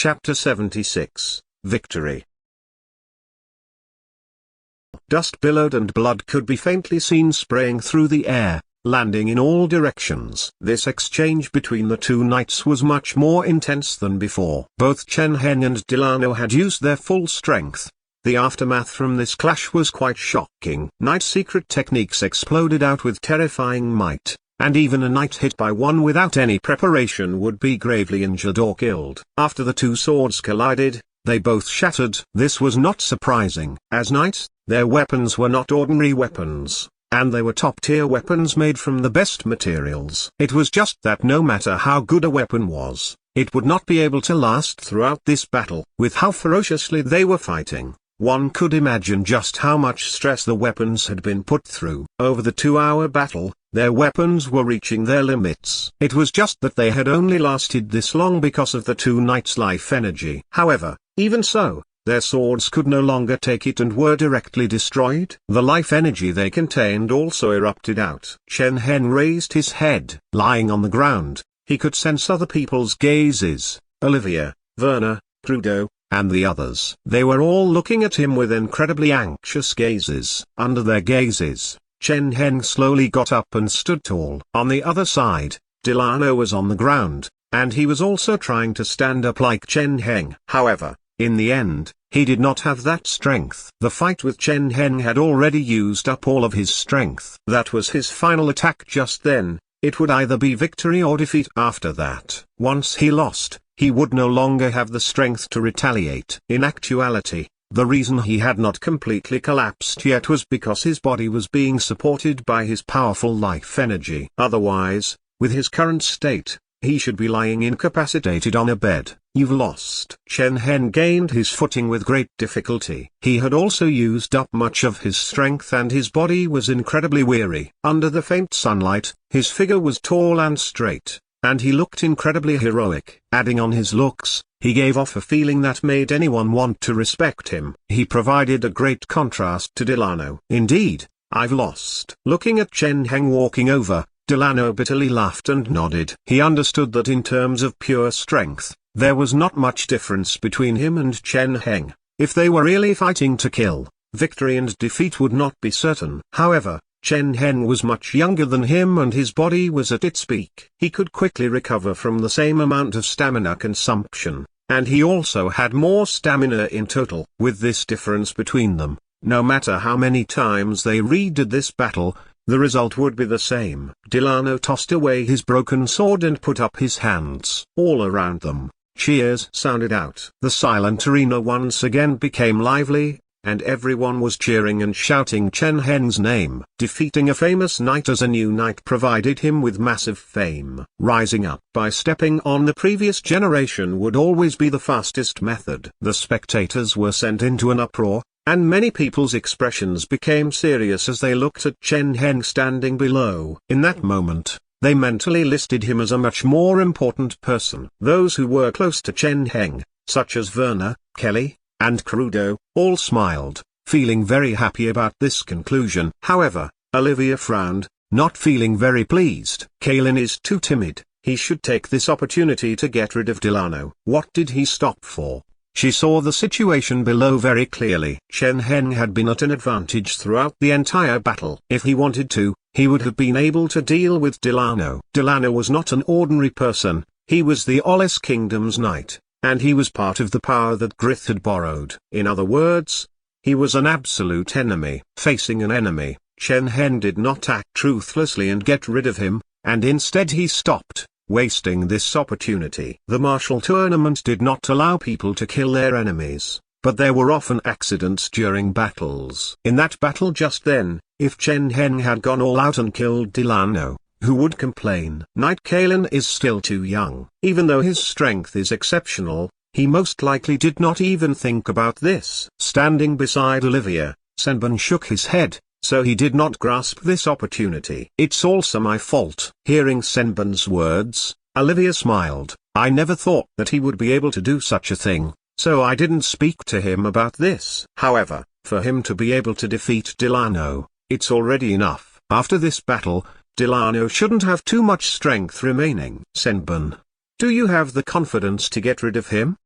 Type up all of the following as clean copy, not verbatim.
Chapter 76, Victory. Dust billowed and blood could be faintly seen spraying through the air, landing in all directions. This exchange between the two knights was much more intense than before. Both Chen Heng and Delano had used their full strength. The aftermath from this clash was quite shocking. Knight secret techniques exploded out with terrifying might, and even a knight hit by one without any preparation would be gravely injured or killed. After the two swords collided, they both shattered. This was not surprising. As knights, their weapons were not ordinary weapons, and they were top-tier weapons made from the best materials. It was just that no matter how good a weapon was, it would not be able to last throughout this battle. With how ferociously they were fighting, one could imagine just how much stress the weapons had been put through. Over the 2-hour battle, their weapons were reaching their limits. It was just that they had only lasted this long because of the two knights' life energy. However, even so, their swords could no longer take it and were directly destroyed. The life energy they contained also erupted out. Chen Heng raised his head. Lying on the ground, he could sense other people's gazes: Olivia, Werner, Trudeau, and the others. They were all looking at him with incredibly anxious gazes. Under their gazes, Chen Heng slowly got up and stood tall. On the other side, Delano was on the ground, and he was also trying to stand up like Chen Heng. However, in the end, he did not have that strength. The fight with Chen Heng had already used up all of his strength. That was his final attack just then. It would either be victory or defeat after that. Once he lost, he would no longer have the strength to retaliate. In actuality, the reason he had not completely collapsed yet was because his body was being supported by his powerful life energy. Otherwise, with his current state, he should be lying incapacitated on a bed. You've lost. Chen Heng gained his footing with great difficulty. He had also used up much of his strength and his body was incredibly weary. Under the faint sunlight, his figure was tall and straight, and he looked incredibly heroic. Adding on his looks, he gave off a feeling that made anyone want to respect him. He provided a great contrast to Delano. Indeed, I've lost. Looking at Chen Heng walking over, Delano bitterly laughed and nodded. He understood that in terms of pure strength, there was not much difference between him and Chen Heng. If they were really fighting to kill, victory and defeat would not be certain. However, Chen Heng was much younger than him and his body was at its peak. He could quickly recover from the same amount of stamina consumption, and he also had more stamina in total. With this difference between them, no matter how many times they redid this battle, the result would be the same. Delano tossed away his broken sword and put up his hands. All around them, cheers sounded out. The silent arena once again became lively, and everyone was cheering and shouting Chen Heng's name. Defeating a famous knight as a new knight provided him with massive fame. Rising up by stepping on the previous generation would always be the fastest method. The spectators were sent into an uproar, and many people's expressions became serious as they looked at Chen Heng standing below. In that moment, they mentally listed him as a much more important person. Those who were close to Chen Heng, such as Werner, Kelly, and Crudo, all smiled, feeling very happy about this conclusion. However, Olivia frowned, not feeling very pleased. Kalen is too timid. He should take this opportunity to get rid of Delano. What did he stop for? She saw the situation below very clearly. Chen Heng had been at an advantage throughout the entire battle. If he wanted to, he would have been able to deal with Delano. Delano was not an ordinary person, he was the Olis Kingdom's knight, and he was part of the power that Grith had borrowed. In other words, he was an absolute enemy. Facing an enemy, Chen Heng did not act ruthlessly and get rid of him, and instead he stopped, wasting this opportunity. The martial tournament did not allow people to kill their enemies, but there were often accidents during battles. In that battle just then, if Chen Heng had gone all out and killed Delano, who would complain? Knight Kalen is still too young. Even though his strength is exceptional, he most likely did not even think about this. Standing beside Olivia, Senbun shook his head, so he did not grasp this opportunity. It's also my fault. Hearing Senbun's words, Olivia smiled. I never thought that he would be able to do such a thing, so I didn't speak to him about this. However, for him to be able to defeat Delano, it's already enough. After this battle, Delano shouldn't have too much strength remaining. Senbun, do you have the confidence to get rid of him?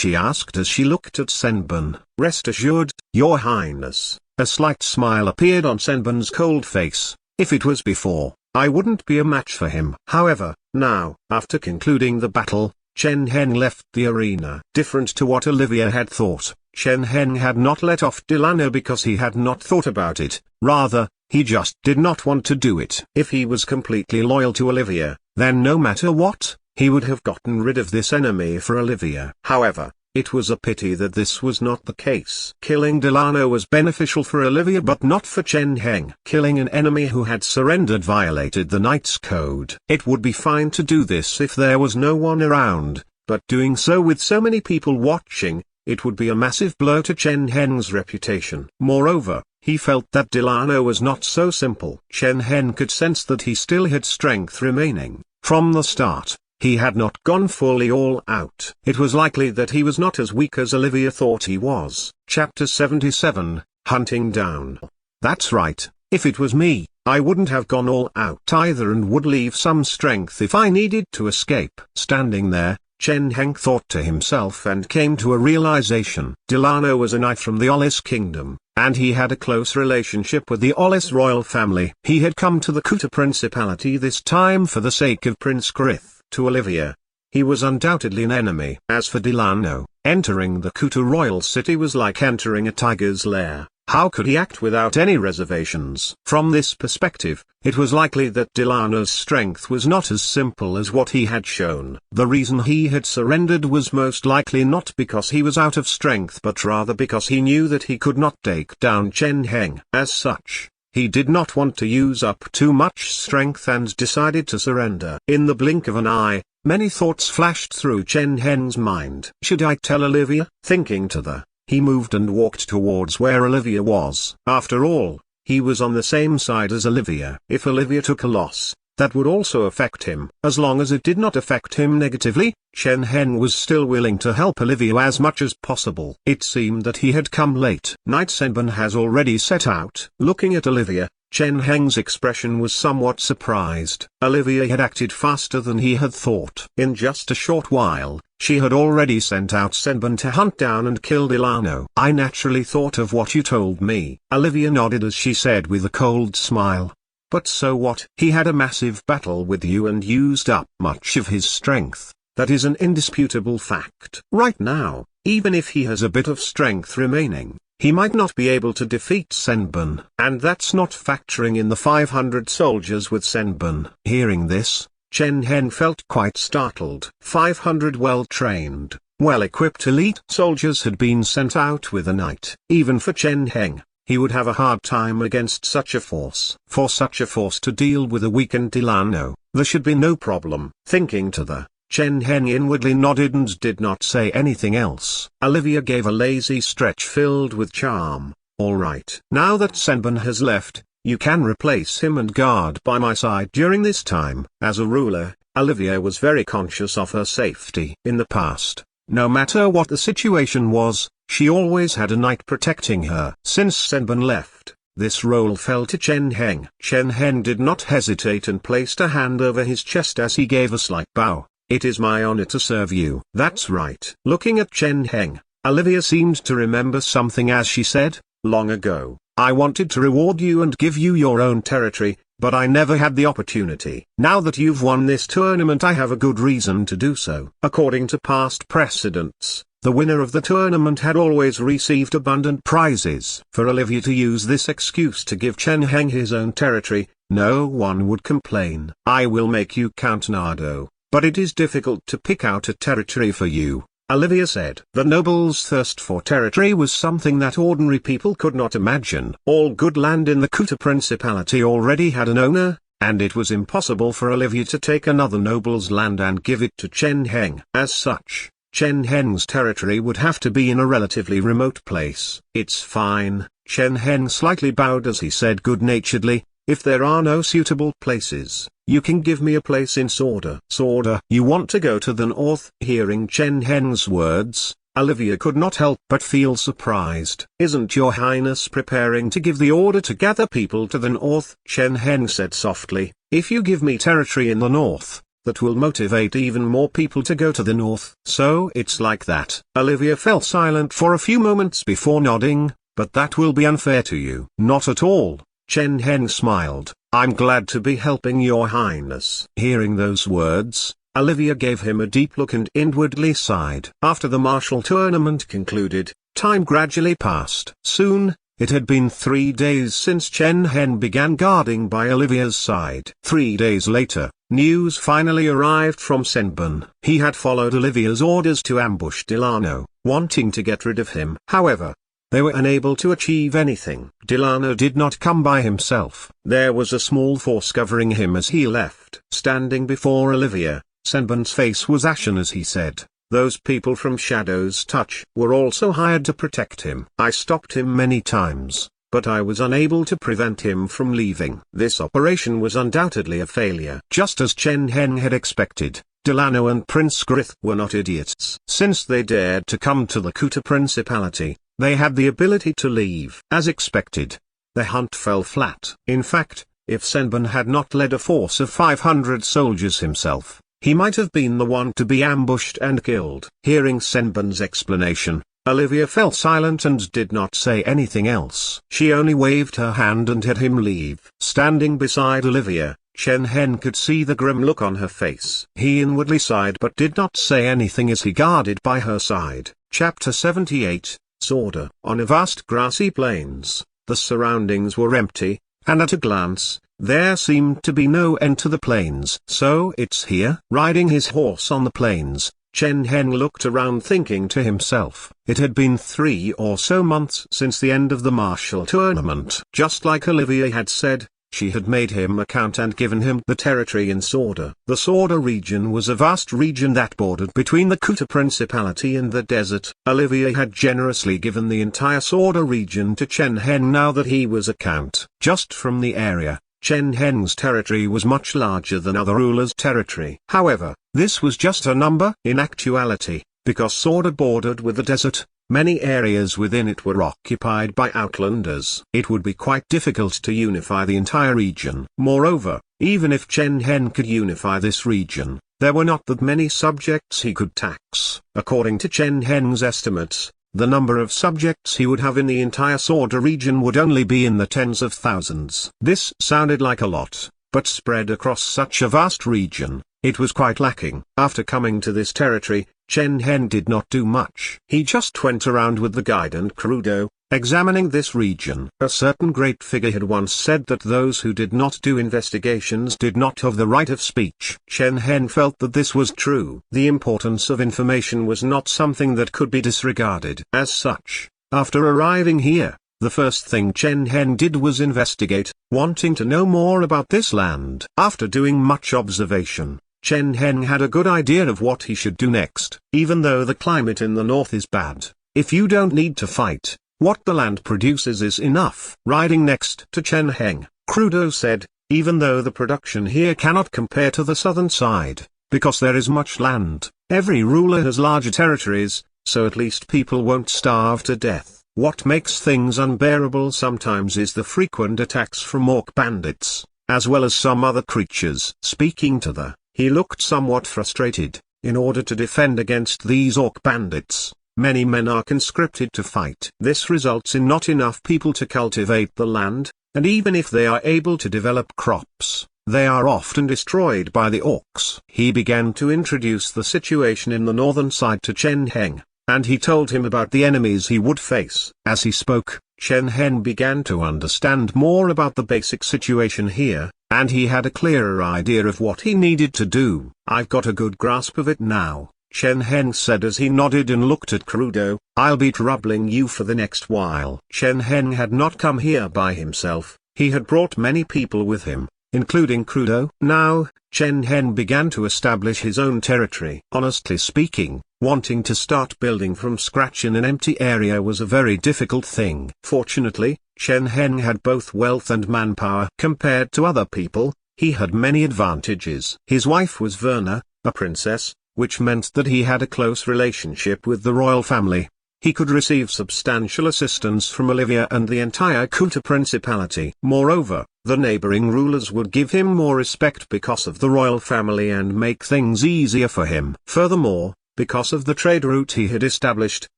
she asked as she looked at Senbun. "Rest assured, Your Highness." A slight smile appeared on Senbun's cold face. "If it was before, I wouldn't be a match for him." However, now, after concluding the battle, Chen Heng left the arena. Different to what Olivia had thought, Chen Heng had not let off Delano because he had not thought about it, rather, he just did not want to do it. If he was completely loyal to Olivia, then no matter what, he would have gotten rid of this enemy for Olivia. However, it was a pity that this was not the case. Killing Delano was beneficial for Olivia but not for Chen Heng. Killing an enemy who had surrendered violated the Knight's Code. It would be fine to do this if there was no one around, but doing so with so many people watching, it would be a massive blow to Chen Heng's reputation. Moreover, he felt that Delano was not so simple. Chen Heng could sense that he still had strength remaining. From the start, he had not gone fully all out. It was likely that he was not as weak as Olivia thought he was. Chapter 77, Hunting Down. That's right, if it was me, I wouldn't have gone all out either and would leave some strength if I needed to escape. Standing there, Chen Heng thought to himself and came to a realization. Delano was a knight from the Olis kingdom, and he had a close relationship with the Olis royal family. He had come to the Kuta Principality this time for the sake of Prince Grith. To Olivia, he was undoubtedly an enemy. As for Delano, entering the Kuta royal city was like entering a tiger's lair. How could he act without any reservations? From this perspective, it was likely that Delano's strength was not as simple as what he had shown. The reason he had surrendered was most likely not because he was out of strength but rather because he knew that he could not take down Chen Heng. As such, he did not want to use up too much strength and decided to surrender. In the blink of an eye, many thoughts flashed through Chen Heng's mind. Should I tell Olivia? Thinking to the, he moved and walked towards where Olivia was. After all, he was on the same side as Olivia. If Olivia took a loss, that would also affect him. As long as it did not affect him negatively, Chen Heng was still willing to help Olivia as much as possible. It seemed that he had come late. Knight Senbun has already set out. Looking at Olivia, Chen Heng's expression was somewhat surprised. Olivia had acted faster than he had thought. In just a short while, she had already sent out Senbun to hunt down and kill Delano. I naturally thought of what you told me. Olivia nodded as she said with a cold smile. But so what? He had a massive battle with you and used up much of his strength. That is an indisputable fact. Right now, even if he has a bit of strength remaining, he might not be able to defeat Senbun. And that's not factoring in the 500 soldiers with Senbun. Hearing this, Chen Heng felt quite startled. 500 well-trained, well-equipped elite soldiers had been sent out with a knight. Even for Chen Heng, he would have a hard time against such a force. For such a force to deal with a weakened Delano, there should be no problem. Thinking to the, Chen Heng inwardly nodded and did not say anything else. Olivia gave a lazy stretch filled with charm. All right. Now that Senbun has left, you can replace him and guard by my side during this time. As a ruler, Olivia was very conscious of her safety. In the past, no matter what the situation was, she always had a knight protecting her. Since Senbun left, this role fell to Chen Heng. Chen Heng did not hesitate and placed a hand over his chest as he gave a slight bow. It is my honor to serve you. That's right. Looking at Chen Heng, Olivia seemed to remember something as she said, long ago, I wanted to reward you and give you your own territory, but I never had the opportunity. Now that you've won this tournament, I have a good reason to do so. According to past precedents, the winner of the tournament had always received abundant prizes. For Olivia to use this excuse to give Chen Heng his own territory, no one would complain. I will make you Count Nardo, but it is difficult to pick out a territory for you, Olivia said. The noble's thirst for territory was something that ordinary people could not imagine. All good land in the Kuta Principality already had an owner, and it was impossible for Olivia to take another noble's land and give it to Chen Heng. As such, Chen Heng's territory would have to be in a relatively remote place. It's fine, Chen Heng slightly bowed as he said good-naturedly, if there are no suitable places, you can give me a place in Sorda. Sorda? You want to go to the north? Hearing Chen Heng's words, Olivia could not help but feel surprised. Isn't your highness preparing to give the order to gather people to the north? Chen Heng said softly, if you give me territory in the north, that will motivate even more people to go to the north. So it's like that. Olivia fell silent for a few moments before nodding, but that will be unfair to you. Not at all, Chen Heng smiled. I'm glad to be helping your highness. Hearing those words, Olivia gave him a deep look and inwardly sighed. After the martial tournament concluded, time gradually passed. Soon, it had been 3 days since Chen Heng began guarding by Olivia's side. 3 days later, news finally arrived from Senbun. He had followed Olivia's orders to ambush Delano, wanting to get rid of him. However, they were unable to achieve anything. Delano did not come by himself. There was a small force covering him as he left. Standing before Olivia, Senbun's face was ashen as he said, "Those people from Shadow's Touch were also hired to protect him. I stopped him many times, but I was unable to prevent him from leaving." This operation was undoubtedly a failure. Just as Chen Heng had expected, Delano and Prince Grith were not idiots. Since they dared to come to the Kuta Principality, they had the ability to leave. As expected, the hunt fell flat. In fact, if Senbun had not led a force of 500 soldiers himself, he might have been the one to be ambushed and killed. Hearing Senbun's explanation, Olivia fell silent and did not say anything else. She only waved her hand and had him leave. Standing beside Olivia, Chen Heng could see the grim look on her face. He inwardly sighed but did not say anything as he guarded by her side. Chapter 78, Sorda. On a vast grassy plains, the surroundings were empty, and at a glance, there seemed to be no end to the plains. So it's here? Riding his horse on the plains, Chen Heng looked around thinking to himself. It had been 3 or so months since the end of the martial tournament. Just like Olivia had said, she had made him a count and given him the territory in Sorda. The Sorda region was a vast region that bordered between the Kuta Principality and the desert. Olivia had generously given the entire Sorda region to Chen Heng now that he was a count. Just from the area, Chen Heng's territory was much larger than other rulers' territory. However, this was just a number. In actuality, because Sorda bordered with the desert, many areas within it were occupied by outlanders. It would be quite difficult to unify the entire region. Moreover, even if Chen Heng could unify this region, there were not that many subjects he could tax. According to Chen Heng's estimates, the number of subjects he would have in the entire Sorda region would only be in the tens of thousands. This sounded like a lot, but spread across such a vast region, it was quite lacking. After coming to this territory, Chen Heng did not do much. He just went around with the guide and Crudo, examining this region. A certain great figure had once said that those who did not do investigations did not have the right of speech. Chen Heng felt that this was true. The importance of information was not something that could be disregarded. As such, after arriving here, the first thing Chen Heng did was investigate, wanting to know more about this land. After doing much observation, Chen Heng had a good idea of what he should do next. Even though the climate in the north is bad, if you don't need to fight, what the land produces is enough. Riding next to Chen Heng, Crudo said, even though the production here cannot compare to the southern side, because there is much land, every ruler has larger territories, so at least people won't starve to death. What makes things unbearable sometimes is the frequent attacks from orc bandits, as well as some other creatures. Speaking to the, he looked somewhat frustrated. In order to defend against these orc bandits, many men are conscripted to fight. This results in not enough people to cultivate the land, and even if they are able to develop crops, they are often destroyed by the orcs. He began to introduce the situation in the northern side to Chen Heng, and he told him about the enemies he would face. As he spoke, Chen Heng began to understand more about the basic situation here, and he had a clearer idea of what he needed to do. I've got a good grasp of it now, Chen Heng said as he nodded and looked at Crudo. I'll be troubling you for the next while. Chen Heng had not come here by himself, he had brought many people with him, including Crudo. Now, Chen Heng began to establish his own territory. Honestly speaking, wanting to start building from scratch in an empty area was a very difficult thing. Fortunately, Chen Heng had both wealth and manpower. Compared to other people, he had many advantages. His wife was Verna, a princess, which meant that he had a close relationship with the royal family. he could receive substantial assistance from Olivia and the entire Kuta Principality. Moreover, the neighboring rulers would give him more respect because of the royal family and make things easier for him. Furthermore, because of the trade route he had established,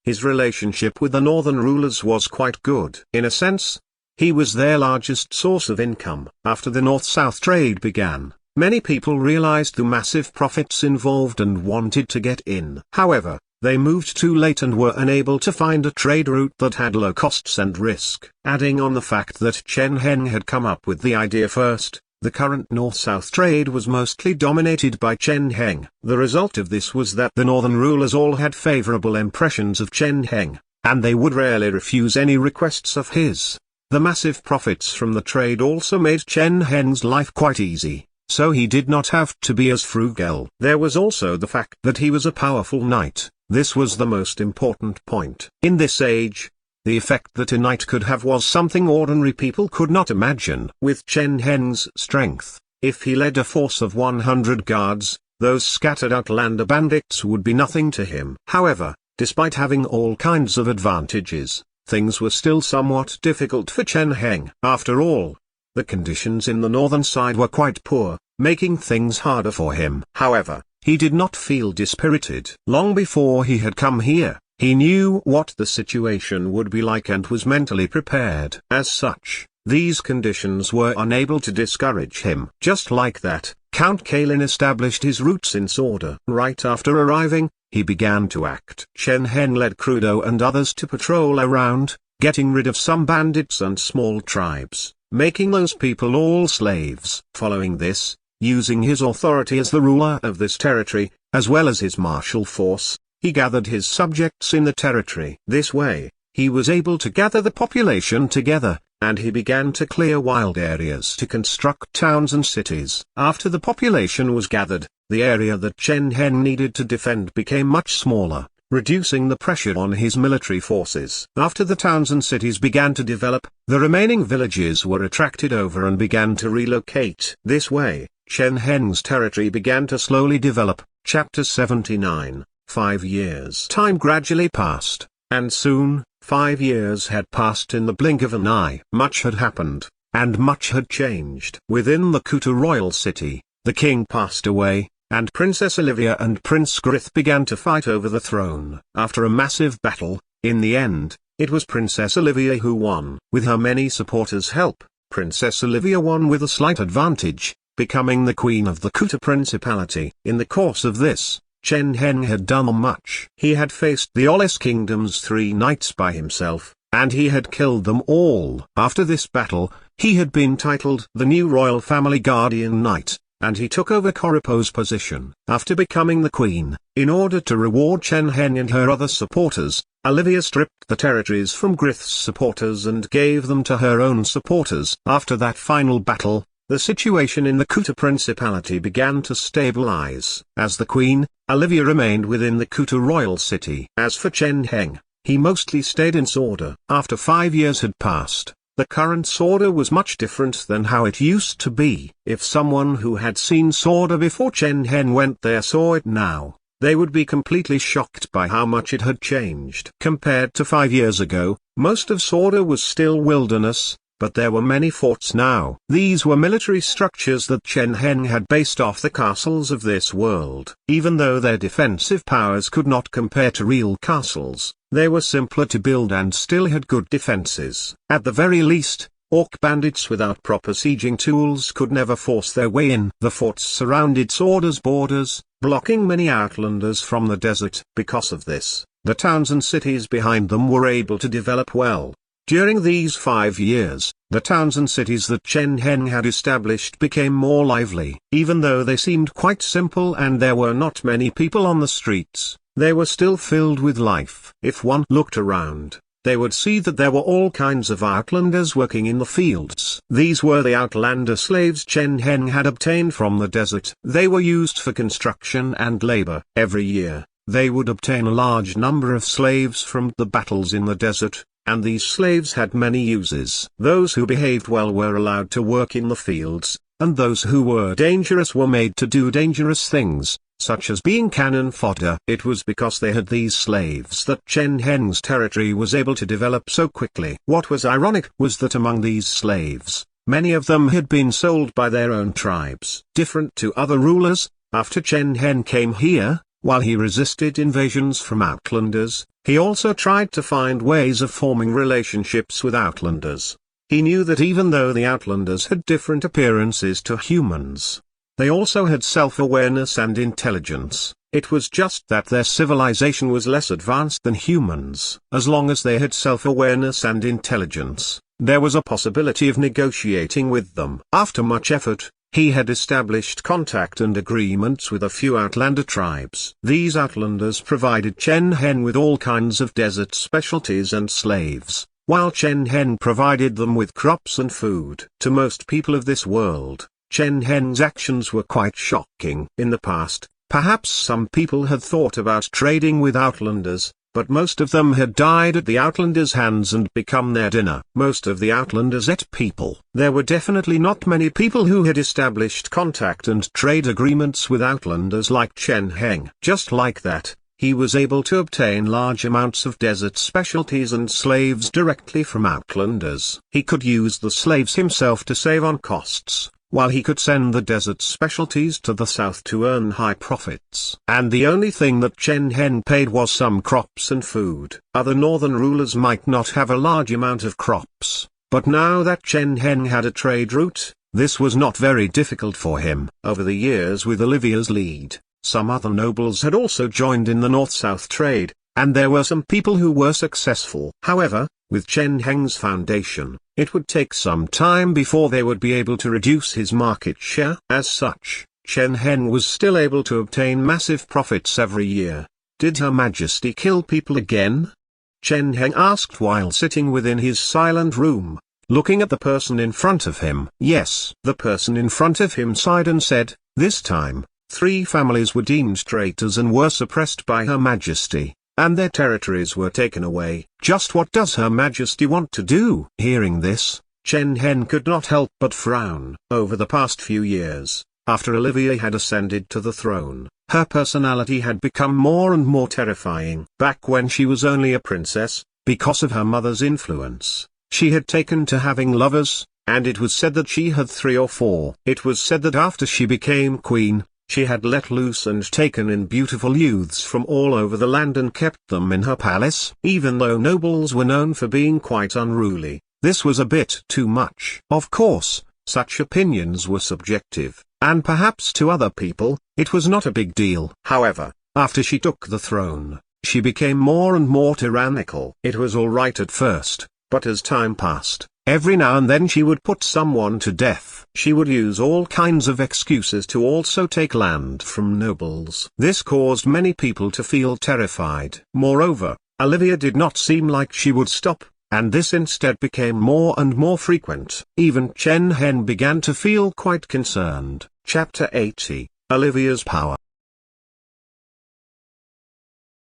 his relationship with the northern rulers was quite good. In a sense, he was their largest source of income. After the north-south trade began, many people realized the massive profits involved and wanted to get in. However, they moved too late and were unable to find a trade route that had low costs and risk. Adding on the fact that Chen Heng had come up with the idea first, the current north-south trade was mostly dominated by Chen Heng. The result of this was that the northern rulers all had favorable impressions of Chen Heng, and they would rarely refuse any requests of his. The massive profits from the trade also made Chen Heng's life quite easy, so he did not have to be as frugal. There was also the fact that he was a powerful knight. This was the most important point. In this age, the effect that a knight could have was something ordinary people could not imagine. With Chen Heng's strength, if he led a force of 100 guards, those scattered outlander bandits would be nothing to him. However, despite having all kinds of advantages, things were still somewhat difficult for Chen Heng. After all, the conditions in the northern side were quite poor, making things harder for him. However, he did not feel dispirited. Long before he had come here, he knew what the situation would be like and was mentally prepared. As such, these conditions were unable to discourage him. Just like that, Count Kalin established his roots in Sorda. Right after arriving, he began to act. Chen Heng led Crudo and others to patrol around, getting rid of some bandits and small tribes, making those people all slaves. Following this, using his authority as the ruler of this territory, as well as his martial force, he gathered his subjects in the territory. This way, he was able to gather the population together, and he began to clear wild areas to construct towns and cities. After the population was gathered, the area that Chen Heng needed to defend became much smaller, reducing the pressure on his military forces. After the towns and cities began to develop, the remaining villages were attracted over and began to relocate. This way, Chen Heng's territory began to slowly develop. Chapter 79. 5 years. Time gradually passed, and soon, 5 years had passed in the blink of an eye. Much had happened, and much had changed. Within the Kuta royal city, the king passed away, and Princess Olivia and Prince Grith began to fight over the throne. After a massive battle, in the end, it was Princess Olivia who won. With her many supporters' help, Princess Olivia won with a slight advantage, becoming the queen of the Kuta Principality. In the course of this, Chen Heng had done much. He had faced the Olis Kingdom's 3 knights by himself, and he had killed them all. After this battle, he had been titled the new royal family guardian knight, and he took over Koripo's position. After becoming the queen, in order to reward Chen Heng and her other supporters, Olivia stripped the territories from Grith's supporters and gave them to her own supporters. After that final battle, the situation in the Kuta Principality began to stabilize. As the queen, Olivia remained within the Kuta royal city. As for Chen Heng, he mostly stayed in Sorda. After 5 years had passed, the current Sorda was much different than how it used to be. If someone who had seen Sorda before Chen Heng went there saw it now, they would be completely shocked by how much it had changed. Compared to 5 years ago, most of Sorda was still wilderness, but there were many forts now. These were military structures that Chen Heng had based off the castles of this world. Even though their defensive powers could not compare to real castles, they were simpler to build and still had good defenses. At the very least, orc bandits without proper sieging tools could never force their way in. The forts surrounded Sorda's borders, blocking many outlanders from the desert. Because of this, the towns and cities behind them were able to develop well. During these 5 years, the towns and cities that Chen Heng had established became more lively. Even though they seemed quite simple and there were not many people on the streets, they were still filled with life. If one looked around, they would see that there were all kinds of outlanders working in the fields. These were the outlander slaves Chen Heng had obtained from the desert. They were used for construction and labor. Every year, they would obtain a large number of slaves from the battles in the desert, and these slaves had many uses. Those who behaved well were allowed to work in the fields, and those who were dangerous were made to do dangerous things. such as being cannon fodder. It was because they had these slaves that Chen Heng's territory was able to develop so quickly. What was ironic was that among these slaves, many of them had been sold by their own tribes. Different to other rulers, after Chen Heng came here, while he resisted invasions from outlanders, he also tried to find ways of forming relationships with outlanders. He knew that even though the outlanders had different appearances to humans, they also had self-awareness and intelligence. It was just that their civilization was less advanced than humans. As long as they had self-awareness and intelligence, there was a possibility of negotiating with them. After much effort, he had established contact and agreements with a few outlander tribes. These outlanders provided Chen Heng with all kinds of desert specialties and slaves, while Chen Heng provided them with crops and food. To most people of this world, Chen Heng's actions were quite shocking. In the past, perhaps some people had thought about trading with outlanders, but most of them had died at the outlanders' hands and become their dinner. Most of the outlanders ate people. There were definitely not many people who had established contact and trade agreements with outlanders like Chen Heng. Just like that, he was able to obtain large amounts of desert specialties and slaves directly from outlanders. He could use the slaves himself to save on costs, while he could send the desert specialties to the south to earn high profits. And the only thing that Chen Heng paid was some crops and food. Other northern rulers might not have a large amount of crops, but now that Chen Heng had a trade route, this was not very difficult for him. Over the years, with Olivia's lead, some other nobles had also joined in the north-south trade, and there were some people who were successful. However, with Chen Heng's foundation, it would take some time before they would be able to reduce his market share. As such, Chen Heng was still able to obtain massive profits every year. Did Her Majesty kill people again? Chen Heng asked while sitting within his silent room, looking at the person in front of him. Yes. The person in front of him sighed and said, "This time, 3 families were deemed traitors and were suppressed by Her Majesty, and their territories were taken away." Just what does Her Majesty want to do? Hearing this, Chen Heng could not help but frown. Over the past few years, after Olivia had ascended to the throne, her personality had become more and more terrifying. Back when she was only a princess, because of her mother's influence, she had taken to having lovers, and it was said that she had 3 or 4. It was said that after she became queen, she had let loose and taken in beautiful youths from all over the land and kept them in her palace. Even though nobles were known for being quite unruly, this was a bit too much. Of course, such opinions were subjective, and perhaps to other people, it was not a big deal. However, after she took the throne, she became more and more tyrannical. It was all right at first, but as time passed, every now and then she would put someone to death. She would use all kinds of excuses to also take land from nobles. This caused many people to feel terrified. Moreover, Olivia did not seem like she would stop, and this instead became more and more frequent. Even Chen Heng began to feel quite concerned. Chapter 80, Olivia's Power.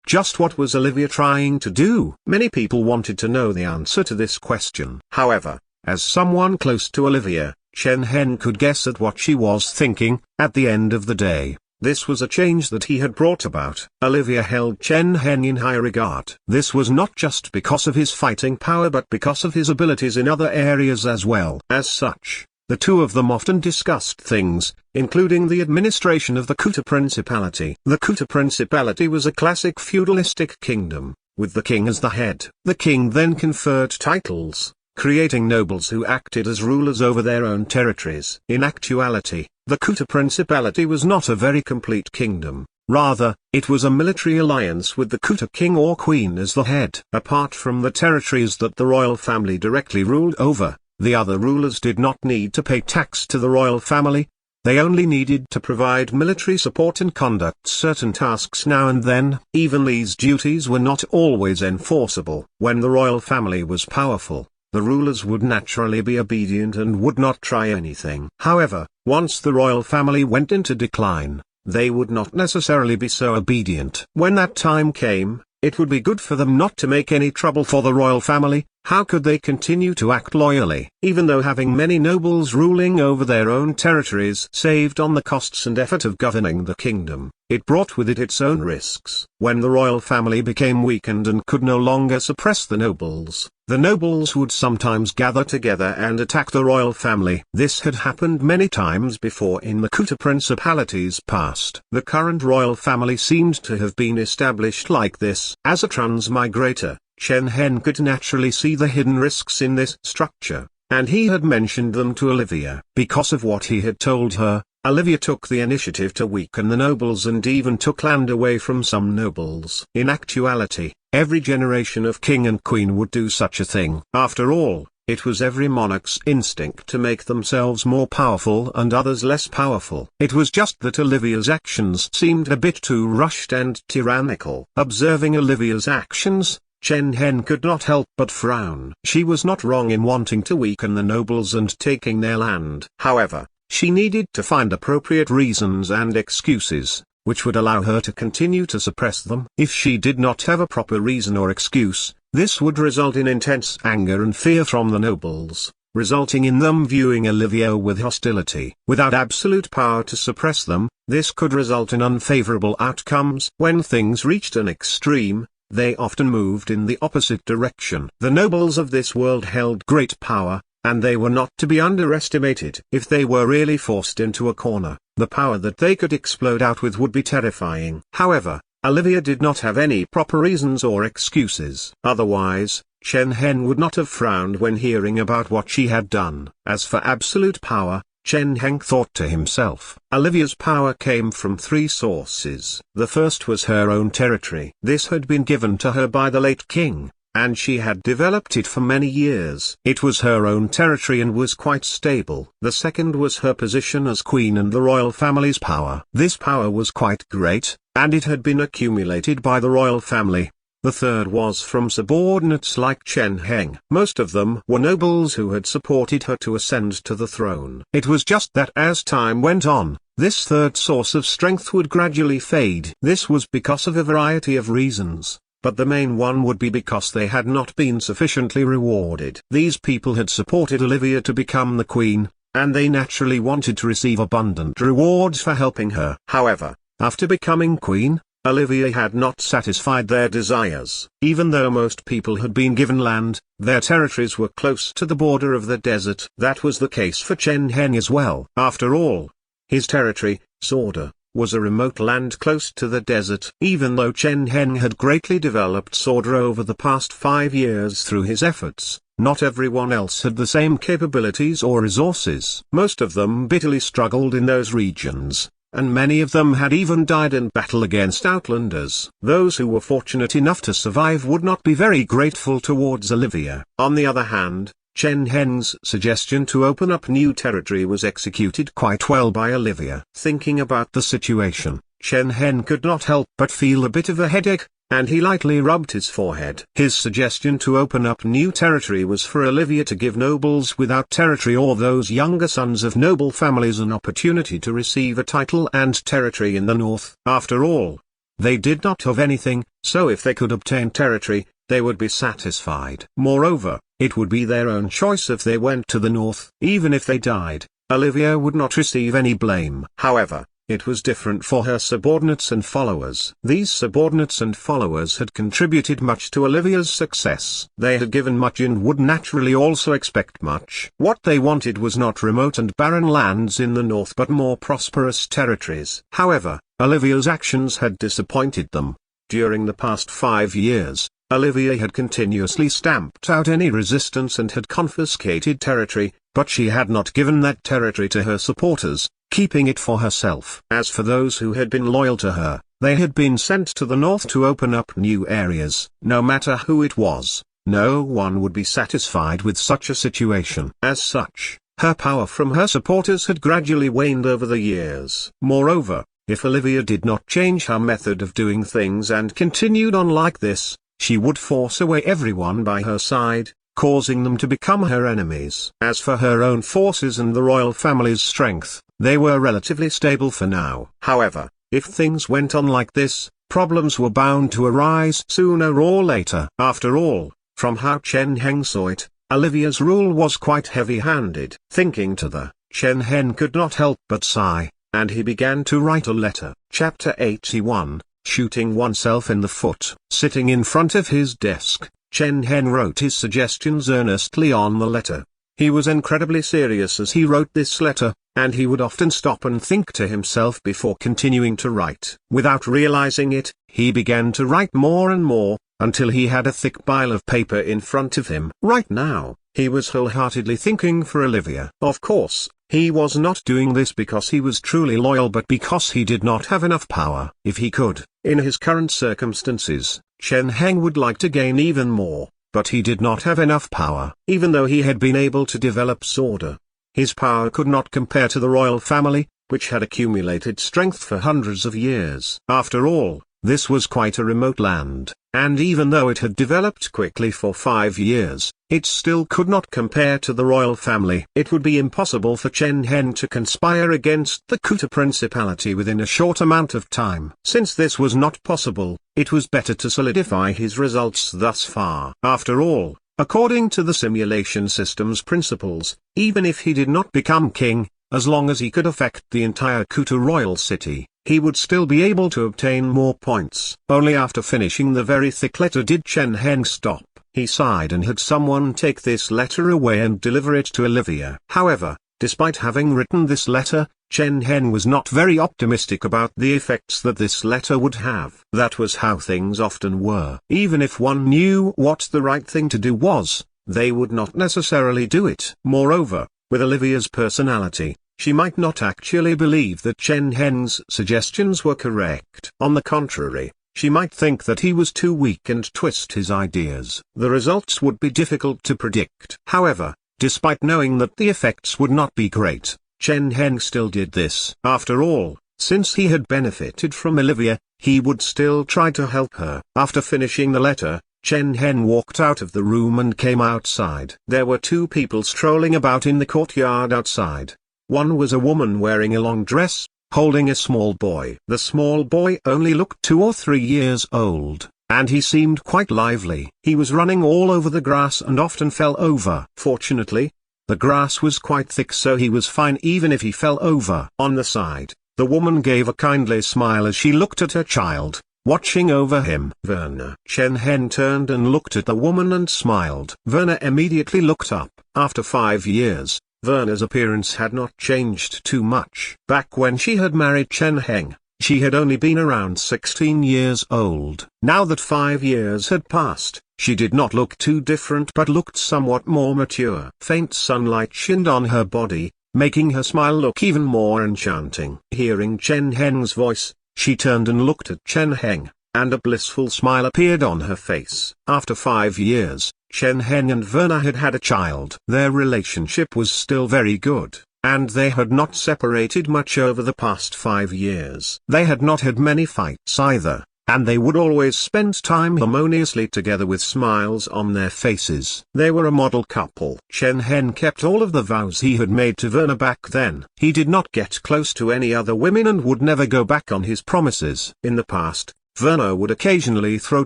Just what was Olivia trying to do? Many people wanted to know the answer to this question. However, as someone close to Olivia, Chen Heng could guess at what she was thinking. At the end of the day, this was a change that he had brought about. Olivia held Chen Heng in high regard. This was not just because of his fighting power but because of his abilities in other areas as well. As such, the two of them often discussed things, including the administration of the Kuta Principality. The Kuta Principality was a classic feudalistic kingdom, with the king as the head. The king then conferred titles, creating nobles who acted as rulers over their own territories. In actuality, the Kuta Principality was not a very complete kingdom. Rather, it was a military alliance with the Kuta king or queen as the head. Apart from the territories that the royal family directly ruled over, the other rulers did not need to pay tax to the royal family. They only needed to provide military support and conduct certain tasks now and then. Even these duties were not always enforceable. When the royal family was powerful, the rulers would naturally be obedient and would not try anything. However, once the royal family went into decline, they would not necessarily be so obedient. When that time came, It would be good for them not to make any trouble for the royal family. How could they continue to act loyally? Even though having many nobles ruling over their own territories saved on the costs and effort of governing the kingdom, it brought with it its own risks. When the royal family became weakened and could no longer suppress the nobles would sometimes gather together and attack the royal family. This had happened many times before in the Kuta principalities past. The current royal family seemed to have been established like this. As a transmigrator, Chen Heng could naturally see the hidden risks in this structure, and he had mentioned them to Olivia. Because of what he had told her, Olivia took the initiative to weaken the nobles and even took land away from some nobles. In actuality, every generation of king and queen would do such a thing. After all, it was every monarch's instinct to make themselves more powerful and others less powerful. It was just that Olivia's actions seemed a bit too rushed and tyrannical. Observing Olivia's actions, Chen Heng could not help but frown. She was not wrong in wanting to weaken the nobles and taking their land. However, she needed to find appropriate reasons and excuses, which would allow her to continue to suppress them. If she did not have a proper reason or excuse, this would result in intense anger and fear from the nobles, resulting in them viewing Olivia with hostility. Without absolute power to suppress them, this could result in unfavorable outcomes. When things reached an extreme, they often moved in the opposite direction. The nobles of this world held great power, and they were not to be underestimated. If they were really forced into a corner, the power that they could explode out with would be terrifying. However, Olivia did not have any proper reasons or excuses. Otherwise, Chen Heng would not have frowned when hearing about what she had done. As for absolute power, Chen Heng thought to himself. Olivia's power came from three sources. The first was her own territory. This had been given to her by the late king, and she had developed it for many years. It was her own territory and was quite stable. The second was her position as queen and the royal family's power. This power was quite great, and it had been accumulated by the royal family. The third was from subordinates like Chen Heng. Most of them were nobles who had supported her to ascend to the throne. It was just that as time went on, this third source of strength would gradually fade. This was because of a variety of reasons, but the main one would be because they had not been sufficiently rewarded. These people had supported Olivia to become the queen, and they naturally wanted to receive abundant rewards for helping her. However, after becoming queen, Olivia had not satisfied their desires. Even though most people had been given land, their territories were close to the border of the desert. That was the case for Chen Heng as well. After all, his territory, Sorda, was a remote land close to the desert. Even though Chen Heng had greatly developed Sorda over the past 5 years through his efforts, not everyone else had the same capabilities or resources. Most of them bitterly struggled in those regions, and many of them had even died in battle against outlanders. Those who were fortunate enough to survive would not be very grateful towards Olivia. On the other hand, Chen Heng's suggestion to open up new territory was executed quite well by Olivia. Thinking about the situation, Chen Heng could not help but feel a bit of a headache, and he lightly rubbed his forehead. His suggestion to open up new territory was for Olivia to give nobles without territory or those younger sons of noble families an opportunity to receive a title and territory in the north. After all, they did not have anything, so if they could obtain territory, they would be satisfied. Moreover, it would be their own choice if they went to the north. Even if they died, Olivia would not receive any blame. However, it was different for her subordinates and followers. These subordinates and followers had contributed much to Olivia's success. They had given much and would naturally also expect much. What they wanted was not remote and barren lands in the north but more prosperous territories. However, Olivia's actions had disappointed them. During the past 5 years, Olivia had continuously stamped out any resistance and had confiscated territory, but she had not given that territory to her supporters, keeping it for herself. As for those who had been loyal to her, they had been sent to the north to open up new areas. No matter who it was, no one would be satisfied with such a situation. As such, her power from her supporters had gradually waned over the years. Moreover, if Olivia did not change her method of doing things and continued on like this, she would force away everyone by her side, causing them to become her enemies. As for her own forces and the royal family's strength, they were relatively stable for now. However, if things went on like this, problems were bound to arise sooner or later. After all, from how Chen Heng saw it, Olivia's rule was quite heavy-handed. Thinking to the, Chen Heng could not help but sigh, and he began to write a letter. Chapter 81, Shooting Oneself in the Foot. Sitting in front of his desk, Chen Heng wrote his suggestions earnestly on the letter. He was incredibly serious as he wrote this letter, and he would often stop and think to himself before continuing to write. Without realizing it, he began to write more and more, until he had a thick pile of paper in front of him. Right now, he was wholeheartedly thinking for Olivia. Of course, he was not doing this because he was truly loyal but because he did not have enough power. If he could, in his current circumstances, Chen Heng would like to gain even more, but he did not have enough power. Even though he had been able to develop sword, his power could not compare to the royal family, which had accumulated strength for hundreds of years. After all, this was quite a remote land, and even though it had developed quickly for 5 years, it still could not compare to the royal family. It would be impossible for Chen Heng to conspire against the Kuta Principality within a short amount of time. Since this was not possible, it was better to solidify his results thus far. After all, according to the simulation system's principles, even if he did not become king, as long as he could affect the entire Kuta royal city, he would still be able to obtain more points. Only after finishing the very thick letter did Chen Heng stop. He sighed and had someone take this letter away and deliver it to Olivia. However, despite having written this letter, Chen Heng was not very optimistic about the effects that this letter would have. That was how things often were. Even if one knew what the right thing to do was, they would not necessarily do it. Moreover, with Olivia's personality, she might not actually believe that Chen Heng's suggestions were correct. On the contrary, she might think that he was too weak and twist his ideas. The results would be difficult to predict. However, despite knowing that the effects would not be great, Chen Heng still did this. After all, since he had benefited from Olivia, he would still try to help her. After finishing the letter, Chen Heng walked out of the room and came outside. There were 2 people strolling about in the courtyard outside. One was a woman wearing a long dress, holding a small boy. The small boy only looked 2 or 3 years old, and he seemed quite lively. He was running all over the grass and often fell over. Fortunately, the grass was quite thick so he was fine even if he fell over. On the side, the woman gave a kindly smile as she looked at her child, watching over him. Werner. Chen Heng turned and looked at the woman and smiled. Werner immediately looked up. After 5 years, Werner's appearance had not changed too much. Back when she had married Chen Heng, she had only been around 16 years old. Now that 5 years had passed, she did not look too different but looked somewhat more mature. Faint sunlight shined on her body, making her smile look even more enchanting. Hearing Chen Heng's voice, she turned and looked at Chen Heng, and a blissful smile appeared on her face. After 5 years, Chen Heng and Werner had had a child. Their relationship was still very good, and they had not separated much over the past 5 years. They had not had many fights either, and they would always spend time harmoniously together with smiles on their faces. They were a model couple. Chen Heng kept all of the vows he had made to Werner back then. He did not get close to any other women and would never go back on his promises. In the past, Werner would occasionally throw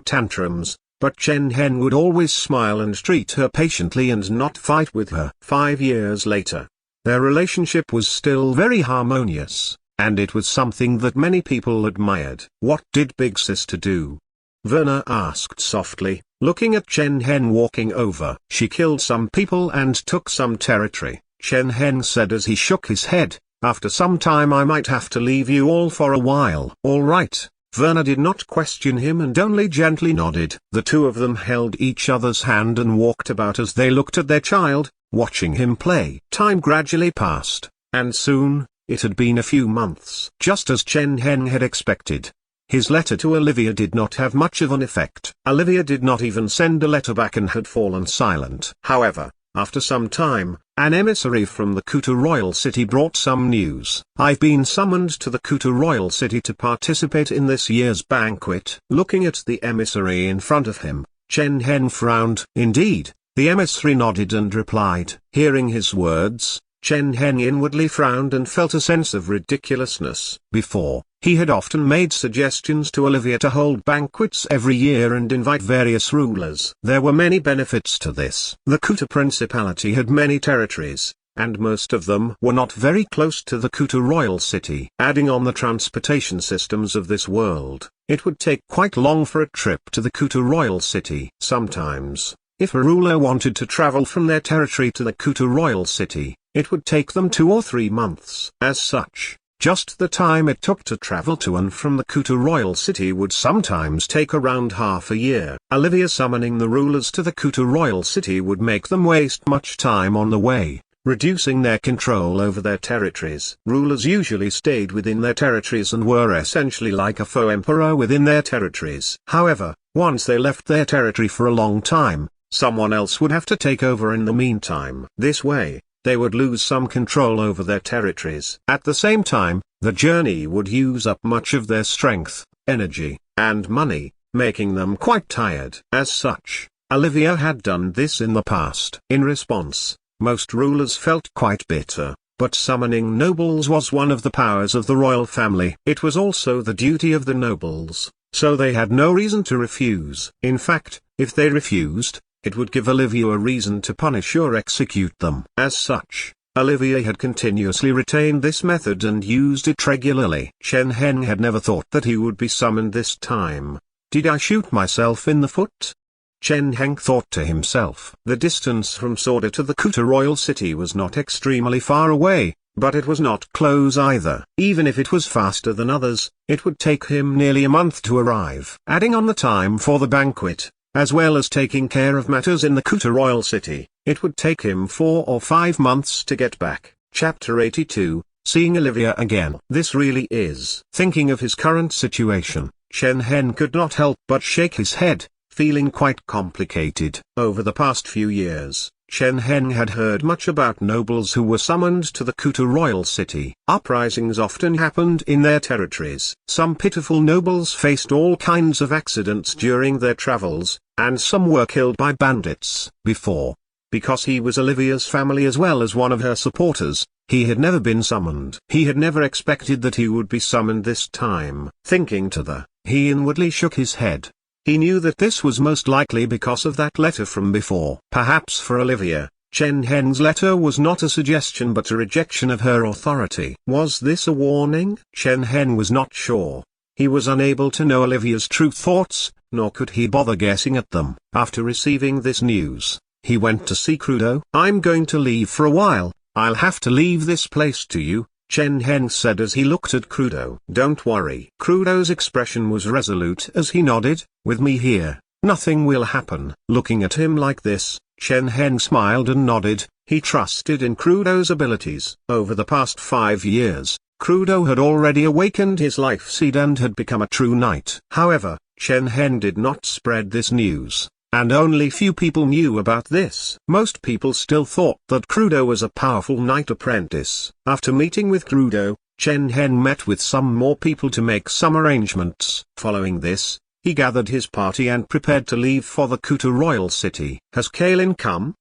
tantrums, but Chen Heng would always smile and treat her patiently and not fight with her. 5 years later, their relationship was still very harmonious, and it was something that many people admired. What did Big Sister do? Werner asked softly, looking at Chen Heng walking over. She killed some people and took some territory, Chen Heng said as he shook his head. After some time I might have to leave you all for a while. All right. Werner did not question him and only gently nodded. The 2 of them held each other's hand and walked about as they looked at their child, watching him play. Time gradually passed, and soon, it had been a few months. Just as Chen Heng had expected, his letter to Olivia did not have much of an effect. Olivia did not even send a letter back and had fallen silent. However, after some time, an emissary from the Kuta royal city brought some news. I've been summoned to the Kuta royal city to participate in this year's banquet. Looking at the emissary in front of him, Chen Heng frowned. Indeed, the emissary nodded and replied. Hearing his words, Chen Heng inwardly frowned and felt a sense of ridiculousness. Before, He had often made suggestions to Olivia to hold banquets every year and invite various rulers. There were many benefits to this. The Kuta Principality had many territories, and most of them were not very close to the Kuta royal city. Adding on the transportation systems of this world, it would take quite long for a trip to the Kuta royal city. Sometimes, if a ruler wanted to travel from their territory to the Kuta royal city, it would take them 2 or 3 months. As such, just the time it took to travel to and from the Kuta royal city would sometimes take around half a year. Olivia summoning the rulers to the Kuta royal city would make them waste much time on the way, reducing their control over their territories. Rulers usually stayed within their territories and were essentially like a faux emperor within their territories. However, once they left their territory for a long time, someone else would have to take over in the meantime. This way, they would lose some control over their territories. At the same time, the journey would use up much of their strength, energy, and money, making them quite tired. As such, Olivia had done this in the past. In response, most rulers felt quite bitter, but summoning nobles was one of the powers of the royal family. It was also the duty of the nobles, so they had no reason to refuse. In fact, if they refused, it would give Olivia a reason to punish or execute them. As such, Olivia had continuously retained this method and used it regularly. Chen Heng had never thought that he would be summoned this time. Did I shoot myself in the foot? Chen Heng thought to himself. The distance from Sorda to the Kuta royal city was not extremely far away, but it was not close either. Even if it was faster than others, it would take him nearly a month to arrive. Adding on the time for the banquet, as well as taking care of matters in the Kuta royal city, it would take him 4 or 5 months to get back. Chapter 82, Seeing Olivia Again. This really is. Thinking of his current situation, Chen Heng could not help but shake his head, feeling quite complicated. Over the past few years, Chen Heng had heard much about nobles who were summoned to the Kuta royal city. Uprisings often happened in their territories. Some pitiful nobles faced all kinds of accidents during their travels, and some were killed by bandits. Because he was Olivia's family as well as one of her supporters, he had never been summoned. He had never expected that he would be summoned this time. Thinking he inwardly shook his head. He knew that this was most likely because of that letter from before. Perhaps for Olivia, Chen Heng's letter was not a suggestion but a rejection of her authority. Was this a warning? Chen Heng was not sure. He was unable to know Olivia's true thoughts, nor could he bother guessing at them. After receiving this news, he went to see Crudo. I'm going to leave for a while, I'll have to leave this place to you, Chen Heng said as he looked at Crudo. Don't worry. Crudo's expression was resolute as he nodded. With me here, nothing will happen. Looking at him like this, Chen Heng smiled and nodded. He trusted in Crudo's abilities. Over the past 5 years, Crudo had already awakened his life seed and had become a true knight. However, Chen Heng did not spread this news, and only few people knew about this. Most people still thought that Crudo was a powerful knight apprentice. After meeting with Crudo, Chen Heng met with some more people to make some arrangements. Following this, he gathered his party and prepared to leave for the Kuta royal city. Has Kaelin come?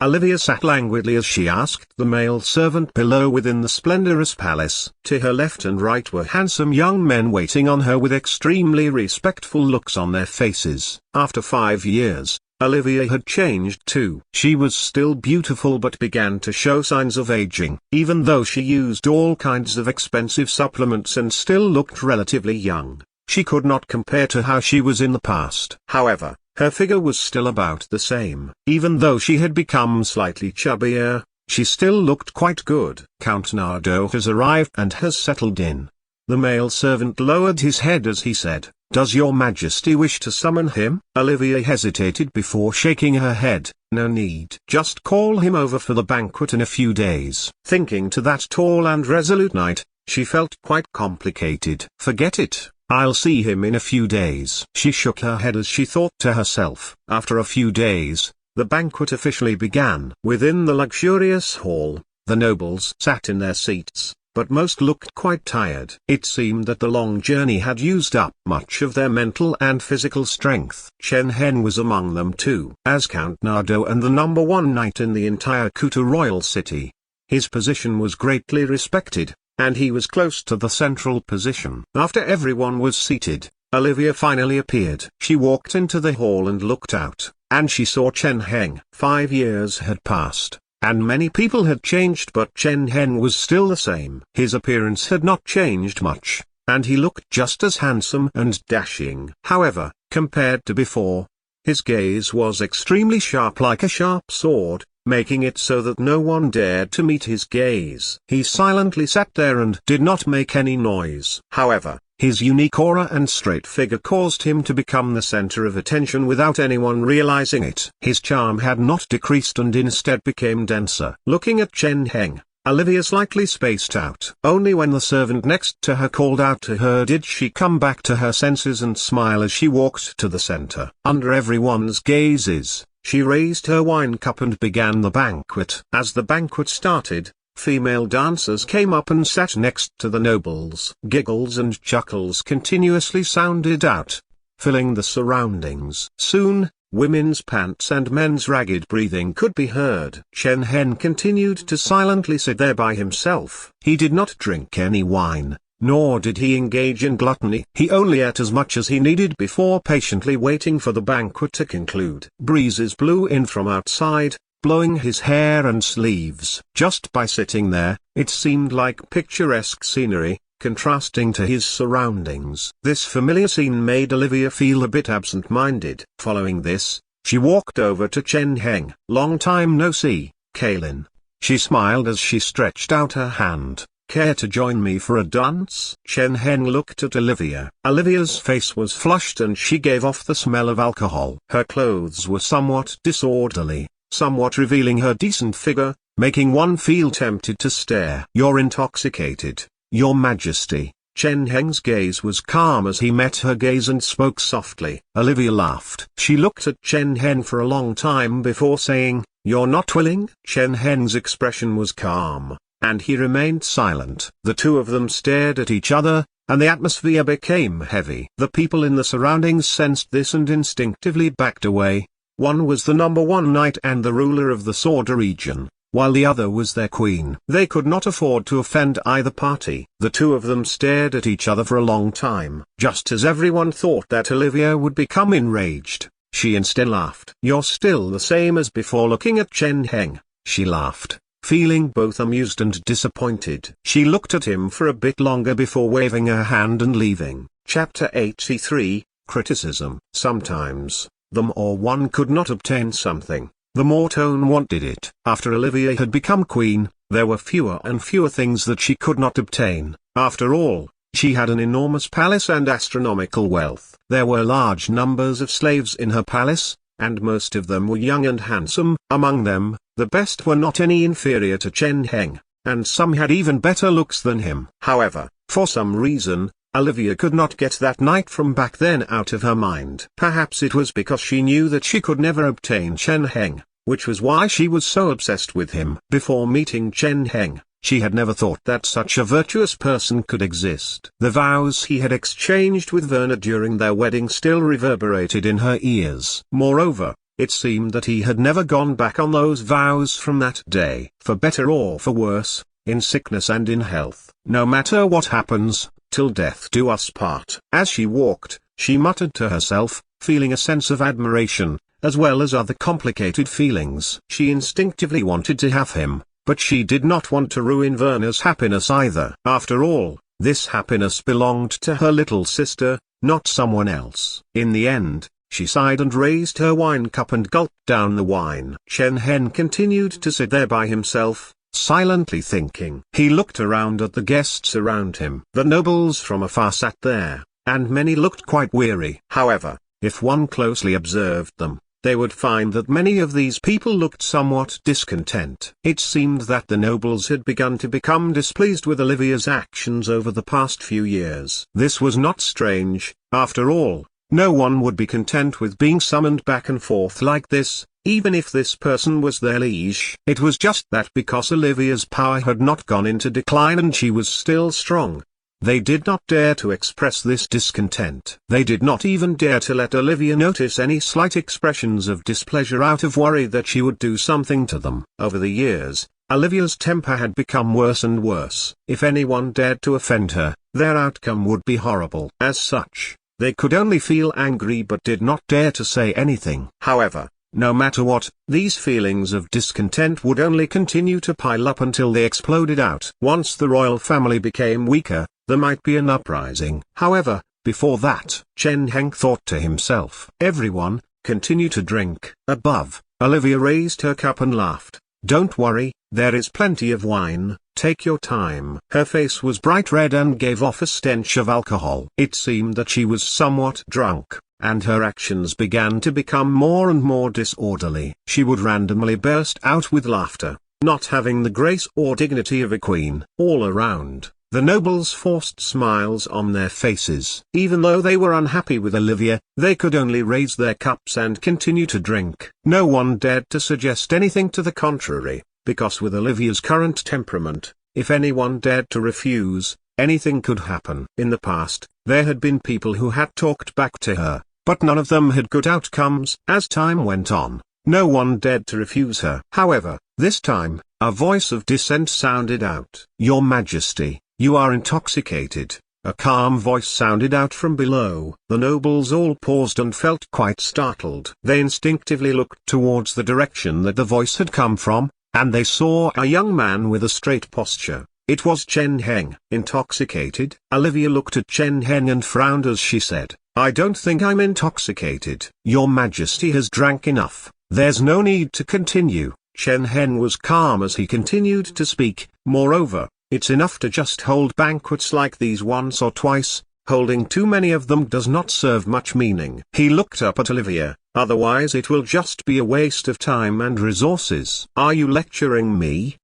Olivia sat languidly as she asked the male servant below within the splendorous palace. To her left and right were handsome young men waiting on her with extremely respectful looks on their faces. After 5 years, Olivia had changed too. She was still beautiful but began to show signs of aging. Even though she used all kinds of expensive supplements and still looked relatively young, she could not compare to how she was in the past. However, her figure was still about the same. Even though she had become slightly chubbier, she still looked quite good. Count Nardo has arrived and has settled in. The male servant lowered his head as he said, "Does your majesty wish to summon him?" Olivia hesitated before shaking her head. No need. Just call him over for the banquet in a few days. Thinking to that tall and resolute knight, she felt quite complicated. Forget it. I'll see him in a few days. She shook her head as she thought to herself. After a few days, the banquet officially began. Within the luxurious hall, the nobles sat in their seats, but most looked quite tired. It seemed that the long journey had used up much of their mental and physical strength. Chen Heng was among them too. As Count Nardo and the #1 knight in the entire Kuta royal city, his position was greatly respected. and he was close to the central position. After everyone was seated, Olivia finally appeared. She walked into the hall and looked out, and she saw Chen Heng. 5 years had passed, and many people had changed, but Chen Heng was still the same. His appearance had not changed much, and he looked just as handsome and dashing. However, compared to before, his gaze was extremely sharp, like a sharp sword, making it so that no one dared to meet his gaze. He silently sat there and did not make any noise. However, his unique aura and straight figure caused him to become the center of attention without anyone realizing it. His charm had not decreased and instead became denser. Looking at Chen Heng, Olivia slightly spaced out. Only when the servant next to her called out to her did she come back to her senses and smile as she walked to the center. Under everyone's gazes, she raised her wine cup and began the banquet. As the banquet started, female dancers came up and sat next to the nobles. Giggles and chuckles continuously sounded out, filling the surroundings. Soon, women's pants and men's ragged breathing could be heard. Chen Heng continued to silently sit there by himself. He did not drink any wine, nor did he engage in gluttony. He only ate as much as he needed before patiently waiting for the banquet to conclude. Breezes blew in from outside, blowing his hair and sleeves. Just by sitting there, it seemed like picturesque scenery, contrasting to his surroundings. This familiar scene made Olivia feel a bit absent-minded. Following this, she walked over to Chen Heng. "Long time no see, Kaylin." She smiled as she stretched out her hand. "Care to join me for a dance?" Chen Heng looked at Olivia. Olivia's face was flushed and she gave off the smell of alcohol. Her clothes were somewhat disorderly, somewhat revealing her decent figure, making one feel tempted to stare. "You're intoxicated, Your Majesty." Chen Heng's gaze was calm as he met her gaze and spoke softly. Olivia laughed. She looked at Chen Heng for a long time before saying, "You're not willing?" Chen Heng's expression was calm, and he remained silent. The two of them stared at each other, and the atmosphere became heavy. The people in the surroundings sensed this and instinctively backed away. One was the #1 knight and the ruler of the Sorda region, while the other was their queen. They could not afford to offend either party. The two of them stared at each other for a long time. Just as everyone thought that Olivia would become enraged, she instead laughed. "You're still the same as before." Looking at Chen Heng, she laughed, feeling both amused and disappointed. She looked at him for a bit longer before waving her hand and leaving. Chapter 83, Criticism. Sometimes, the more one could not obtain something, the more one wanted it. After Olivia had become queen, there were fewer and fewer things that she could not obtain. After all, she had an enormous palace and astronomical wealth. There were large numbers of slaves in her palace, and most of them were young and handsome. Among them, the best were not any inferior to Chen Heng, and some had even better looks than him. However, for some reason, Olivia could not get that knight from back then out of her mind. Perhaps it was because she knew that she could never obtain Chen Heng, which was why she was so obsessed with him. Before meeting Chen Heng, she had never thought that such a virtuous person could exist. The vows he had exchanged with Verna during their wedding still reverberated in her ears. Moreover, it seemed that he had never gone back on those vows from that day. For better or for worse, in sickness and in health, no matter what happens, till death do us part. As she walked, she muttered to herself, feeling a sense of admiration, as well as other complicated feelings. She instinctively wanted to have him, but she did not want to ruin Verna's happiness either. After all, this happiness belonged to her little sister, not someone else. In the end, she sighed and raised her wine cup and gulped down the wine. Chen Heng continued to sit there by himself, silently thinking. He looked around at the guests around him. The nobles from afar sat there, and many looked quite weary. However, if one closely observed them, they would find that many of these people looked somewhat discontent. It seemed that the nobles had begun to become displeased with Olivia's actions over the past few years. This was not strange. After all, no one would be content with being summoned back and forth like this, even if this person was their liege. It was just that because Olivia's power had not gone into decline and she was still strong, they did not dare to express this discontent. They did not even dare to let Olivia notice any slight expressions of displeasure out of worry that she would do something to them. Over the years, Olivia's temper had become worse and worse. If anyone dared to offend her, their outcome would be horrible. As such, they could only feel angry but did not dare to say anything. However, no matter what, these feelings of discontent would only continue to pile up until they exploded out. Once the royal family became weaker, there might be an uprising. However, before that, Chen Heng thought to himself, everyone, continue to drink. Above, Olivia raised her cup and laughed. Don't worry, there is plenty of wine, take your time. Her face was bright red and gave off a stench of alcohol. It seemed that she was somewhat drunk, and her actions began to become more and more disorderly. She would randomly burst out with laughter, not having the grace or dignity of a queen. All around, the nobles forced smiles on their faces. Even though they were unhappy with Olivia, they could only raise their cups and continue to drink. No one dared to suggest anything to the contrary, because with Olivia's current temperament, if anyone dared to refuse, anything could happen. In the past, there had been people who had talked back to her, but none of them had good outcomes. As time went on, no one dared to refuse her. However, this time, a voice of dissent sounded out. Your Majesty, you are intoxicated. A calm voice sounded out from below. The nobles all paused and felt quite startled. They instinctively looked towards the direction that the voice had come from, and they saw a young man with a straight posture. It was Chen Heng. Intoxicated? Olivia looked at Chen Heng and frowned as she said, I don't think I'm intoxicated. Your Majesty has drank enough. There's no need to continue. Chen Heng was calm as he continued to speak. Moreover, it's enough to just hold banquets like these once or twice. Holding too many of them does not serve much meaning. He looked up at Olivia, otherwise it will just be a waste of time and resources. Are you lecturing me?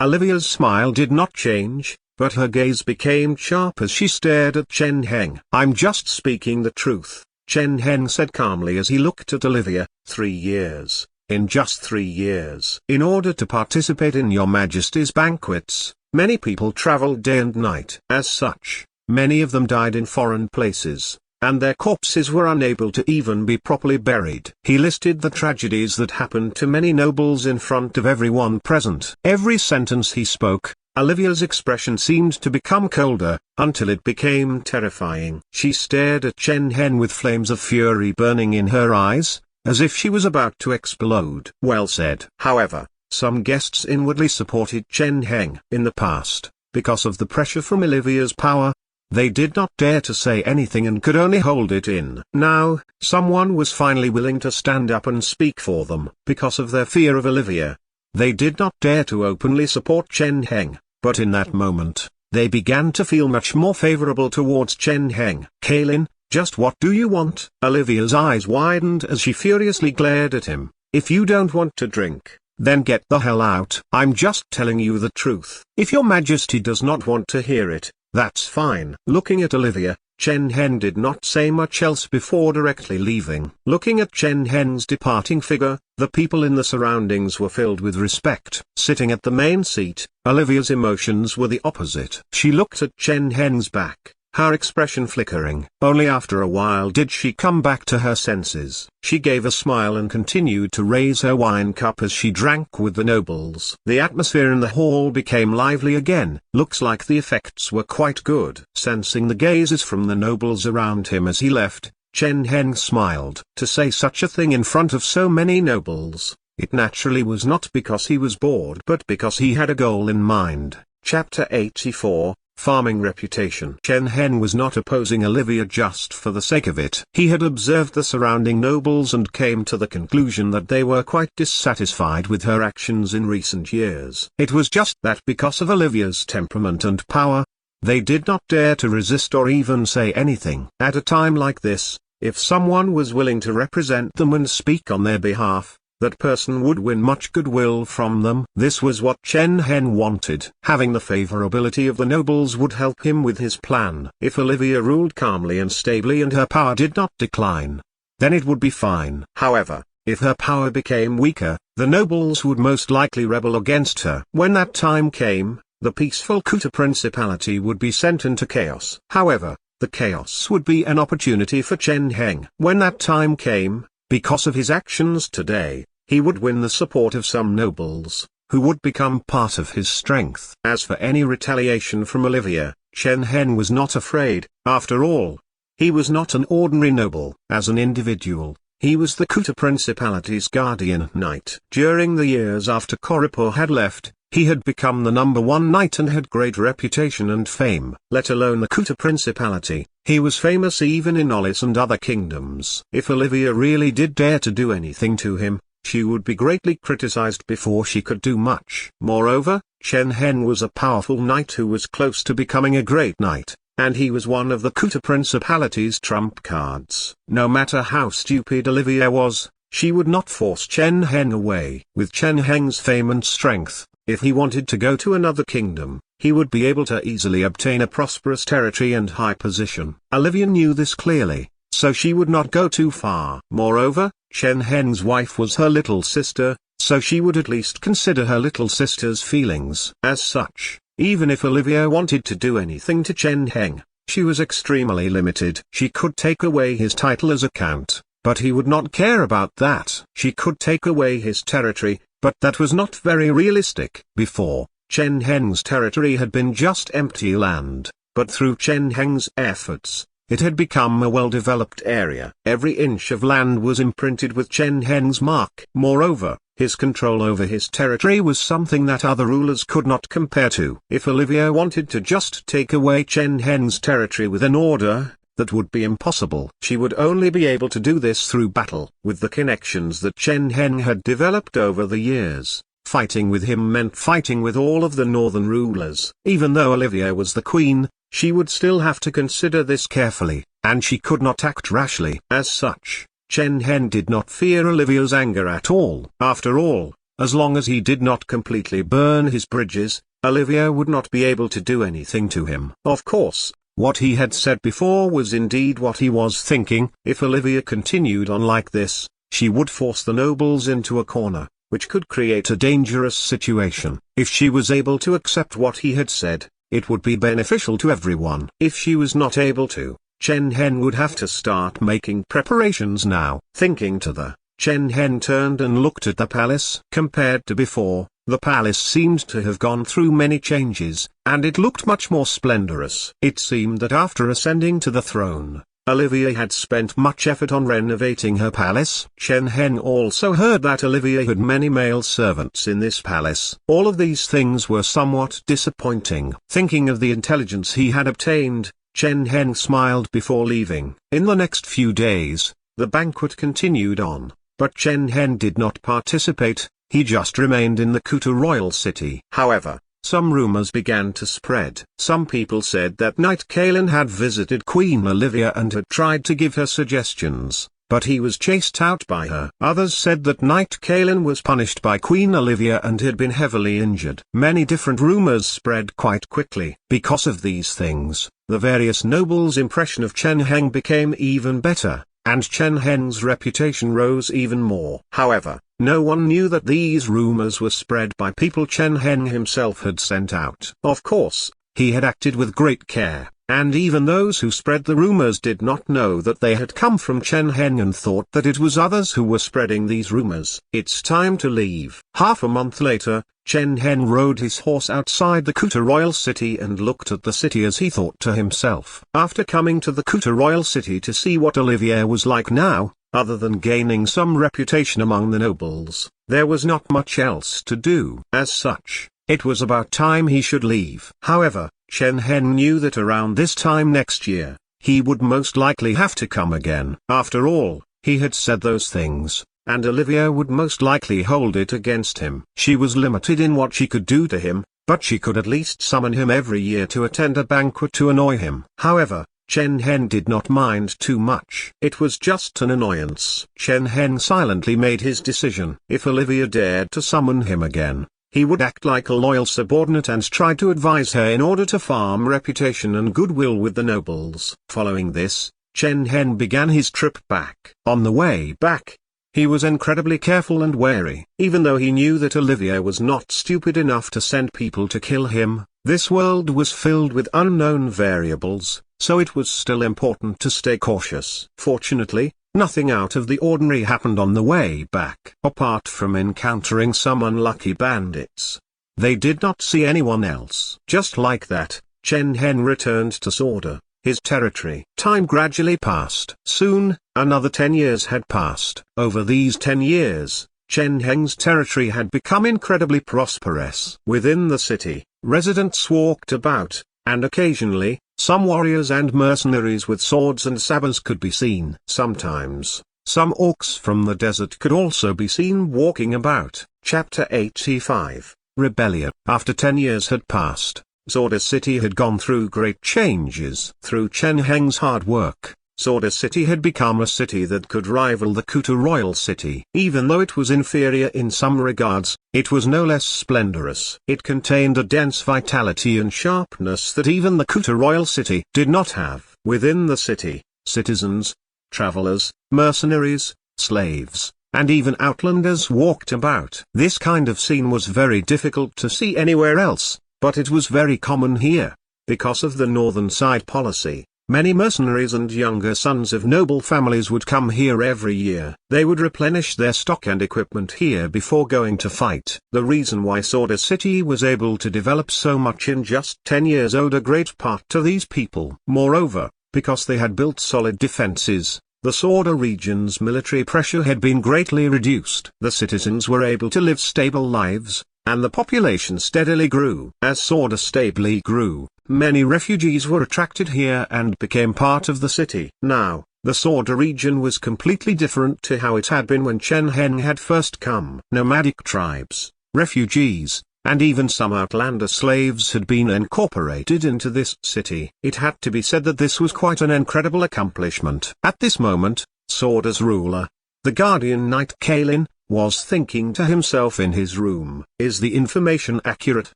Olivia's smile did not change, but her gaze became sharp as she stared at Chen Heng. I'm just speaking the truth, Chen Heng said calmly as he looked at Olivia. 3 years. In just 3 years. In order to participate in your Majesty's banquets, many people traveled day and night. As such, many of them died in foreign places, and their corpses were unable to even be properly buried. He listed the tragedies that happened to many nobles in front of everyone present. Every sentence he spoke, Olivia's expression seemed to become colder, until it became terrifying. She stared at Chen Heng with flames of fury burning in her eyes, as if she was about to explode. Well said. However, some guests inwardly supported Chen Heng. In the past, because of the pressure from Olivia's power, they did not dare to say anything and could only hold it in. Now, someone was finally willing to stand up and speak for them. Because of their fear of Olivia, they did not dare to openly support Chen Heng, but in that moment, they began to feel much more favorable towards Chen Heng. Kaylin, just what do you want? Olivia's eyes widened as she furiously glared at him. If you don't want to drink, then get the hell out. I'm just telling you the truth. If your Majesty does not want to hear it, that's fine. Looking at Olivia, Chen Heng did not say much else before directly leaving. Looking at Chen Heng's departing figure, the people in the surroundings were filled with respect. Sitting at the main seat, Olivia's emotions were the opposite. She looked at Chen Heng's back, her expression flickering. Only after a while did she come back to her senses. She gave a smile and continued to raise her wine cup as she drank with the nobles. The atmosphere in the hall became lively again. Looks like the effects were quite good. Sensing the gazes from the nobles around him as he left, Chen Heng smiled. To say such a thing in front of so many nobles, it naturally was not because he was bored but because he had a goal in mind. Chapter 84, Farming Reputation. Chen Heng was not opposing Olivia just for the sake of it. He had observed the surrounding nobles and came to the conclusion that they were quite dissatisfied with her actions in recent years. It was just that because of Olivia's temperament and power, they did not dare to resist or even say anything. At a time like this, if someone was willing to represent them and speak on their behalf, that person would win much goodwill from them. This was what Chen Heng wanted. Having the favorability of the nobles would help him with his plan. If Olivia ruled calmly and stably and her power did not decline, then it would be fine. However, if her power became weaker, the nobles would most likely rebel against her. When that time came, the peaceful Kuta Principality would be sent into chaos. However, the chaos would be an opportunity for Chen Heng. When that time came, because of his actions today, he would win the support of some nobles, who would become part of his strength. As for any retaliation from Olivia, Chen Heng was not afraid. After all, he was not an ordinary noble. As an individual, he was the Kuta Principality's guardian knight. During the years after Korapur had left, he had become the #1 knight and had great reputation and fame. Let alone the Kuta Principality, he was famous even in Olis and other kingdoms. If Olivia really did dare to do anything to him, she would be greatly criticized before she could do much. Moreover, Chen Heng was a powerful knight who was close to becoming a great knight, and he was one of the Kuta Principality's trump cards. No matter how stupid Olivia was, she would not force Chen Heng away. With Chen Heng's fame and strength, if he wanted to go to another kingdom, he would be able to easily obtain a prosperous territory and high position. Olivia knew this clearly, so she would not go too far. Moreover, Chen Heng's wife was her little sister, so she would at least consider her little sister's feelings. As such, even if Olivia wanted to do anything to Chen Heng, she was extremely limited. She could take away his title as a count, but he would not care about that. She could take away his territory, but that was not very realistic. Before, Chen Heng's territory had been just empty land, but through Chen Heng's efforts, it had become a well-developed area. Every inch of land was imprinted with Chen Heng's mark. Moreover, his control over his territory was something that other rulers could not compare to. If Olivia wanted to just take away Chen Heng's territory with an order, that would be impossible. She would only be able to do this through battle. With the connections that Chen Heng had developed over the years, fighting with him meant fighting with all of the northern rulers. Even though Olivia was the queen, she would still have to consider this carefully, and she could not act rashly. As such, Chen Heng did not fear Olivia's anger at all. After all, as long as he did not completely burn his bridges, Olivia would not be able to do anything to him. Of course, what he had said before was indeed what he was thinking. If Olivia continued on like this, she would force the nobles into a corner, which could create a dangerous situation. If she was able to accept what he had said, it would be beneficial to everyone. If she was not able to, Chen Heng would have to start making preparations now. Thinking to the, Chen Heng turned and looked at the palace. Compared to before, the palace seemed to have gone through many changes, and it looked much more splendorous. It seemed that after ascending to the throne, Olivia had spent much effort on renovating her palace. Chen Heng also heard that Olivia had many male servants in this palace. All of these things were somewhat disappointing. Thinking of the intelligence he had obtained, Chen Heng smiled before leaving. In the next few days, the banquet continued on, but Chen Heng did not participate. He just remained in the Kuta royal city. However, some rumors began to spread. Some people said that Knight Kalen had visited Queen Olivia and had tried to give her suggestions, but he was chased out by her. Others said that Knight Kalen was punished by Queen Olivia and had been heavily injured. Many different rumors spread quite quickly. Because of these things, the various nobles' impression of Chen Heng became even better, and Chen Heng's reputation rose even more. However, no one knew that these rumors were spread by people Chen Heng himself had sent out. Of course, he had acted with great care, and even those who spread the rumors did not know that they had come from Chen Heng and thought that it was others who were spreading these rumors. It's time to leave. Half a month later, Chen Heng rode his horse outside the Kuta royal city and looked at the city as he thought to himself. After coming to the Kuta royal city to see what Olivia was like now, other than gaining some reputation among the nobles, there was not much else to do. As such, it was about time he should leave. However, Chen Heng knew that around this time next year, he would most likely have to come again. After all, he had said those things, and Olivia would most likely hold it against him. She was limited in what she could do to him, but she could at least summon him every year to attend a banquet to annoy him. However, Chen Heng did not mind too much. It was just an annoyance. Chen Heng silently made his decision. If Olivia dared to summon him again, he would act like a loyal subordinate and try to advise her in order to farm reputation and goodwill with the nobles. Following this, Chen Heng began his trip back. On the way back, he was incredibly careful and wary. Even though he knew that Olivia was not stupid enough to send people to kill him, this world was filled with unknown variables, so it was still important to stay cautious. Fortunately, Nothing out of the ordinary happened on the way back. Apart from encountering some unlucky bandits, they did not see anyone else. Just like that, Chen Heng returned to Sorda, his territory. Time gradually passed. Soon, another 10 years had passed. Over these 10 years, Chen Heng's territory had become incredibly prosperous. Within the city, residents walked about, and occasionally, some warriors and mercenaries with swords and sabers could be seen. Sometimes, some orcs from the desert could also be seen walking about. Chapter 85, Rebellion. After 10 years had passed, Sorda City had gone through great changes. Through Chen Heng's hard work, Sorda City had become a city that could rival the Kuta royal city. Even though it was inferior in some regards, it was no less splendorous. It contained a dense vitality and sharpness that even the Kuta royal city did not have. Within the city, citizens, travelers, mercenaries, slaves, and even outlanders walked about. This kind of scene was very difficult to see anywhere else, but it was very common here. Because of the northern side policy, many mercenaries and younger sons of noble families would come here every year. They would replenish their stock and equipment here before going to fight. The reason why Sorda City was able to develop so much in just 10 years owed a great part to these people. Moreover, because they had built solid defenses, the Sorda region's military pressure had been greatly reduced. The citizens were able to live stable lives, and the population steadily grew. As Sorda stably grew, many refugees were attracted here and became part of the city. Now, the Sorda region was completely different to how it had been when Chen Heng had first come. Nomadic tribes, refugees, and even some outlander slaves had been incorporated into this city. It had to be said that this was quite an incredible accomplishment. At this moment, Sorda's ruler, the guardian knight Kalin, was thinking to himself in his room. Is the information accurate?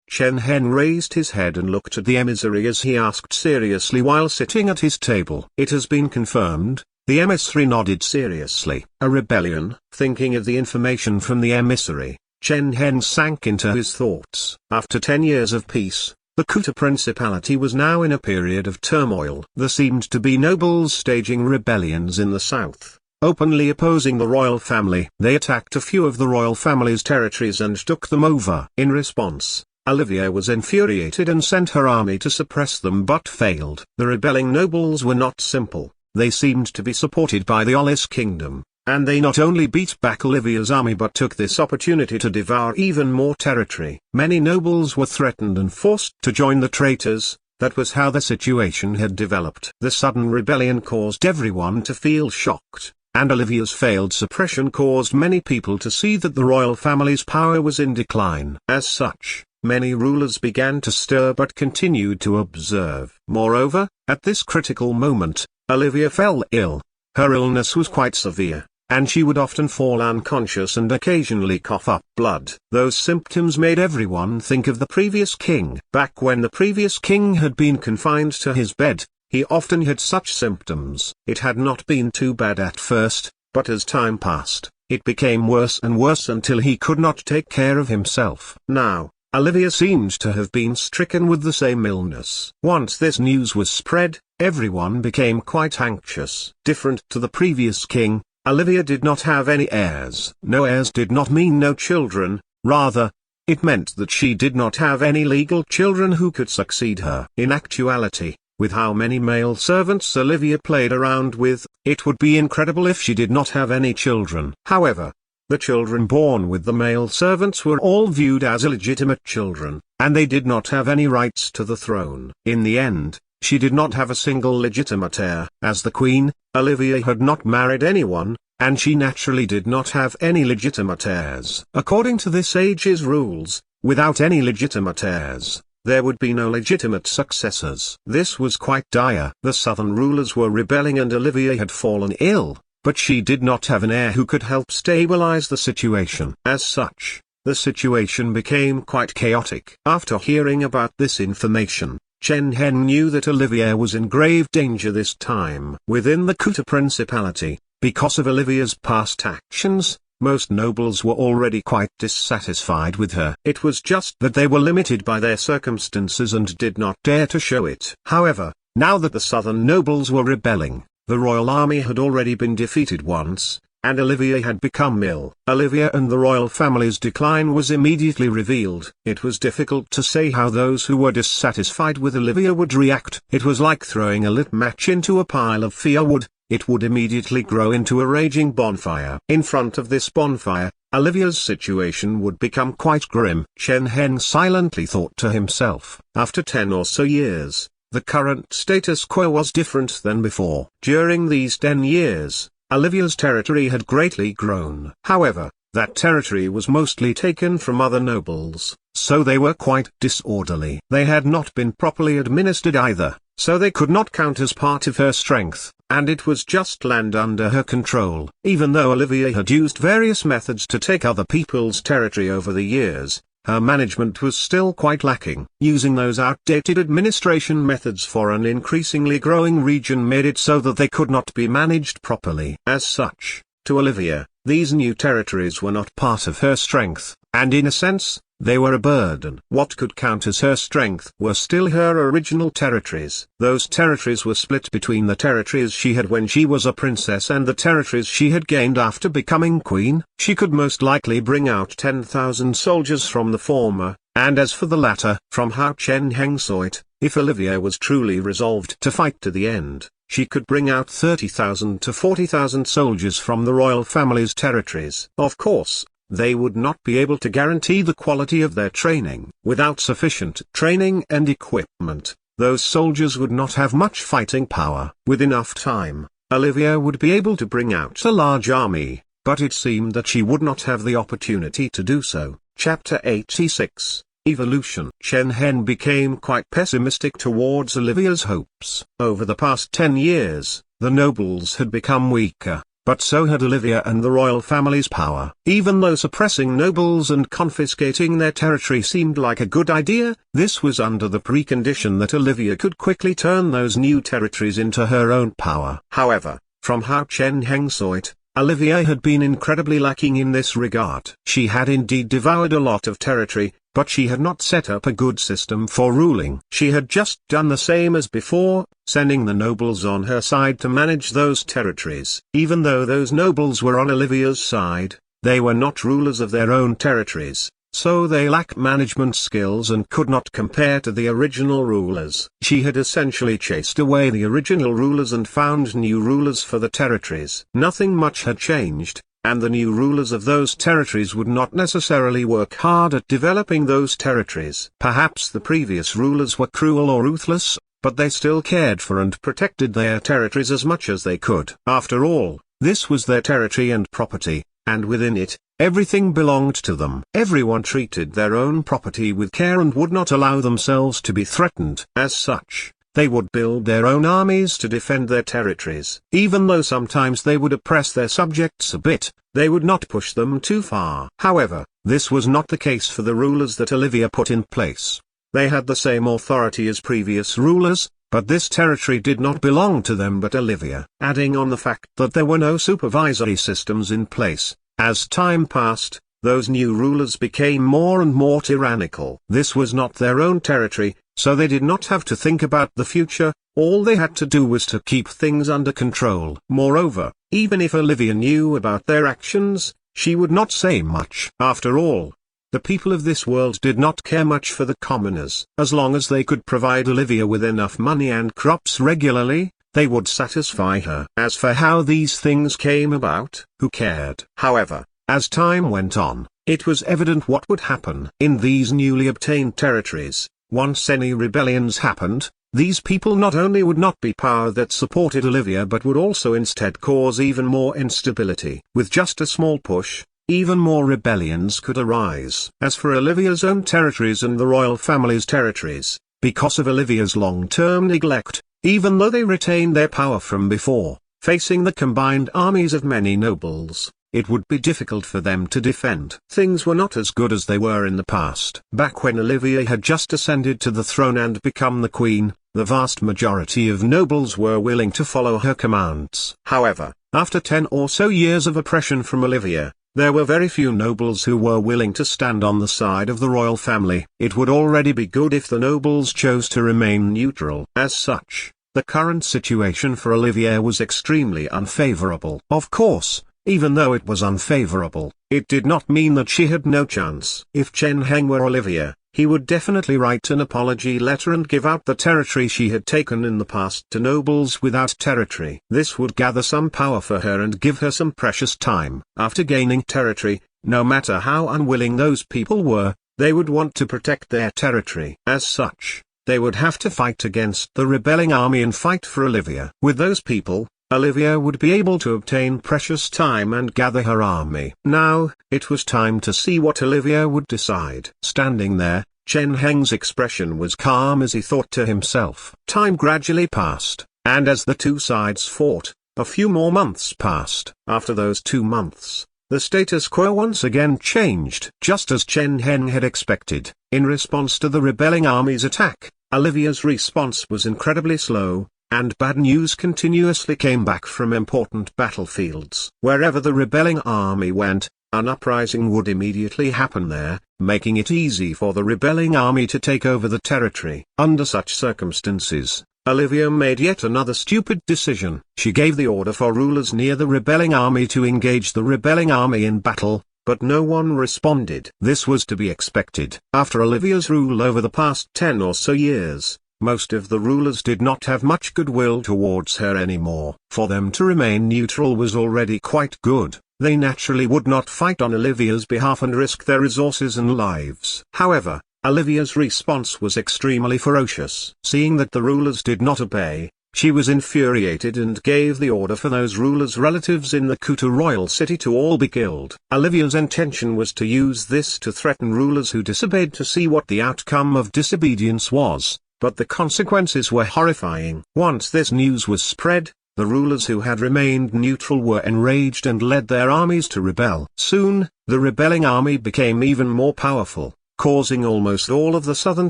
Chen Heng raised his head and looked at the emissary as he asked seriously while sitting at his table. It has been confirmed. The emissary nodded seriously. A rebellion. Thinking of the information from the emissary, Chen Heng sank into his thoughts. After 10 years of peace, the Kuta Principality was now in a period of turmoil. There seemed to be nobles staging rebellions in the south, openly opposing the royal family. They attacked a few of the royal family's territories and took them over. In response, Olivia was infuriated and sent her army to suppress them but failed. The rebelling nobles were not simple. They seemed to be supported by the Olis kingdom, and they not only beat back Olivia's army but took this opportunity to devour even more territory. Many nobles were threatened and forced to join the traitors. That was how the situation had developed. The sudden rebellion caused everyone to feel shocked, and Olivia's failed suppression caused many people to see that the royal family's power was in decline. As such, many rulers began to stir but continued to observe. Moreover, at this critical moment, Olivia fell ill. Her illness was quite severe, and she would often fall unconscious and occasionally cough up blood. Those symptoms made everyone think of the previous king. Back when the previous king had been confined to his bed, he often had such symptoms. It had not been too bad at first, but as time passed, it became worse and worse until he could not take care of himself. Now, Olivia seemed to have been stricken with the same illness. Once this news was spread, everyone became quite anxious. Different to the previous king, Olivia did not have any heirs. No heirs did not mean no children, rather, it meant that she did not have any legal children who could succeed her. In actuality, with how many male servants Olivia played around with, it would be incredible if she did not have any children. However, the children born with the male servants were all viewed as illegitimate children, and they did not have any rights to the throne. In the end, she did not have a single legitimate heir. As the queen, Olivia had not married anyone, and she naturally did not have any legitimate heirs. According to this age's rules, without any legitimate heirs, there would be no legitimate successors. This was quite dire. The southern rulers were rebelling and Olivia had fallen ill, but she did not have an heir who could help stabilize the situation. As such, the situation became quite chaotic. After hearing about this information, Chen Heng knew that Olivia was in grave danger this time. Within the Kuta Principality, because of Olivia's past actions, most nobles were already quite dissatisfied with her. It was just that they were limited by their circumstances and did not dare to show it. However, now that the southern nobles were rebelling, The royal army had already been defeated once, and Olivia had become ill. Olivia and the royal family's decline was immediately revealed. It was difficult to say how those who were dissatisfied with Olivia would react. It was like throwing a lit match into a pile of firewood. It would immediately grow into a raging bonfire. In front of this bonfire, Olivia's situation would become quite grim. Chen Heng silently thought to himself. After 10 or so years, the current status quo was different than before. During these 10 years, Olivia's territory had greatly grown. However, that territory was mostly taken from other nobles, so they were quite disorderly. They had not been properly administered either, so they could not count as part of her strength, and it was just land under her control. Even though Olivia had used various methods to take other people's territory over the years, her management was still quite lacking. Using those outdated administration methods for an increasingly growing region made it so that they could not be managed properly. As such, to Olivia, these new territories were not part of her strength, and in a sense, they were a burden. What could count as her strength were still her original territories. Those territories were split between the territories she had when she was a princess and the territories she had gained after becoming queen. She could most likely bring out 10,000 soldiers from the former, and as for the latter, from how Chen Heng saw it, if Olivia was truly resolved to fight to the end, she could bring out 30,000 to 40,000 soldiers from the royal family's territories. Of course, they would not be able to guarantee the quality of their training. Without sufficient training and equipment, those soldiers would not have much fighting power. With enough time, Olivia would be able to bring out a large army, but it seemed that she would not have the opportunity to do so. Chapter 86. Evolution. Chen Heng became quite pessimistic towards Olivia's hopes. Over the past 10 years, the nobles had become weaker, but so had Olivia and the royal family's power. Even though suppressing nobles and confiscating their territory seemed like a good idea, this was under the precondition that Olivia could quickly turn those new territories into her own power. However, from how Chen Heng saw it, Olivia had been incredibly lacking in this regard. She had indeed devoured a lot of territory, but she had not set up a good system for ruling. She had just done the same as before, sending the nobles on her side to manage those territories. Even though those nobles were on Olivia's side, they were not rulers of their own territories, so they lacked management skills and could not compare to the original rulers. She had essentially chased away the original rulers and found new rulers for the territories. Nothing much had changed, and the new rulers of those territories would not necessarily work hard at developing those territories. Perhaps the previous rulers were cruel or ruthless, but they still cared for and protected their territories as much as they could. After all, this was their territory and property, and within it, everything belonged to them. Everyone treated their own property with care and would not allow themselves to be threatened. As such, they would build their own armies to defend their territories. Even though sometimes they would oppress their subjects a bit, they would not push them too far. However, this was not the case for the rulers that Olivia put in place. They had the same authority as previous rulers, but this territory did not belong to them but Olivia. Adding on the fact that there were no supervisory systems in place, as time passed, those new rulers became more and more tyrannical. This was not their own territory, so they did not have to think about the future. All they had to do was to keep things under control. Moreover, even if Olivia knew about their actions, she would not say much. After all, the people of this world did not care much for the commoners. As long as they could provide Olivia with enough money and crops regularly, they would satisfy her. As for how these things came about, who cared? However, as time went on, it was evident what would happen. In these newly obtained territories, once any rebellions happened, these people not only would not be power that supported Olivia but would also instead cause even more instability. With just a small push, even more rebellions could arise. As for Olivia's own territories and the royal family's territories, because of Olivia's long-term neglect, even though they retained their power from before, facing the combined armies of many nobles, it would be difficult for them to defend. Things were not as good as they were in the past. Back when Olivia had just ascended to the throne and become the queen, the vast majority of nobles were willing to follow her commands. However, after 10 or so years of oppression from Olivia, there were very few nobles who were willing to stand on the side of the royal family. It would already be good if the nobles chose to remain neutral. As such, The current situation for Olivia was extremely unfavorable. Of course, even though it was unfavorable, it did not mean that she had no chance. If Chen Heng were Olivia, he would definitely write an apology letter and give out the territory she had taken in the past to nobles without territory. This would gather some power for her and give her some precious time. After gaining territory, no matter how unwilling those people were, they would want to protect their territory. As such, they would have to fight against the rebelling army and fight for Olivia. With those people, Olivia would be able to obtain precious time and gather her army. Now, it was time to see what Olivia would decide. Standing there, Chen Heng's expression was calm as he thought to himself. Time gradually passed, and as the two sides fought, a few more months passed. After those 2 months, the status quo once again changed. Just as Chen Heng had expected, in response to the rebelling army's attack, Olivia's response was incredibly slow, and bad news continuously came back from important battlefields. Wherever the rebelling army went, an uprising would immediately happen there, making it easy for the rebelling army to take over the territory. Under such circumstances, Olivia made yet another stupid decision. She gave the order for rulers near the rebelling army to engage the rebelling army in battle, but no one responded. This was to be expected. After Olivia's rule over the past 10 or so years, most of the rulers did not have much goodwill towards her anymore. For them to remain neutral was already quite good. They naturally would not fight on Olivia's behalf and risk their resources and lives. However, Olivia's response was extremely ferocious. Seeing that the rulers did not obey, she was infuriated and gave the order for those rulers' relatives in the Kuta royal city to all be killed. Olivia's intention was to use this to threaten rulers who disobeyed to see what the outcome of disobedience was. But the consequences were horrifying. Once this news was spread, the rulers who had remained neutral were enraged and led their armies to rebel. Soon, the rebelling army became even more powerful, causing almost all of the southern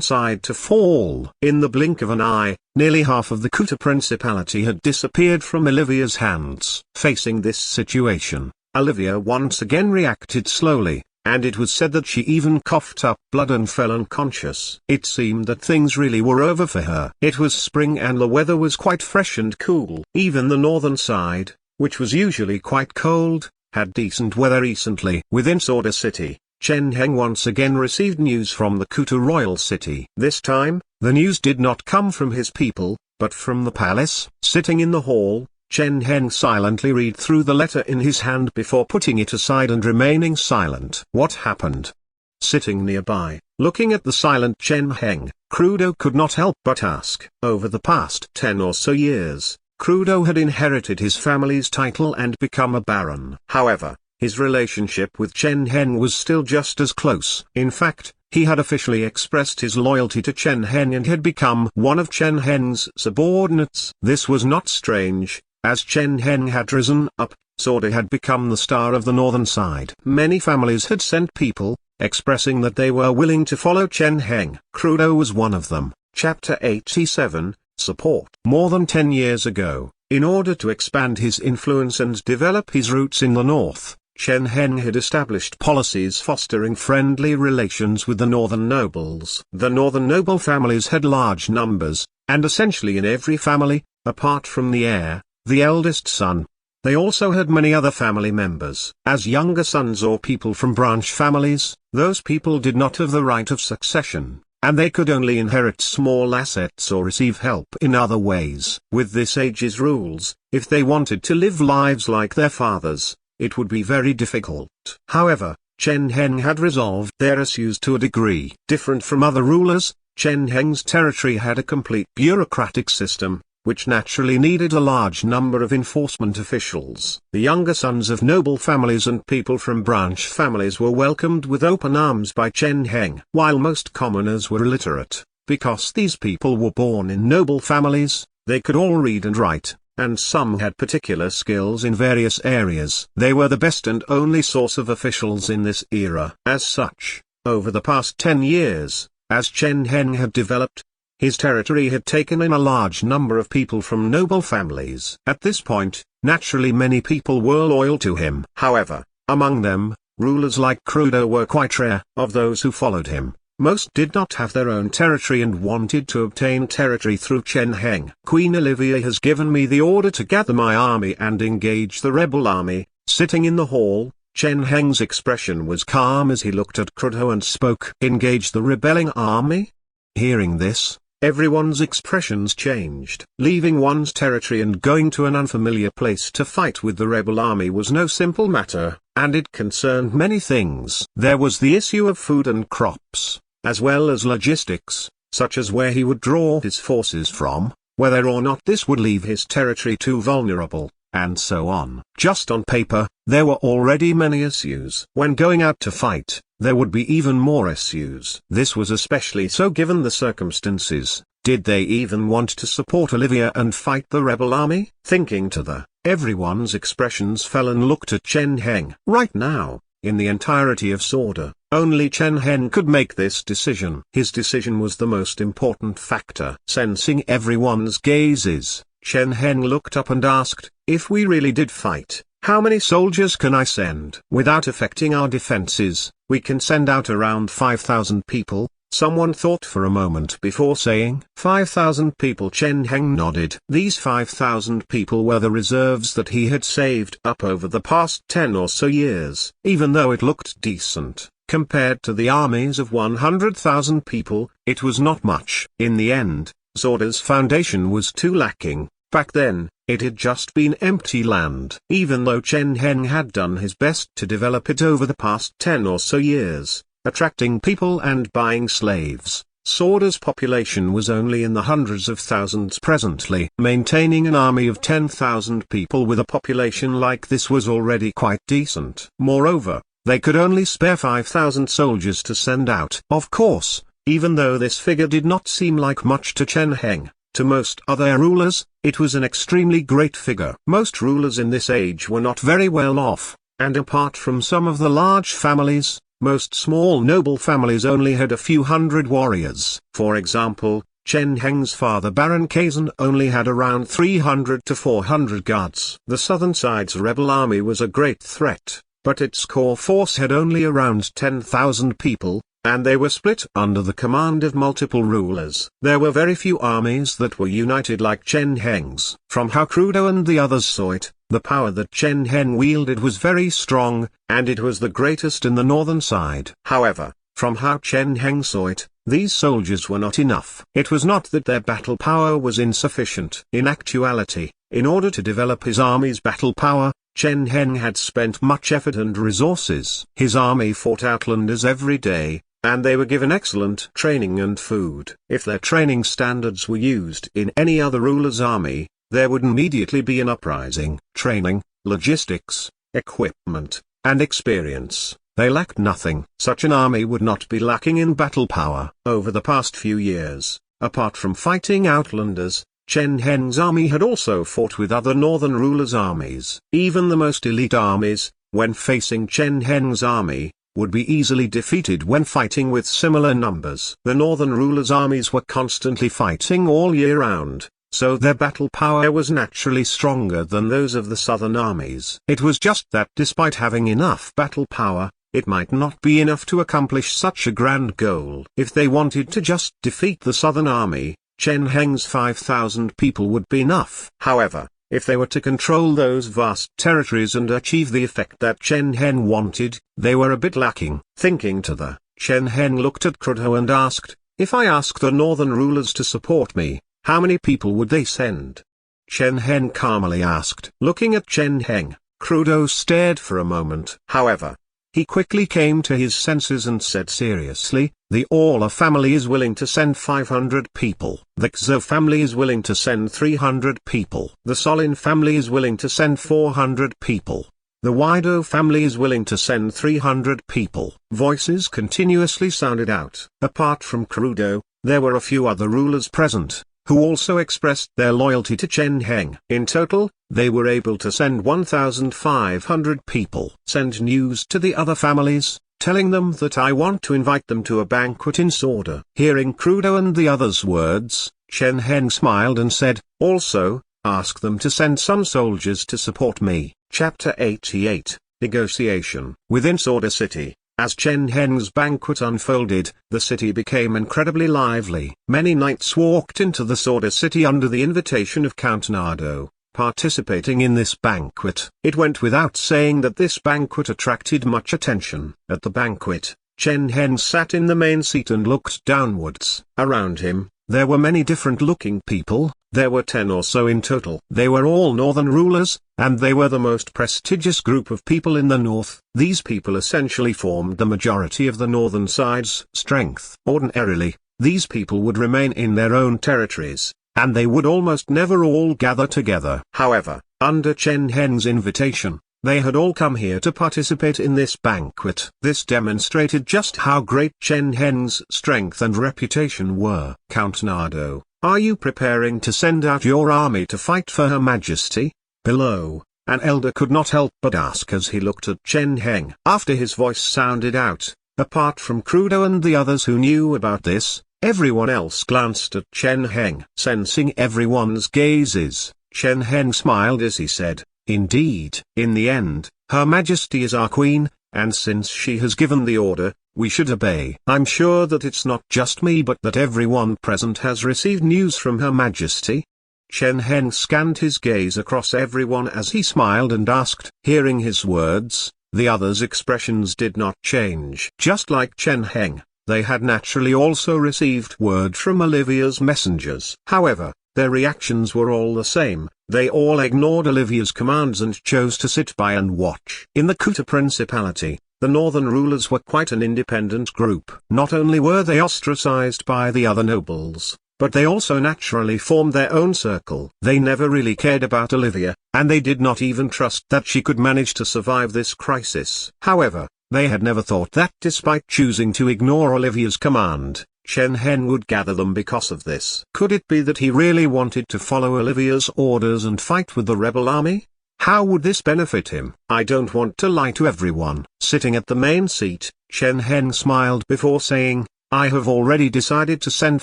side to fall. In the blink of an eye, nearly half of the Kuta principality had disappeared from Olivia's hands. Facing this situation, Olivia once again reacted slowly, and it was said that she even coughed up blood and fell unconscious. It seemed that things really were over for her. It was spring and the weather was quite fresh and cool. Even the northern side, which was usually quite cold, had decent weather recently. Within Sword City, Chen Heng once again received news from the Kuta royal city. This time, the news did not come from his people, but from the palace. Sitting in the hall, Chen Heng silently read through the letter in his hand before putting it aside and remaining silent. What happened? Sitting nearby, looking at the silent Chen Heng, Crudo could not help but ask. Over the past 10 or so years, Crudo had inherited his family's title and become a baron. However, his relationship with Chen Heng was still just as close. In fact, he had officially expressed his loyalty to Chen Heng and had become one of Chen Heng's subordinates. This was not strange. As Chen Heng had risen up, Sword had become the star of the northern side. Many families had sent people, expressing that they were willing to follow Chen Heng. Crudo was one of them. Chapter 87, Support. More than 10 years ago, in order to expand his influence and develop his roots in the north, Chen Heng had established policies fostering friendly relations with the northern nobles. The northern noble families had large numbers, and essentially in every family, apart from the heir, the eldest son, they also had many other family members. As younger sons or people from branch families, those people did not have the right of succession, and they could only inherit small assets or receive help in other ways. With this age's rules, if they wanted to live lives like their fathers, it would be very difficult. However, Chen Heng had resolved their issues to a degree. Different from other rulers, Chen Heng's territory had a complete bureaucratic system, which naturally needed a large number of enforcement officials. The younger sons of noble families and people from branch families were welcomed with open arms by Chen Heng. While most commoners were illiterate, because these people were born in noble families, they could all read and write, and some had particular skills in various areas. They were the best and only source of officials in this era. As such, over the past 10 years, as Chen Heng had developed, his territory had taken in a large number of people from noble families. At this point, naturally many people were loyal to him. However, among them, rulers like Crudo were quite rare. Of those who followed him, Most did not have their own territory and wanted to obtain territory through Chen Heng. Queen Olivia has given me the order to gather my army and engage the rebel army. Sitting in the hall, Chen Heng's expression was calm as he looked at Crudo and spoke. Engage the rebelling army? Hearing this, everyone's expressions changed. Leaving one's territory and going to an unfamiliar place to fight with the rebel army was no simple matter, and it concerned many things. There was the issue of food and crops, as well as logistics, such as where he would draw his forces from, whether or not this would leave his territory too vulnerable, and so on. Just on paper, there were already many issues. When going out to fight, there would be even more issues. This was especially so given the circumstances. Did they even want to support Olivia and fight the rebel army? Thinking to the, everyone's expressions fell and looked at Chen Heng. Right now, in the entirety of Sword, only Chen Heng could make this decision. His decision was the most important factor. Sensing everyone's gazes, Chen Heng looked up and asked, if we really did fight, how many soldiers can I send? Without affecting our defenses, we can send out around 5,000 people. Someone thought for a moment before saying, 5,000 people. Chen Heng nodded. These 5,000 people were the reserves that he had saved up over the past 10 or so years. Even though it looked decent, compared to the armies of 100,000 people, it was not much. In the end, Sword's foundation was too lacking. Back then, it had just been empty land. Even though Chen Heng had done his best to develop it over the past 10 or so years, attracting people and buying slaves, Sword's population was only in the hundreds of thousands presently. Maintaining an army of 10,000 people with a population like this was already quite decent. Moreover, they could only spare 5,000 soldiers to send out. Of course, even though this figure did not seem like much to Chen Heng, to most other rulers, it was an extremely great figure. Most rulers in this age were not very well off, and apart from some of the large families, most small noble families only had a few hundred warriors. For example, Chen Heng's father Baron Kazan only had around 300 to 400 guards. The southern side's rebel army was a great threat, but its core force had only around 10,000 people, and they were split under the command of multiple rulers. There were very few armies that were united like Chen Heng's. From how Crudo and the others saw it, the power that Chen Heng wielded was very strong, and it was the greatest in the northern side. However, from how Chen Heng saw it, these soldiers were not enough. It was not that their battle power was insufficient. In actuality, in order to develop his army's battle power, Chen Heng had spent much effort and resources. His army fought outlanders every day, and they were given excellent training and food. If their training standards were used in any other ruler's army, there would immediately be an uprising. Training, logistics, equipment, and experience, they lacked nothing. Such an army would not be lacking in battle power. Over the past few years, apart from fighting outlanders, Chen Heng's army had also fought with other northern rulers' armies. Even the most elite armies, when facing Chen Heng's army, would be easily defeated when fighting with similar numbers. The northern rulers' armies were constantly fighting all year round, so their battle power was naturally stronger than those of the southern armies. It was just that despite having enough battle power, it might not be enough to accomplish such a grand goal. If they wanted to just defeat the southern army, Chen Heng's 5,000 people would be enough. However, if they were to control those vast territories and achieve the effect that Chen Heng wanted, they were a bit lacking. Thinking to the, Chen Heng looked at Crudo and asked, if I ask the northern rulers to support me, how many people would they send? Chen Heng calmly asked. Looking at Chen Heng, Crudo stared for a moment. However, he quickly came to his senses and said seriously, the Aula family is willing to send 500 people. The Xo family is willing to send 300 people. The Solin family is willing to send 400 people. The Wido family is willing to send 300 people. Voices continuously sounded out. Apart from Crudo, there were a few other rulers present, who also expressed their loyalty to Chen Heng. In total, they were able to send 1,500 people. Send news to the other families, telling them that I want to invite them to a banquet in Sword. Hearing Crudo and the others' words, Chen Heng smiled and said, also, ask them to send some soldiers to support me. Chapter 88, Negotiation. Within Sword City, As Chen Heng's banquet unfolded, the city became incredibly lively. Many knights walked into the Sword City under the invitation of Count Nardo, participating in this banquet. It went without saying that this banquet attracted much attention. At the banquet, Chen Heng sat in the main seat and looked downwards. Around him, there were many different-looking people. There were 10 or so in total. They were all northern rulers, and they were the most prestigious group of people in the north. These people essentially formed the majority of the northern side's strength. Ordinarily, these people would remain in their own territories, and they would almost never all gather together. However, under Chen Heng's invitation, they had all come here to participate in this banquet. This demonstrated just how great Chen Heng's strength and reputation were. Count Nardo, are you preparing to send out your army to fight for Her Majesty? Below, an elder could not help but ask as he looked at Chen Heng. After his voice sounded out, apart from Crudo and the others who knew about this, everyone else glanced at Chen Heng. Sensing everyone's gazes, Chen Heng smiled as he said, "Indeed. In the end, Her Majesty is our queen, and since she has given the order, we should obey. I'm sure that it's not just me but that everyone present has received news from Her Majesty." Chen Heng scanned his gaze across everyone as he smiled and asked. Hearing his words, the others' expressions did not change. Just like Chen Heng, they had naturally also received word from Olivia's messengers. However, their reactions were all the same. They all ignored Olivia's commands and chose to sit by and watch. In the Kuta Principality, the northern rulers were quite an independent group. Not only were they ostracized by the other nobles, but they also naturally formed their own circle. They never really cared about Olivia, and they did not even trust that she could manage to survive this crisis. However, they had never thought that despite choosing to ignore Olivia's command, Chen Heng would gather them because of this. Could it be that he really wanted to follow Olivia's orders and fight with the rebel army? How would this benefit him? I don't want to lie to everyone. Sitting at the main seat, Chen Heng smiled before saying, I have already decided to send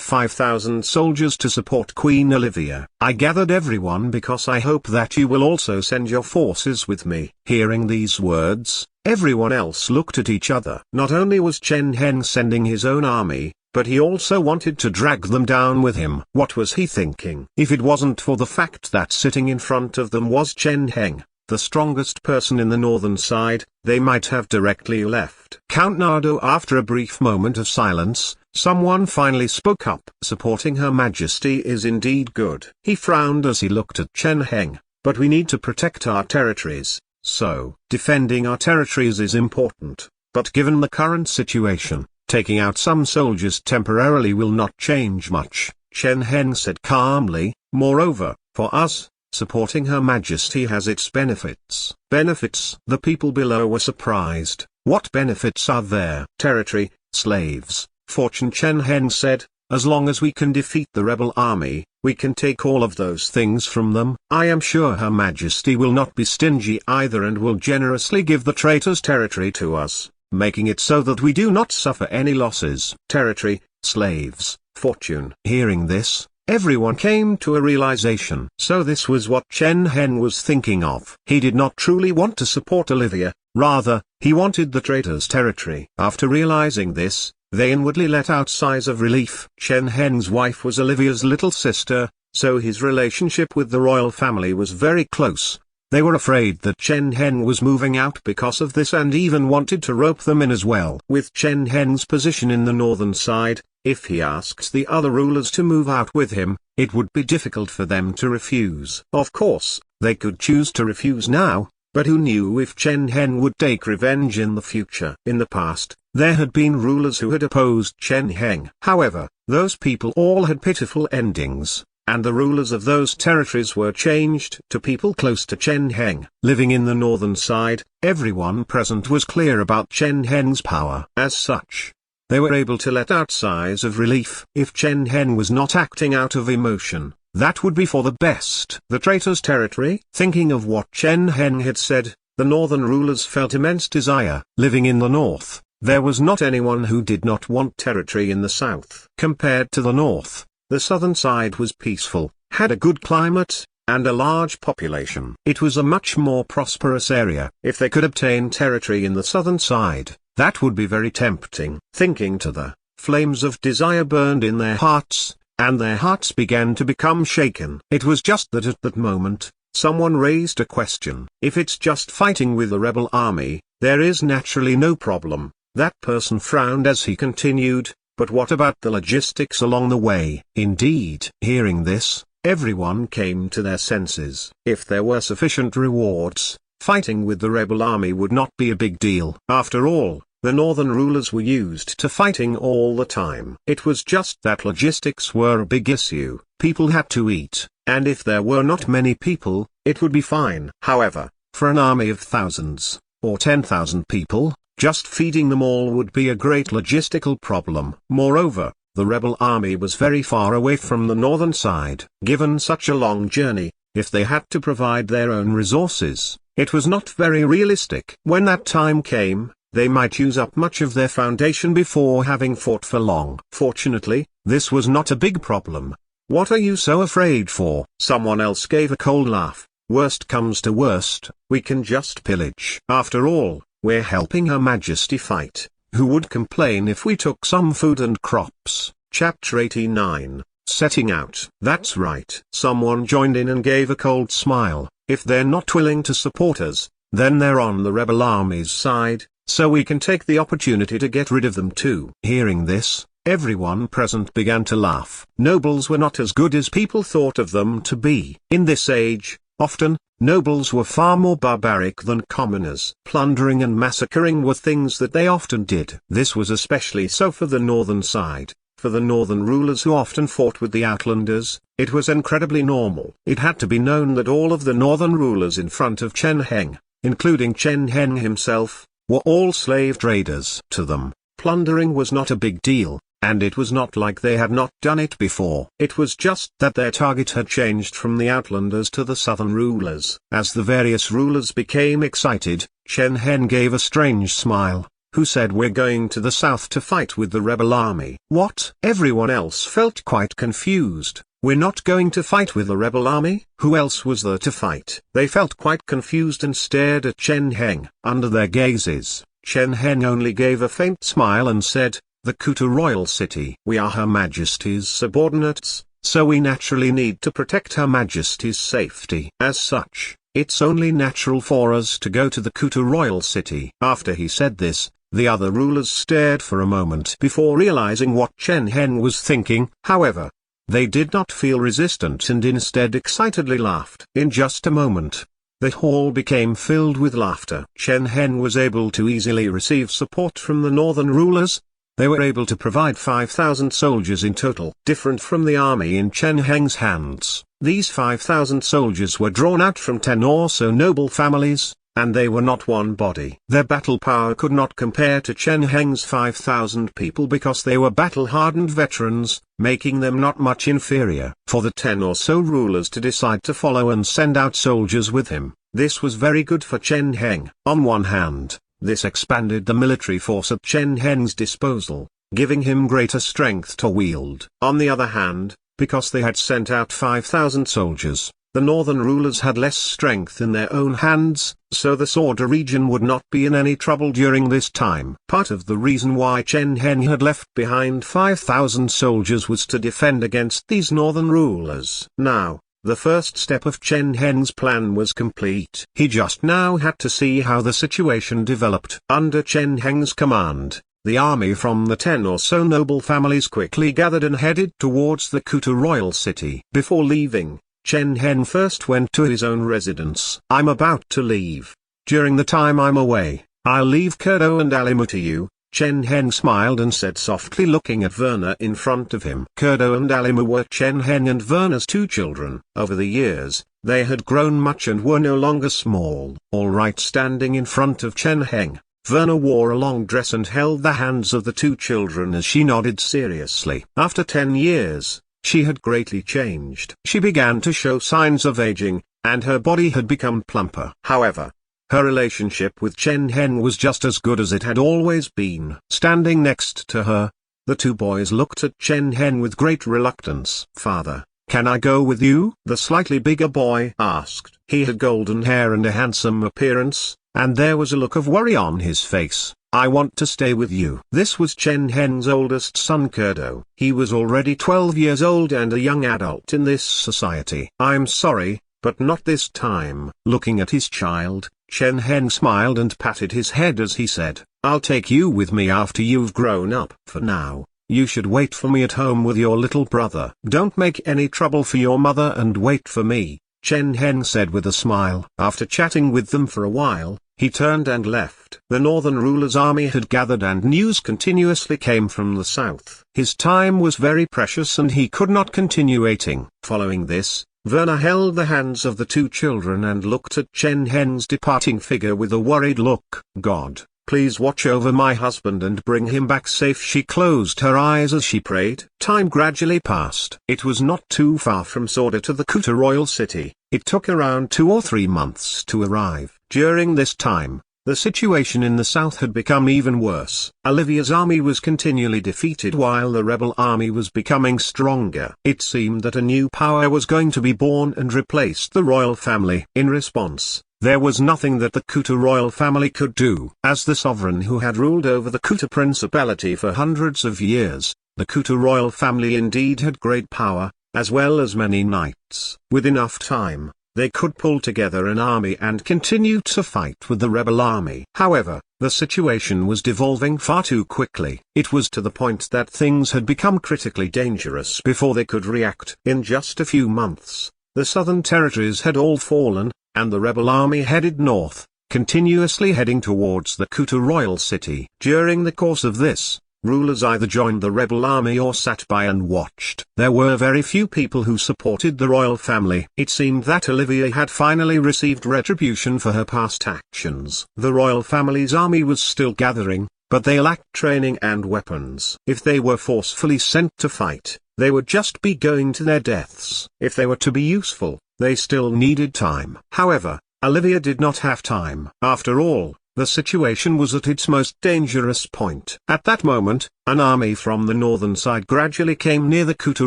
5,000 soldiers to support Queen Olivia. I gathered everyone because I hope that you will also send your forces with me. Hearing these words, everyone else looked at each other. Not only was Chen Heng sending his own army, but he also wanted to drag them down with him. What was he thinking? If it wasn't for the fact that sitting in front of them was Chen Heng, the strongest person in the northern side, they might have directly left. Count Nardo. After a brief moment of silence, someone finally spoke up. Supporting Her Majesty is indeed good. He frowned as he looked at Chen Heng, but we need to protect our territories, so defending our territories is important. But given the current situation, taking out some soldiers temporarily will not change much, Chen Heng said calmly. Moreover, for us, supporting Her Majesty has its benefits. Benefits? The people below were surprised. What benefits are there? Territory, slaves, fortune. Chen Heng said, as long as we can defeat the rebel army, we can take all of those things from them. I am sure Her Majesty will not be stingy either and will generously give the traitors' territory to us, making it so that we do not suffer any losses. Territory, slaves, fortune. Hearing this, everyone came to a realization. So this was what Chen Heng was thinking of. He did not truly want to support Olivia, rather, he wanted the traitors' territory. After realizing this, they inwardly let out sighs of relief. Chen Heng's wife was Olivia's little sister, so his relationship with the royal family was very close. They were afraid that Chen Heng was moving out because of this and even wanted to rope them in as well. With Chen Heng's position in the northern side, if he asked the other rulers to move out with him, it would be difficult for them to refuse. Of course, they could choose to refuse now, but who knew if Chen Heng would take revenge in the future? In the past, there had been rulers who had opposed Chen Heng. However, those people all had pitiful endings, and the rulers of those territories were changed to people close to Chen Heng. Living in the northern side, everyone present was clear about Chen Heng's power. As such, they were able to let out sighs of relief. If Chen Heng was not acting out of emotion, that would be for the best. The traitors' territory? Thinking of what Chen Heng had said, the northern rulers felt immense desire. Living in the north, there was not anyone who did not want territory in the south. Compared to the north, the southern side was peaceful, had a good climate, and a large population. It was a much more prosperous area. If they could obtain territory in the southern side, That would be very tempting. Thinking to the flames of desire burned in their hearts, and their hearts began to become shaken. It was just that at that moment, someone raised a question. If it's just fighting with the rebel army, there is naturally no problem. That person frowned as he continued, but what about the logistics along the way? Indeed, hearing this, everyone came to their senses. If there were sufficient rewards, fighting with the rebel army would not be a big deal. After all, the northern rulers were used to fighting all the time. It was just that logistics were a big issue. People had to eat, and if there were not many people, it would be fine. However, for an army of thousands, or 10,000 people, just feeding them all would be a great logistical problem. Moreover, the rebel army was very far away from the northern side. Given such a long journey, if they had to provide their own resources, it was not very realistic. When that time came, they might use up much of their foundation before having fought for long. Fortunately, this was not a big problem. What are you so afraid for? Someone else gave a cold laugh. Worst comes to worst, we can just pillage. After all, we're helping Her Majesty fight. Who would complain if we took some food and crops? Chapter 89, Setting Out. That's right. Someone joined in and gave a cold smile. If they're not willing to support us, then they're on the rebel army's side, so we can take the opportunity to get rid of them too. Hearing this, everyone present began to laugh. Nobles were not as good as people thought of them to be. In this age, often, nobles were far more barbaric than commoners. Plundering and massacring were things that they often did. This was especially so for the northern side. For the northern rulers who often fought with the outlanders, it was incredibly normal. It had to be known that all of the northern rulers in front of Chen Heng, including Chen Heng himself, were all slave traders. To them, plundering was not a big deal. And it was not like they had not done it before. It was just that their target had changed from the outlanders to the southern rulers. As the various rulers became excited, Chen Heng gave a strange smile, who said, "We're going to the south to fight with the rebel army." What? Everyone else felt quite confused. We're not going to fight with the rebel army? Who else was there to fight? They felt quite confused and stared at Chen Heng. Under their gazes, Chen Heng only gave a faint smile and said, "The Kuta royal city. We are Her Majesty's subordinates, so we naturally need to protect Her Majesty's safety. As such, it's only natural for us to go to the Kuta royal city." After he said this, the other rulers stared for a moment before realizing what Chen Heng was thinking. However, they did not feel resistant and instead excitedly laughed. In just a moment, the hall became filled with laughter. Chen Heng was able to easily receive support from the northern rulers. They were able to provide 5,000 soldiers in total. Different from the army in Chen Heng's hands, these 5,000 soldiers were drawn out from 10 or so noble families, and they were not one body. Their battle power could not compare to Chen Heng's 5,000 people because they were battle-hardened veterans, making them not much inferior. For the 10 or so rulers to decide to follow and send out soldiers with him, this was very good for Chen Heng. On one hand, this expanded the military force at Chen Heng's disposal, giving him greater strength to wield. On the other hand, because they had sent out 5,000 soldiers, the northern rulers had less strength in their own hands, so the Sword region would not be in any trouble during this time. Part of the reason why Chen Heng had left behind 5,000 soldiers was to defend against these northern rulers. Now, the first step of Chen Heng's plan was complete. He just now had to see how the situation developed. Under Chen Heng's command, the army from the 10 or so noble families quickly gathered and headed towards the Kuta royal city. Before leaving, Chen Heng first went to his own residence. "I'm about to leave. During the time I'm away, I'll leave Kurdo and Alimu to you." Chen Heng smiled and said softly, looking at Werner in front of him. Kurdo and Alimu were Chen Heng and Werner's two children. Over the years, they had grown much and were no longer small. All right, standing in front of Chen Heng, Werner wore a long dress and held the hands of the two children as she nodded seriously. After 10 years, she had greatly changed. She began to show signs of aging, and her body had become plumper. However, her relationship with Chen Heng was just as good as it had always been. Standing next to her, the two boys looked at Chen Heng with great reluctance. "Father, can I go with you?" the slightly bigger boy asked. He had golden hair and a handsome appearance, and there was a look of worry on his face. I want to stay with you." This was Chen Heng's oldest son Kurdo. He was already 12 years old and a young adult in this society. "I'm sorry, but not this time." Looking at his child, Chen Heng smiled and patted his head as he said, "I'll take you with me after you've grown up. For now, you should wait for me at home with your little brother. Don't make any trouble for your mother and wait for me," Chen Heng said with a smile. After chatting with them for a while, he turned and left. The northern ruler's army had gathered and news continuously came from the south. His time was very precious and he could not continue waiting. Following this, Werner held the hands of the two children and looked at Chen Heng's departing figure with a worried look. "God, please watch over my husband and bring him back safe." She closed her eyes as she prayed. Time gradually passed. It was not too far from Sorda to the Kuta royal city. It took around 2 or 3 months to arrive. During this time, the situation in the south had become even worse. Olivia's army was continually defeated while the rebel army was becoming stronger. It seemed that a new power was going to be born and replace the royal family. In response, there was nothing that the Kuta royal family could do. As the sovereign who had ruled over the Kuta principality for hundreds of years, the Kuta royal family indeed had great power, as well as many knights. With enough time, they could pull together an army and continue to fight with the rebel army. However, the situation was devolving far too quickly. It was to the point that things had become critically dangerous before they could react. In just a few months, the southern territories had all fallen, and the rebel army headed north, continuously heading towards the Kuta royal city. During the course of this, rulers either joined the rebel army or sat by and watched. There were very few people who supported the royal family. It seemed that Olivia had finally received retribution for her past actions. The royal family's army was still gathering, but they lacked training and weapons. If they were forcefully sent to fight, they would just be going to their deaths. If they were to be useful, they still needed time. However, Olivia did not have time. After all, the situation was at its most dangerous point. At that moment, an army from the northern side gradually came near the Kuta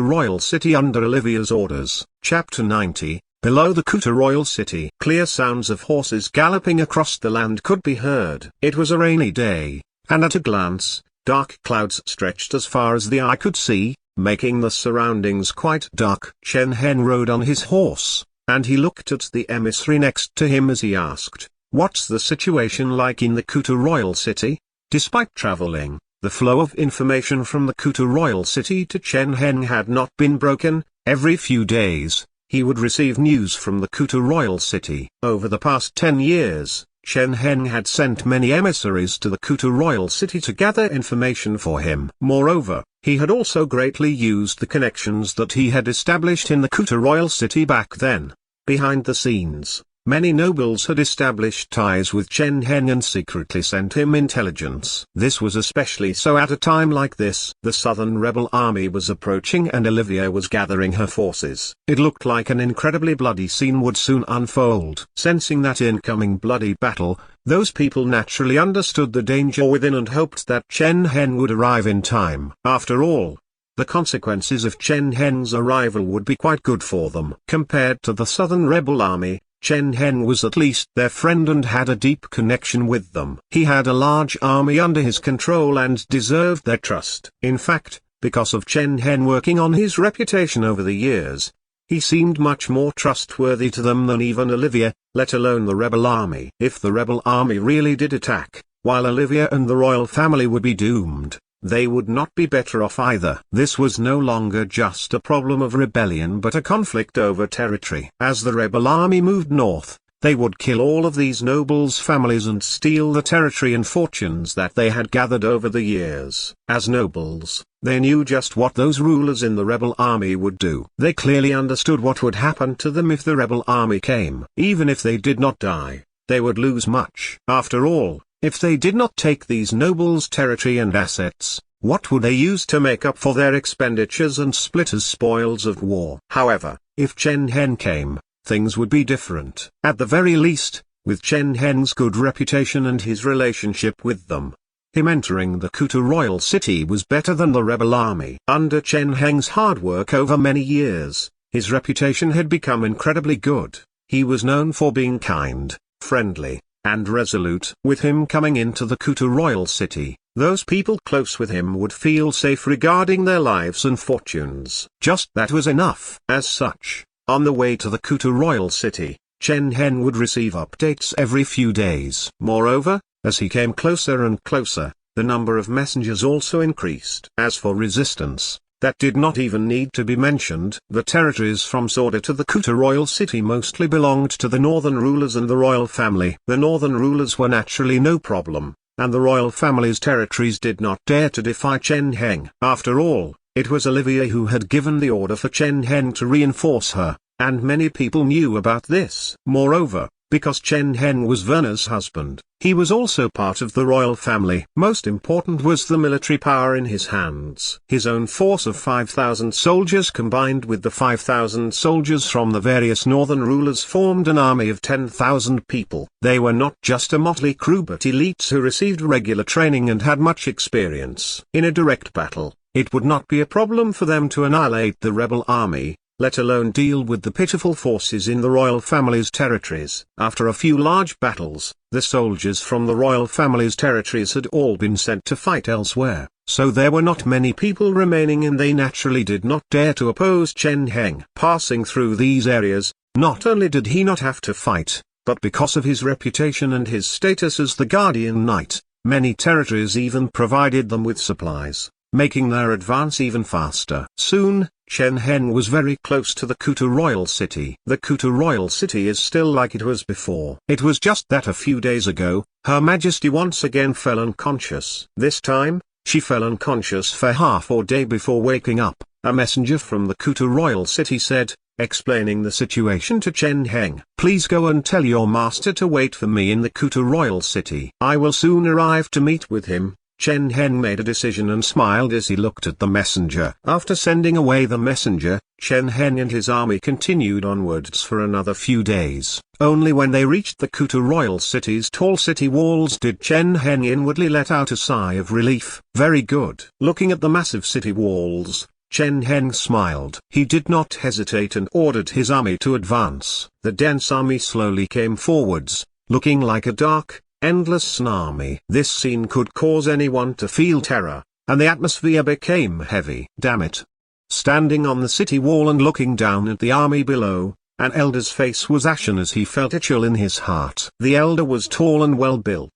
royal city under Olivia's orders. Chapter 90, Below the Kuta royal city. Clear sounds of horses galloping across the land could be heard. It was a rainy day, and at a glance, dark clouds stretched as far as the eye could see, making the surroundings quite dark. Chen Heng rode on his horse, and he looked at the emissary next to him as he asked, "What's the situation like in the Kuta royal city?" Despite traveling, the flow of information from the Kuta royal city to Chen Heng had not been broken. Every few days, he would receive news from the Kuta royal city. Over the past 10 years, Chen Heng had sent many emissaries to the Kuta royal city to gather information for him. Moreover, he had also greatly used the connections that he had established in the Kuta royal city back then. Behind the scenes, many nobles had established ties with Chen Heng and secretly sent him intelligence. This was especially so at a time like this. The southern rebel army was approaching and Olivia was gathering her forces. It looked like an incredibly bloody scene would soon unfold. Sensing that incoming bloody battle, those people naturally understood the danger within and hoped that Chen Heng would arrive in time. After all, the consequences of Chen Heng's arrival would be quite good for them. Compared to the southern rebel army, Chen Heng was at least their friend and had a deep connection with them. He had a large army under his control and deserved their trust. In fact, because of Chen Heng working on his reputation over the years, he seemed much more trustworthy to them than even Olivia, let alone the rebel army. If the rebel army really did attack, while Olivia and the royal family would be doomed, they would not be better off either. This was no longer just a problem of rebellion but a conflict over territory. As the rebel army moved north, they would kill all of these nobles' families and steal the territory and fortunes that they had gathered over the years. As nobles, they knew just what those rulers in the rebel army would do. They clearly understood what would happen to them if the rebel army came. Even if they did not die, they would lose much. After all, if they did not take these nobles' territory and assets, what would they use to make up for their expenditures and split as spoils of war? However, if Chen Heng came, things would be different. At the very least, with Chen Heng's good reputation and his relationship with them, him entering the Kuta royal city was better than the rebel army. Under Chen Heng's hard work over many years, his reputation had become incredibly good. He was known for being kind, friendly, and resolute. With him coming into the Kuta royal city, those people close with him would feel safe regarding their lives and fortunes. Just that was enough. As such, on the way to the Kuta royal city, Chen Heng would receive updates every few days. Moreover, as he came closer and closer, the number of messengers also increased. As for resistance, that did not even need to be mentioned. The territories from Sorda to the Kuta royal city mostly belonged to the northern rulers and the royal family. The northern rulers were naturally no problem, and the royal family's territories did not dare to defy Chen Heng. After all, it was Olivia who had given the order for Chen Heng to reinforce her, and many people knew about this. Moreover, because Chen Heng was Werner's husband, he was also part of the royal family. Most important was the military power in his hands. His own force of 5,000 soldiers combined with the 5,000 soldiers from the various northern rulers formed an army of 10,000 people. They were not just a motley crew but elites who received regular training and had much experience. In a direct battle, it would not be a problem for them to annihilate the rebel army, let alone deal with the pitiful forces in the royal family's territories. After a few large battles, the soldiers from the royal family's territories had all been sent to fight elsewhere, so there were not many people remaining and they naturally did not dare to oppose Chen Heng. Passing through these areas, not only did he not have to fight, but because of his reputation and his status as the guardian knight, many territories even provided them with supplies, making their advance even faster. Soon, Chen Heng was very close to the Kuta royal city. The Kuta royal city is still like it was before. It was just that a few days ago, Her Majesty once again fell unconscious. This time, she fell unconscious for half a day before waking up. A messenger from the Kuta royal city said, explaining the situation to Chen Heng, "Please go and tell your master to wait for me in the Kuta royal city. I will soon arrive to meet with him." Chen Heng made a decision and smiled as he looked at the messenger. After sending away the messenger, Chen Heng and his army continued onwards for another few days. Only when they reached the Kuta royal city's tall city walls did Chen Heng inwardly let out a sigh of relief. Very good. Looking at the massive city walls, Chen Heng smiled. He did not hesitate and ordered his army to advance. The dense army slowly came forwards, looking like a dark, endless tsunami. This scene could cause anyone to feel terror, and the atmosphere became heavy. Damn it. Standing on the city wall and looking down at the army below, an elder's face was ashen as he felt a chill in his heart. The elder was tall and well built,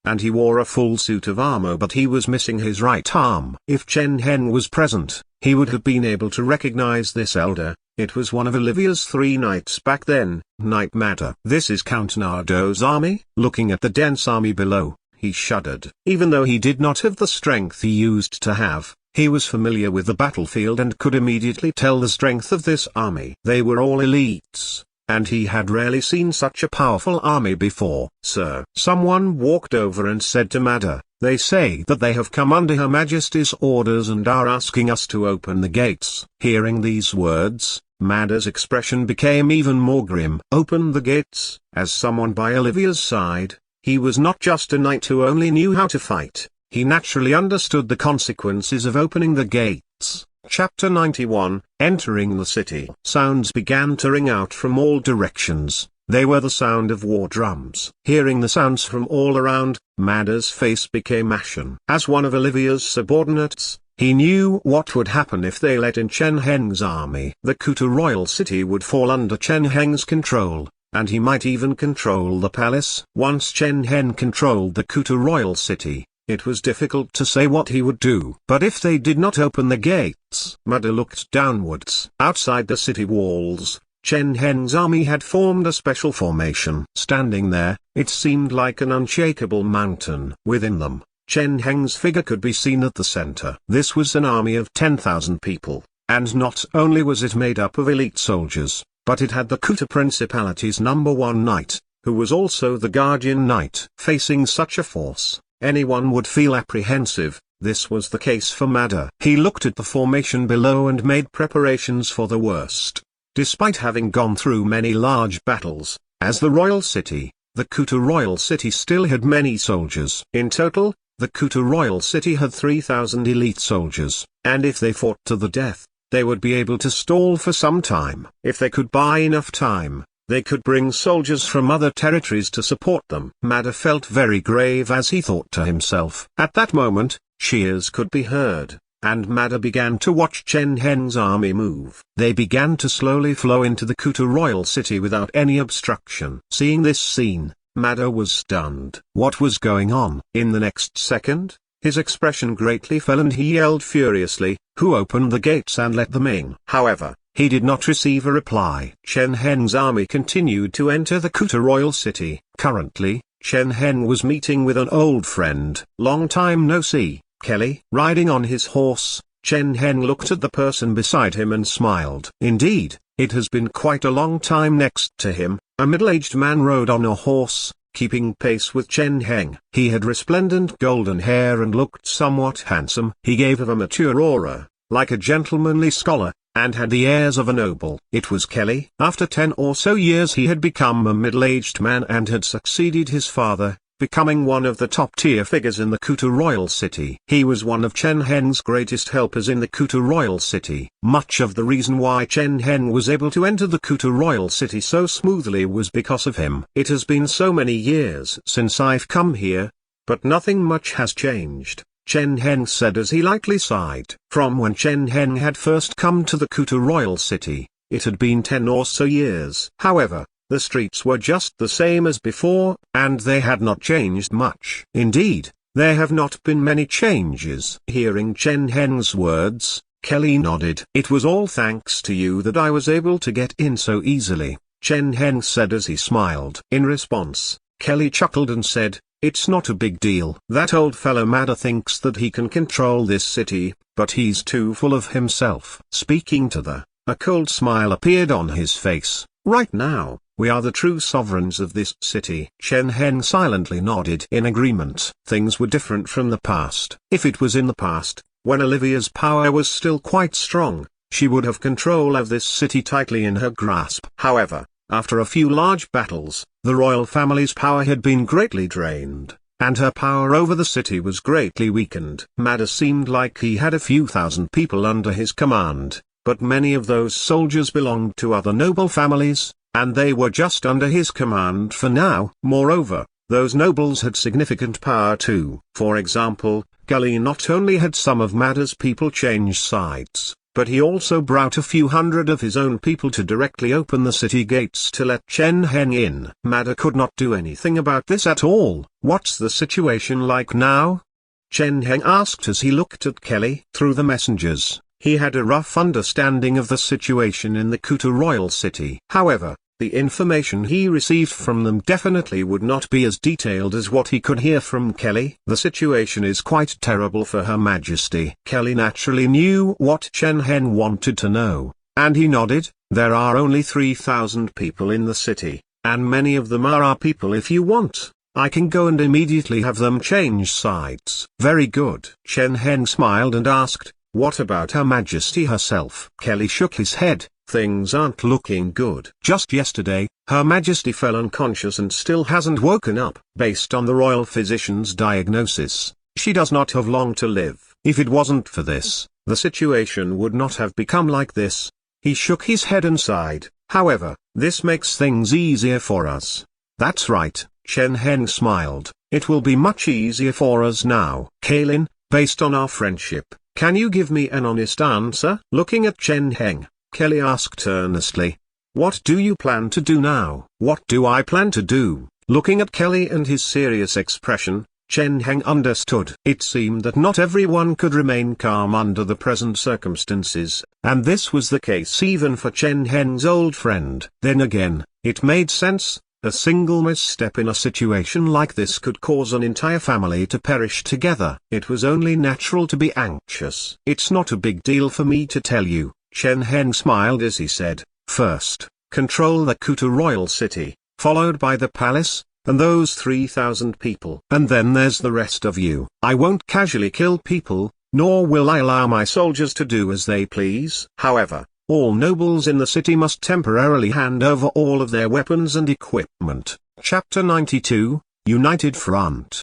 and he wore a full suit of armor, but he was missing his right arm. If Chen Heng was present, he would have been able to recognize this elder. It was one of Olivia's 3 knights back then, Knight Madder. "This is Count Nardo's army?" Looking at the dense army below, he shuddered. Even though he did not have the strength he used to have, he was familiar with the battlefield and could immediately tell the strength of this army. They were all elites, and he had rarely seen such a powerful army before. "Sir." Someone walked over and said to Madder, "They say that they have come under Her Majesty's orders and are asking us to open the gates." Hearing these words, Madder's expression became even more grim. Open the gates? As someone by Olivia's side, he was not just a knight who only knew how to fight, he naturally understood the consequences of opening the gates. Chapter 91, Entering the City. Sounds began to ring out from all directions. They were the sound of war drums. Hearing the sounds from all around, Madder's face became ashen. As one of Olivia's subordinates, he knew what would happen if they let in Chen Heng's army. The Kuta royal city would fall under Chen Heng's control, and he might even control the palace. Once Chen Heng controlled the Kuta royal city, it was difficult to say what he would do. But if they did not open the gates, Madder looked downwards. Outside the city walls, Chen Heng's army had formed a special formation. Standing there, it seemed like an unshakable mountain. Within them, Chen Heng's figure could be seen at the center. This was an army of 10,000 people, and not only was it made up of elite soldiers, but it had the Kuta Principality's #1 knight, who was also the guardian knight. Facing such a force, anyone would feel apprehensive. This was the case for Madder. He looked at the formation below and made preparations for the worst. Despite having gone through many large battles, as the royal city, the Kuta royal city still had many soldiers. In total, the Kuta royal city had 3,000 elite soldiers, and if they fought to the death, they would be able to stall for some time. If they could buy enough time, they could bring soldiers from other territories to support them. Mada felt very grave as he thought to himself. At that moment, cheers could be heard, and Mada began to watch Chen Heng's army move. They began to slowly flow into the Kuta royal city without any obstruction. Seeing this scene, Mada was stunned. What was going on? In the next second, his expression greatly fell and he yelled furiously, "Who opened the gates and let them in?" However, he did not receive a reply. Chen Heng's army continued to enter the Kuta royal city. Currently, Chen Heng was meeting with an old friend. Long time no see, Kelly. Riding on his horse, Chen Heng looked at the person beside him and smiled. Indeed, it has been quite a long time. Next to him, a middle-aged man rode on a horse, keeping pace with Chen Heng. He had resplendent golden hair and looked somewhat handsome. He gave off a mature aura, like a gentlemanly scholar, and had the airs of a noble. It was Kelly. After 10 or so years he had become a middle-aged man and had succeeded his father, becoming one of the top-tier figures in the Kuta royal city. He was one of Chen Heng's greatest helpers in the Kuta royal city. Much of the reason why Chen Heng was able to enter the Kuta royal city so smoothly was because of him. It has been so many years since I've come here, but nothing much has changed, Chen Heng said as he lightly sighed. From when Chen Heng had first come to the Kuta royal city, it had been 10 or so years. However, the streets were just the same as before, and they had not changed much. Indeed, there have not been many changes. Hearing Chen Heng's words, Kelly nodded. It was all thanks to you that I was able to get in so easily, Chen Heng said as he smiled. In response, Kelly chuckled and said, "It's not a big deal. That old fellow Mada thinks that he can control this city, but he's too full of himself." Speaking to a cold smile appeared on his face. "Right now, we are the true sovereigns of this city." Chen Heng silently nodded in agreement. Things were different from the past. If it was in the past, when Olivia's power was still quite strong, she would have control of this city tightly in her grasp. However, after a few large battles, the royal family's power had been greatly drained, and her power over the city was greatly weakened. Mada seemed like he had a few thousand people under his command, but many of those soldiers belonged to other noble families, and they were just under his command for now. Moreover, those nobles had significant power too. For example, Gully not only had some of Mada's people change sides, but he also brought a few hundred of his own people to directly open the city gates to let Chen Heng in. Mada could not do anything about this at all. "What's the situation like now?" Chen Heng asked as he looked at Kelly. Through the messengers, he had a rough understanding of the situation in the Kuta royal city. However, the information he received from them definitely would not be as detailed as what he could hear from Kelly. "The situation is quite terrible for Her Majesty." Kelly naturally knew what Chen Heng wanted to know, and he nodded. "There are only 3,000 people in the city, and many of them are our people. If you want, I can go and immediately have them change sides." "Very good." Chen Heng smiled and asked, "What about Her Majesty herself?" Kelly shook his head. "Things aren't looking good. Just yesterday, Her Majesty fell unconscious and still hasn't woken up. Based on the royal physician's diagnosis, she does not have long to live. If it wasn't for this, the situation would not have become like this." He shook his head and sighed. "However, this makes things easier for us." "That's right," Chen Heng smiled. "It will be much easier for us now." "Kaylin, based on our friendship, can you give me an honest answer?" Looking at Chen Heng, Kelly asked earnestly. "What do you plan to do now?" "What do I plan to do?" Looking at Kelly and his serious expression, Chen Heng understood. It seemed that not everyone could remain calm under the present circumstances, and this was the case even for Chen Heng's old friend. Then again, it made sense. A single misstep in a situation like this could cause an entire family to perish together. It was only natural to be anxious. "It's not a big deal for me to tell you," Chen Heng smiled as he said. "First, control the Kuta royal city, followed by the palace, and those 3,000 people. And then there's the rest of you. I won't casually kill people, nor will I allow my soldiers to do as they please. However, all nobles in the city must temporarily hand over all of their weapons and equipment." Chapter 92, United Front.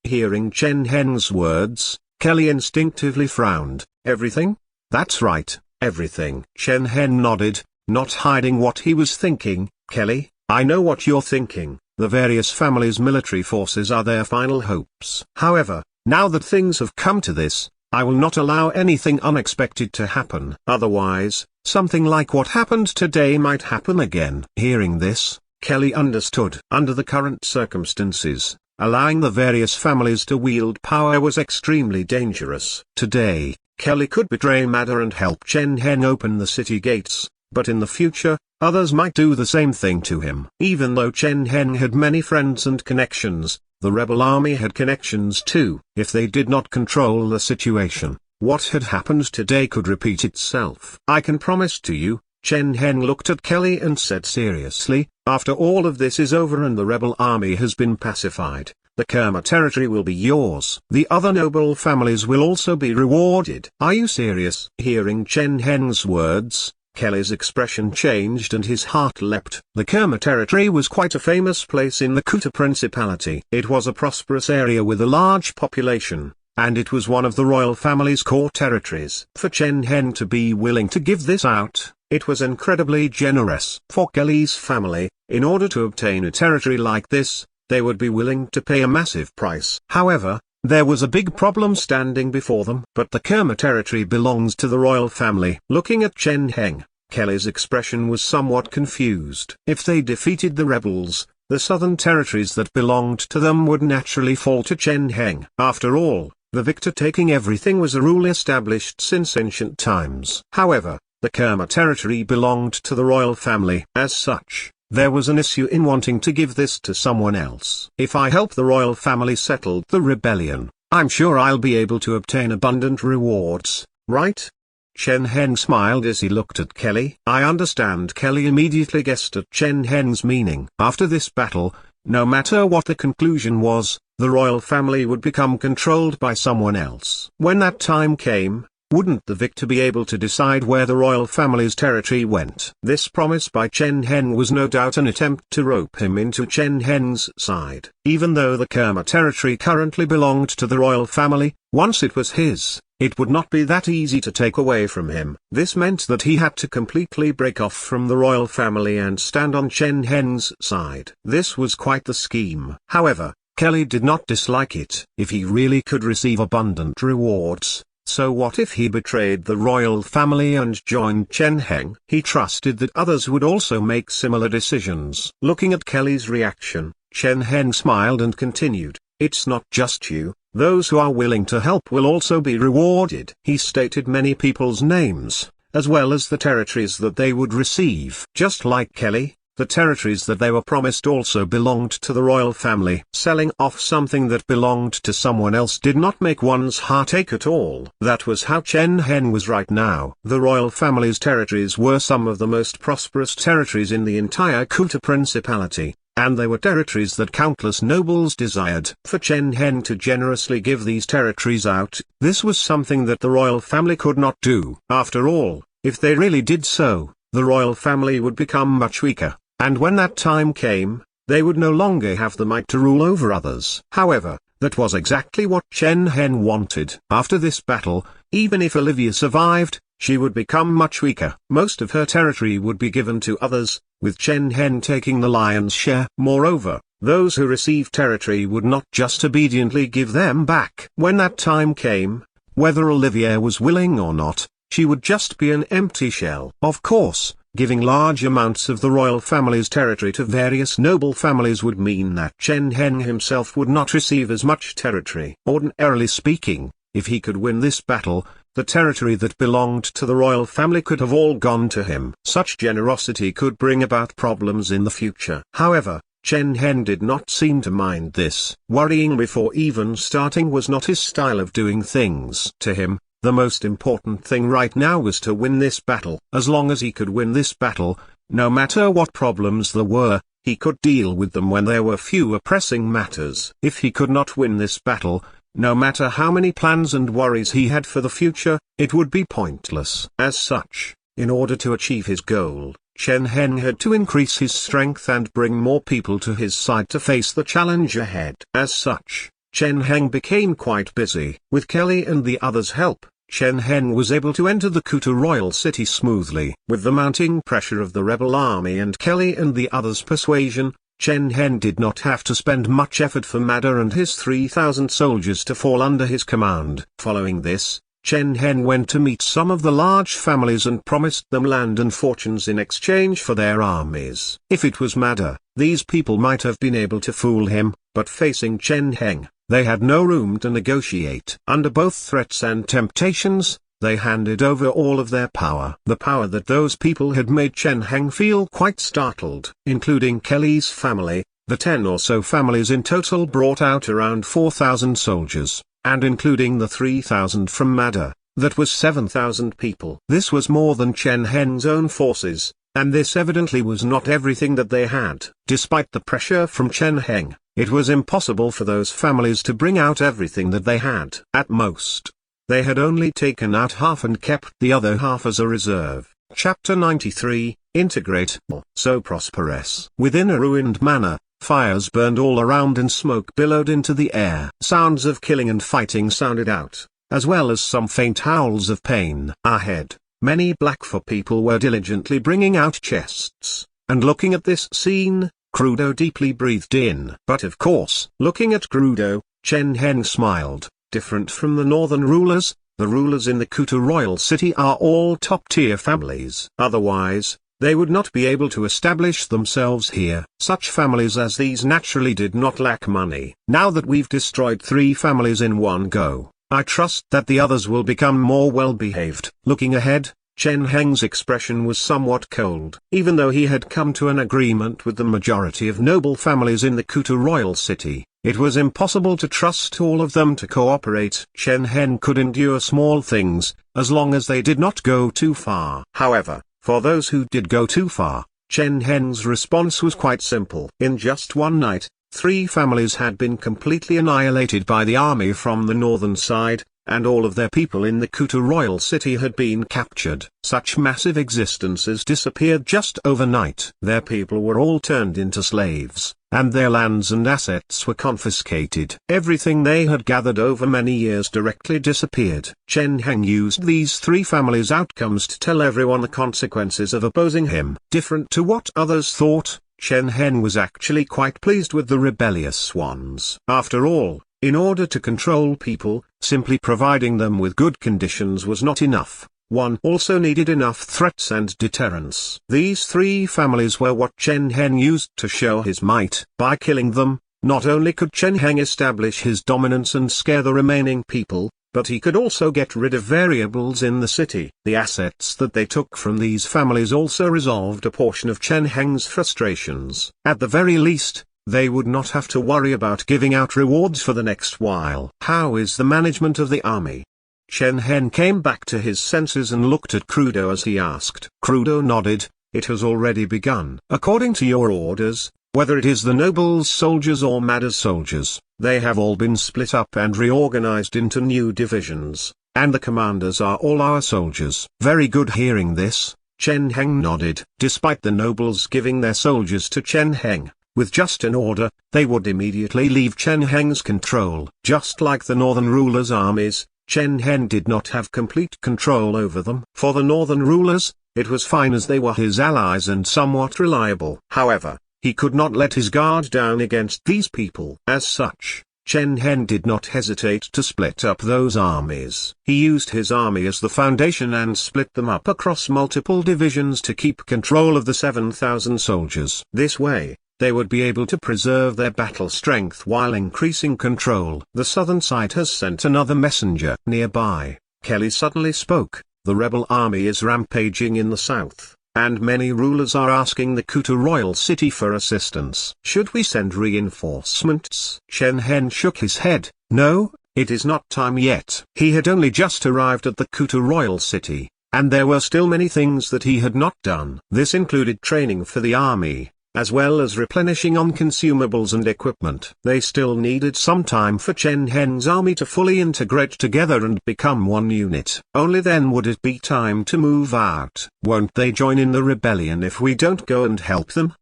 Hearing Chen Heng's words, Kelly instinctively frowned. "Everything?" "That's right, everything." Chen Heng nodded, not hiding what he was thinking. Kelly, I know what you're thinking. The various families' military forces are their final hopes. However, now that things have come to this, I will not allow anything unexpected to happen. Otherwise, something like what happened today might happen again. Hearing this, Kelly understood. Under the current circumstances, allowing the various families to wield power was extremely dangerous. Today, Kelly could betray Mada and help Chen Heng open the city gates, but in the future, others might do the same thing to him. Even though Chen Heng had many friends and connections, the rebel army had connections too. If they did not control the situation, what had happened today could repeat itself. I can promise to you, Chen Heng looked at Kelly and said seriously, after all of this is over and the rebel army has been pacified, the Kerma territory will be yours. The other noble families will also be rewarded. Are you serious? Hearing Chen Heng's words, Kelly's expression changed and his heart leapt. The Kerma territory was quite a famous place in the Kuta Principality. It was a prosperous area with a large population, and it was one of the royal family's core territories. For Chen Heng to be willing to give this out, it was incredibly generous. For Kelly's family, in order to obtain a territory like this, they would be willing to pay a massive price. However, there was a big problem standing before them. But the Kerma territory belongs to the royal family. Looking at Chen Heng, Kelly's expression was somewhat confused. If they defeated the rebels, the southern territories that belonged to them would naturally fall to Chen Heng. After all, the victor taking everything was a rule established since ancient times. However, the Kerma territory belonged to the royal family. As such, there was an issue in wanting to give this to someone else. If I help the royal family settle the rebellion, I'm sure I'll be able to obtain abundant rewards, right? Chen Heng smiled as he looked at Kelly. I understand. Kelly immediately guessed at Chen Heng's meaning. After this battle, no matter what the conclusion was, the royal family would become controlled by someone else. When that time came, wouldn't the victor be able to decide where the royal family's territory went? This promise by Chen Heng was no doubt an attempt to rope him into Chen Heng's side. Even though the Kerma territory currently belonged to the royal family, once it was his, it would not be that easy to take away from him. This meant that he had to completely break off from the royal family and stand on Chen Heng's side. This was quite the scheme. However, Kelly did not dislike it. If he really could receive abundant rewards, so what if he betrayed the royal family and joined Chen Heng? He trusted that others would also make similar decisions. Looking at Kelly's reaction, Chen Heng smiled and continued, it's not just you, those who are willing to help will also be rewarded. He stated many people's names, as well as the territories that they would receive. Just like Kelly, the territories that they were promised also belonged to the royal family. Selling off something that belonged to someone else did not make one's heart ache at all. That was how Chen Heng was right now. The royal family's territories were some of the most prosperous territories in the entire Kuta Principality, and they were territories that countless nobles desired. For Chen Heng to generously give these territories out, this was something that the royal family could not do. After all, if they really did so, the royal family would become much weaker. And when that time came, they would no longer have the might to rule over others. However, that was exactly what Chen Heng wanted. After this battle, even if Olivia survived, she would become much weaker. Most of her territory would be given to others, with Chen Heng taking the lion's share. Moreover, those who received territory would not just obediently give them back. When that time came, whether Olivia was willing or not, she would just be an empty shell. Of course, giving large amounts of the royal family's territory to various noble families would mean that Chen Heng himself would not receive as much territory. Ordinarily speaking, if he could win this battle, the territory that belonged to the royal family could have all gone to him. Such generosity could bring about problems in the future. However, Chen Heng did not seem to mind this. Worrying before even starting was not his style of doing things. To him, the most important thing right now was to win this battle. As long as he could win this battle, no matter what problems there were, he could deal with them when there were fewer pressing matters. If he could not win this battle, no matter how many plans and worries he had for the future, it would be pointless. As such, in order to achieve his goal, Chen Heng had to increase his strength and bring more people to his side to face the challenge ahead. As such, Chen Heng became quite busy. With Kelly and the others' help, Chen Heng was able to enter the Kuta royal city smoothly. With the mounting pressure of the rebel army and Kelly and the others' persuasion, Chen Heng did not have to spend much effort for Mada and his 3,000 soldiers to fall under his command. Following this, Chen Heng went to meet some of the large families and promised them land and fortunes in exchange for their armies. If it was Mada, these people might have been able to fool him, but facing Chen Heng, they had no room to negotiate. Under both threats and temptations, they handed over all of their power. The power that those people had made Chen Heng feel quite startled. Including Kelly's family, the 10 or so families in total brought out around 4,000 soldiers, and including the 3,000 from Mada, that was 7,000 people. This was more than Chen Heng's own forces, and this evidently was not everything that they had. Despite the pressure from Chen Heng, it was impossible for those families to bring out everything that they had. At most, they had only taken out half and kept the other half as a reserve. Chapter 93, Integrate. So prosperous. Within a ruined manor, fires burned all around and smoke billowed into the air. Sounds of killing and fighting sounded out, as well as some faint howls of pain. Ahead, many Blackfoot people were diligently bringing out chests, and looking at this scene, Crudo deeply breathed in. But of course, looking at Crudo, Chen Heng smiled. Different from the northern rulers, the rulers in the Kuta royal city are all top-tier families. Otherwise, they would not be able to establish themselves here. Such families as these naturally did not lack money. Now that we've destroyed 3 families in one go, I trust that the others will become more well-behaved. Looking ahead, Chen Heng's expression was somewhat cold. Even though he had come to an agreement with the majority of noble families in the Kuta royal city, it was impossible to trust all of them to cooperate. Chen Heng could endure small things, as long as they did not go too far. However, for those who did go too far, Chen Heng's response was quite simple. In just one night, 3 families had been completely annihilated by the army from the northern side, and all of their people in the Kuta royal city had been captured. Such massive existences disappeared just overnight. Their people were all turned into slaves, and their lands and assets were confiscated. Everything they had gathered over many years directly disappeared. Chen Heng used these 3 families' outcomes to tell everyone the consequences of opposing him. Different to what others thought, Chen Heng was actually quite pleased with the rebellious ones. After all, in order to control people, simply providing them with good conditions was not enough. One also needed enough threats and deterrence. These 3 families were what Chen Heng used to show his might. By killing them, not only could Chen Heng establish his dominance and scare the remaining people, but he could also get rid of variables in the city. The assets that they took from these families also resolved a portion of Chen Heng's frustrations. At the very least, they would not have to worry about giving out rewards for the next while. How is the management of the army? Chen Heng came back to his senses and looked at Crudo as he asked. Crudo nodded. It has already begun. According to your orders, whether it is the nobles' soldiers or Mada's soldiers, they have all been split up and reorganized into new divisions, and the commanders are all our soldiers. Very good. Hearing this, Chen Heng nodded. Despite the nobles giving their soldiers to Chen Heng, with just an order, they would immediately leave Chen Heng's control. Just like the northern rulers' armies, Chen Heng did not have complete control over them. For the northern rulers, it was fine as they were his allies and somewhat reliable. However, he could not let his guard down against these people. As such, Chen Heng did not hesitate to split up those armies. He used his army as the foundation and split them up across multiple divisions to keep control of the 7,000 soldiers. This way, they would be able to preserve their battle strength while increasing control. The southern side has sent another messenger. Nearby, Kelly suddenly spoke. The rebel army is rampaging in the south, and many rulers are asking the Kuta royal city for assistance. Should we send reinforcements? Chen Heng shook his head. No, it is not time yet. He had only just arrived at the Kuta royal city, and there were still many things that he had not done. This included training for the army, as well as replenishing on consumables and equipment. They still needed some time for Chen Heng's army to fully integrate together and become one unit. Only then would it be time to move out. Won't they join in the rebellion if we don't go and help them?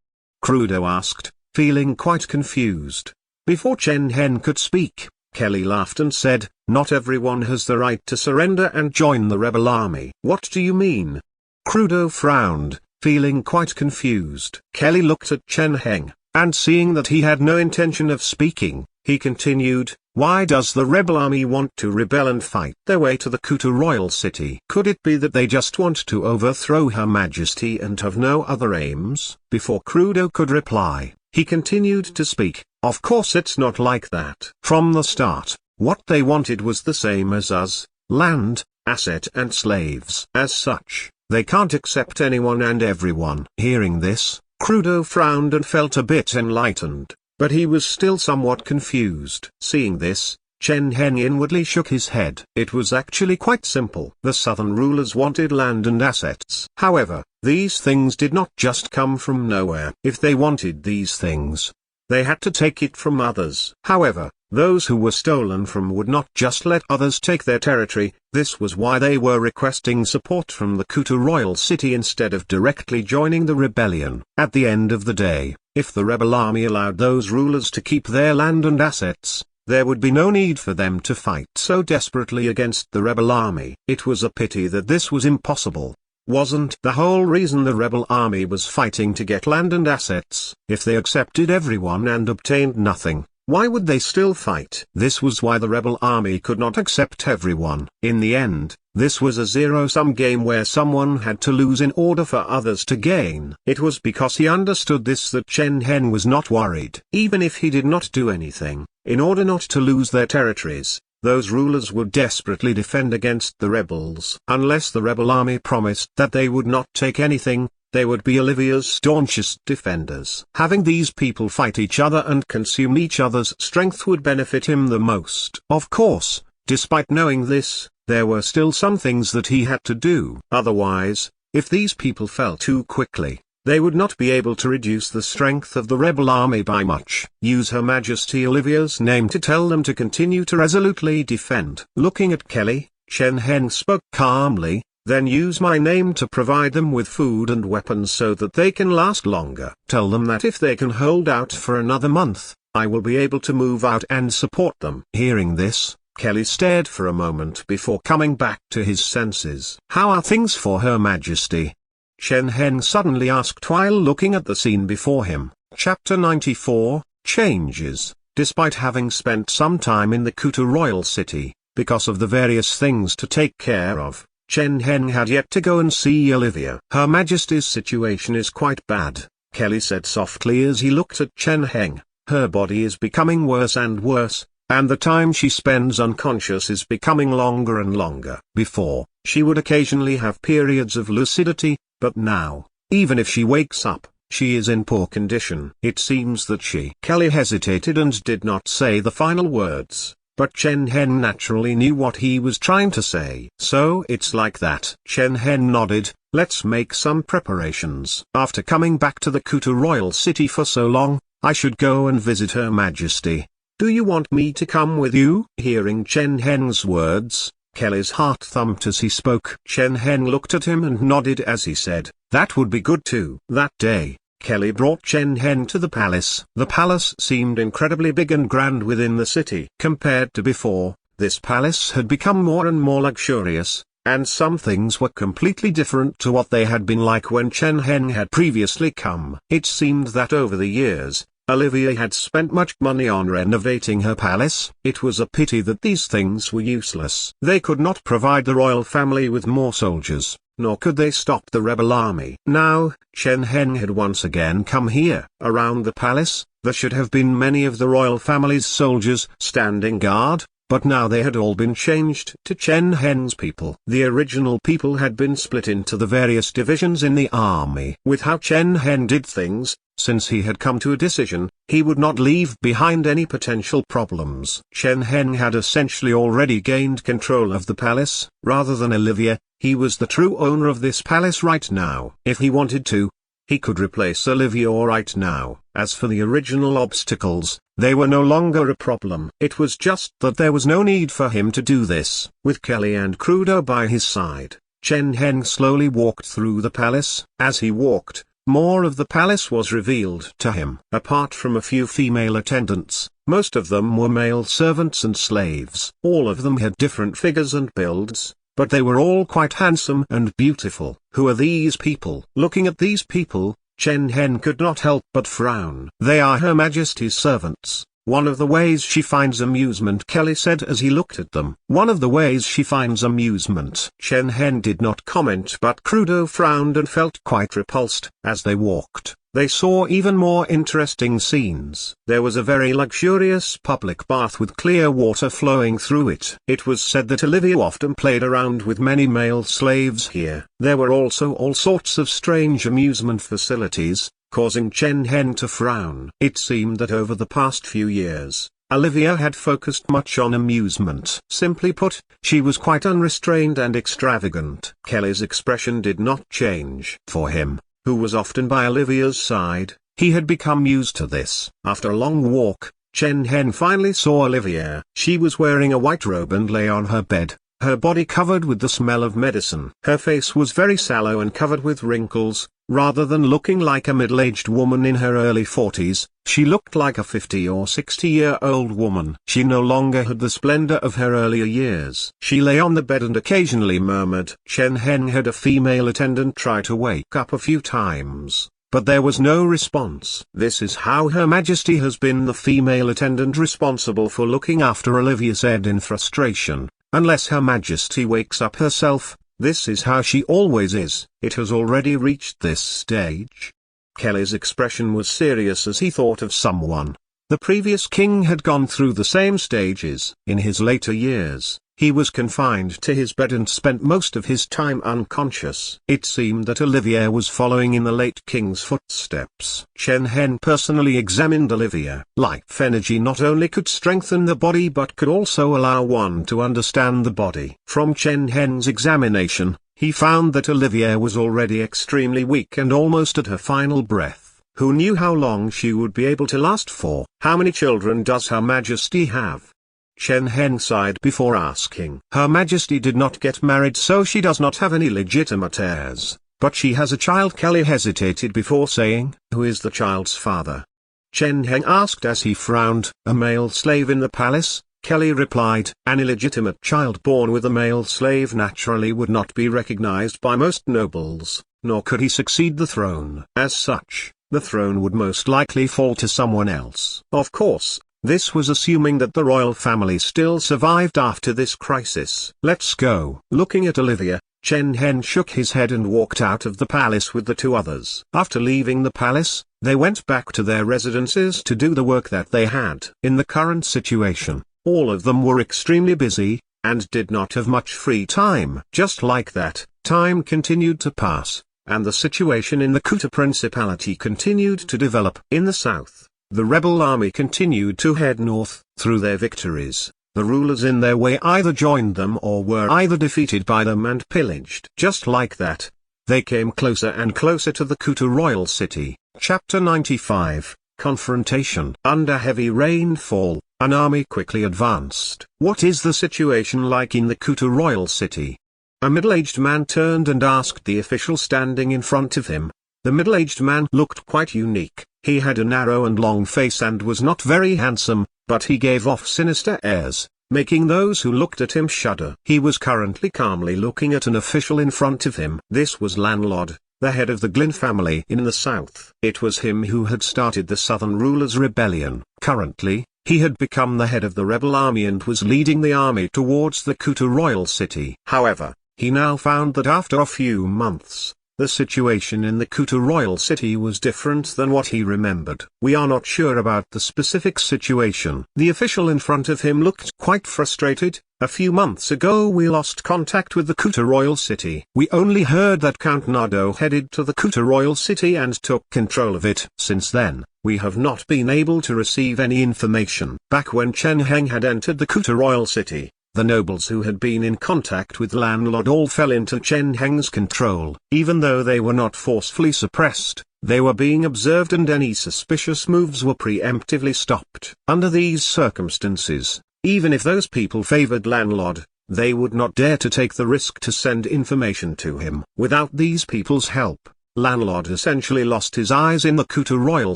Crudo asked, feeling quite confused. Before Chen Heng could speak, Kelly laughed and said, "Not everyone has the right to surrender and join the rebel army." "What do you mean?" Crudo frowned, feeling quite confused. Kelly looked at Chen Heng, and seeing that he had no intention of speaking, he continued, "Why does the rebel army want to rebel and fight their way to the Kuta royal city? Could it be that they just want to overthrow Her Majesty and have no other aims?" Before Crudo could reply, he continued to speak, "Of course it's not like that. From the start, what they wanted was the same as us, land, asset and slaves. As such, they can't accept anyone and everyone." Hearing this, Crudo frowned and felt a bit enlightened, but he was still somewhat confused. Seeing this, Chen Heng inwardly shook his head. It was actually quite simple. The southern rulers wanted land and assets. However, these things did not just come from nowhere. If they wanted these things, they had to take it from others. However, those who were stolen from would not just let others take their territory. This was why they were requesting support from the Kuta royal city instead of directly joining the rebellion. At the end of the day, if the rebel army allowed those rulers to keep their land and assets, there would be no need for them to fight so desperately against the rebel army. It was a pity that this was impossible. Wasn't the whole reason the rebel army was fighting to get land and assets? If they accepted everyone and obtained nothing, why would they still fight? This was why the rebel army could not accept everyone. In the end, this was a zero-sum game where someone had to lose in order for others to gain. It was because he understood this that Chen Heng was not worried. Even if he did not do anything, in order not to lose their territories, those rulers would desperately defend against the rebels. Unless the rebel army promised that they would not take anything, they would be Olivia's staunchest defenders. Having these people fight each other and consume each other's strength would benefit him the most. Of course, despite knowing this, there were still some things that he had to do. Otherwise, if these people fell too quickly, they would not be able to reduce the strength of the rebel army by much. Use Her Majesty Olivia's name to tell them to continue to resolutely defend. Looking at Kelly, Chen Heng spoke calmly, "Then use my name to provide them with food and weapons so that they can last longer. Tell them that if they can hold out for another month, I will be able to move out and support them." Hearing this, Kelly stared for a moment before coming back to his senses. "How are things for Her Majesty?" Chen Heng suddenly asked while looking at the scene before him. Chapter 94, Changes. Despite having spent some time in the Kuta royal city, because of the various things to take care of, Chen Heng had yet to go and see Olivia. "Her Majesty's situation is quite bad," Kelly said softly as he looked at Chen Heng. "Her body is becoming worse and worse, and the time she spends unconscious is becoming longer and longer. Before, she would occasionally have periods of lucidity, but now, even if she wakes up, she is in poor condition. It seems that she—" Kelly hesitated and did not say the final words, but Chen Heng naturally knew what he was trying to say. "So it's like that." Chen Heng nodded. "Let's make some preparations. After coming back to the Kuta royal city for so long, I should go and visit Her Majesty. Do you want me to come with you?" Hearing Chen Heng's words, Kelly's heart thumped as he spoke. Chen Heng looked at him and nodded as he said, "That would be good too." That day, Kelly brought Chen Heng to the palace. The palace seemed incredibly big and grand within the city. Compared to before, this palace had become more and more luxurious, and some things were completely different to what they had been like when Chen Heng had previously come. It seemed that over the years, Olivia had spent much money on renovating her palace. It was a pity that these things were useless. They could not provide the royal family with more soldiers, nor could they stop the rebel army. Now, Chen Heng had once again come here. Around the palace, there should have been many of the royal family's soldiers standing guard, but now they had all been changed to Chen Heng's people. The original people had been split into the various divisions in the army. With how Chen Heng did things, since he had come to a decision, he would not leave behind any potential problems. Chen Heng had essentially already gained control of the palace. Rather than Olivia, he was the true owner of this palace right now. If he wanted to, he could replace Olivia right now. As for the original obstacles, they were no longer a problem. It was just that there was no need for him to do this. With Kelly and Crudo by his side, Chen Heng slowly walked through the palace. As he walked, more of the palace was revealed to him. Apart from a few female attendants, most of them were male servants and slaves. All of them had different figures and builds, but they were all quite handsome and beautiful. Who are these people? Looking at these people, Chen Heng could not help but frown. They are Her Majesty's servants. One of the ways she finds amusement, Kelly said as he looked at them. One of the ways she finds amusement. Chen Heng did not comment, but Crudo frowned and felt quite repulsed. As they walked, they saw even more interesting scenes. There was a very luxurious public bath with clear water flowing through it. It was said that Olivia often played around with many male slaves here. There were also all sorts of strange amusement facilities, causing Chen Heng to frown. It seemed that over the past few years, Olivia had focused much on amusement. Simply put, she was quite unrestrained and extravagant. Kelly's expression did not change. For him, who was often by Olivia's side, he had become used to this. After a long walk, Chen Heng finally saw Olivia. She was wearing a white robe and lay on her bed, her body covered with the smell of medicine. Her face was very sallow and covered with wrinkles. Rather than looking like a middle-aged woman in her early 40s, she looked like a 50 or 60-year-old woman. She no longer had the splendor of her earlier years. She lay on the bed and occasionally murmured. Chen Heng had a female attendant try to wake up a few times, but there was no response. This is how Her Majesty has been the female attendant responsible for looking after Olivia said in frustration. Unless Her Majesty wakes up herself, this is how she always is. It has already reached this stage. Kelly's expression was serious as he thought of someone. The previous king had gone through the same stages. In his later years, he was confined to his bed and spent most of his time unconscious. It seemed that Olivia was following in the late king's footsteps. Chen Heng personally examined Olivia. Life energy not only could strengthen the body but could also allow one to understand the body. From Chen Heng's examination, he found that Olivia was already extremely weak and almost at her final breath. Who knew how long she would be able to last for? How many children does Her Majesty have? Chen Heng sighed before asking. Her Majesty did not get married, so she does not have any legitimate heirs, but she has a child. Kelly hesitated before saying, who is the child's father? Chen Heng asked as he frowned. A male slave in the palace, Kelly replied. An illegitimate child born with a male slave naturally would not be recognized by most nobles, nor could he succeed the throne. As such, the throne would most likely fall to someone else. Of course, this was assuming that the royal family still survived after this crisis. Let's go. Looking at Olivia, Chen Heng shook his head and walked out of the palace with the two others. After leaving the palace, they went back to their residences to do the work that they had. In the current situation, all of them were extremely busy, and did not have much free time. Just like that, time continued to pass, and the situation in the Kuta Principality continued to develop. In the south, the rebel army continued to head north. Through their victories, the rulers in their way either joined them or were either defeated by them and pillaged. Just like that, they came closer and closer to the Kuta royal city. Chapter 95, Confrontation. Under heavy rainfall, an army quickly advanced. What is the situation like in the Kuta royal city? A middle-aged man turned and asked the official standing in front of him. The middle-aged man looked quite unique. He had a narrow and long face and was not very handsome, but he gave off sinister airs, making those who looked at him shudder. He was currently calmly looking at an official in front of him. This was Landlord, the head of the Glynn family in the south. It was him who had started the Southern Rulers' Rebellion. Currently, he had become the head of the rebel army and was leading the army towards the Kuta royal city. However, he now found that after a few months, the situation in the Kuta royal city was different than what he remembered. We are not sure about the specific situation. The official in front of him looked quite frustrated. A few months ago we lost contact with the Kuta royal city. We only heard that Count Nardo headed to the Kuta royal city and took control of it. Since then, we have not been able to receive any information. Back when Chen Heng had entered the Kuta royal city, the nobles who had been in contact with Landlord all fell into Chen Heng's control. Even though they were not forcefully suppressed, they were being observed and any suspicious moves were preemptively stopped. Under these circumstances, even if those people favored Landlord, they would not dare to take the risk to send information to him. Without these people's help, Landlord essentially lost his eyes in the Kuta royal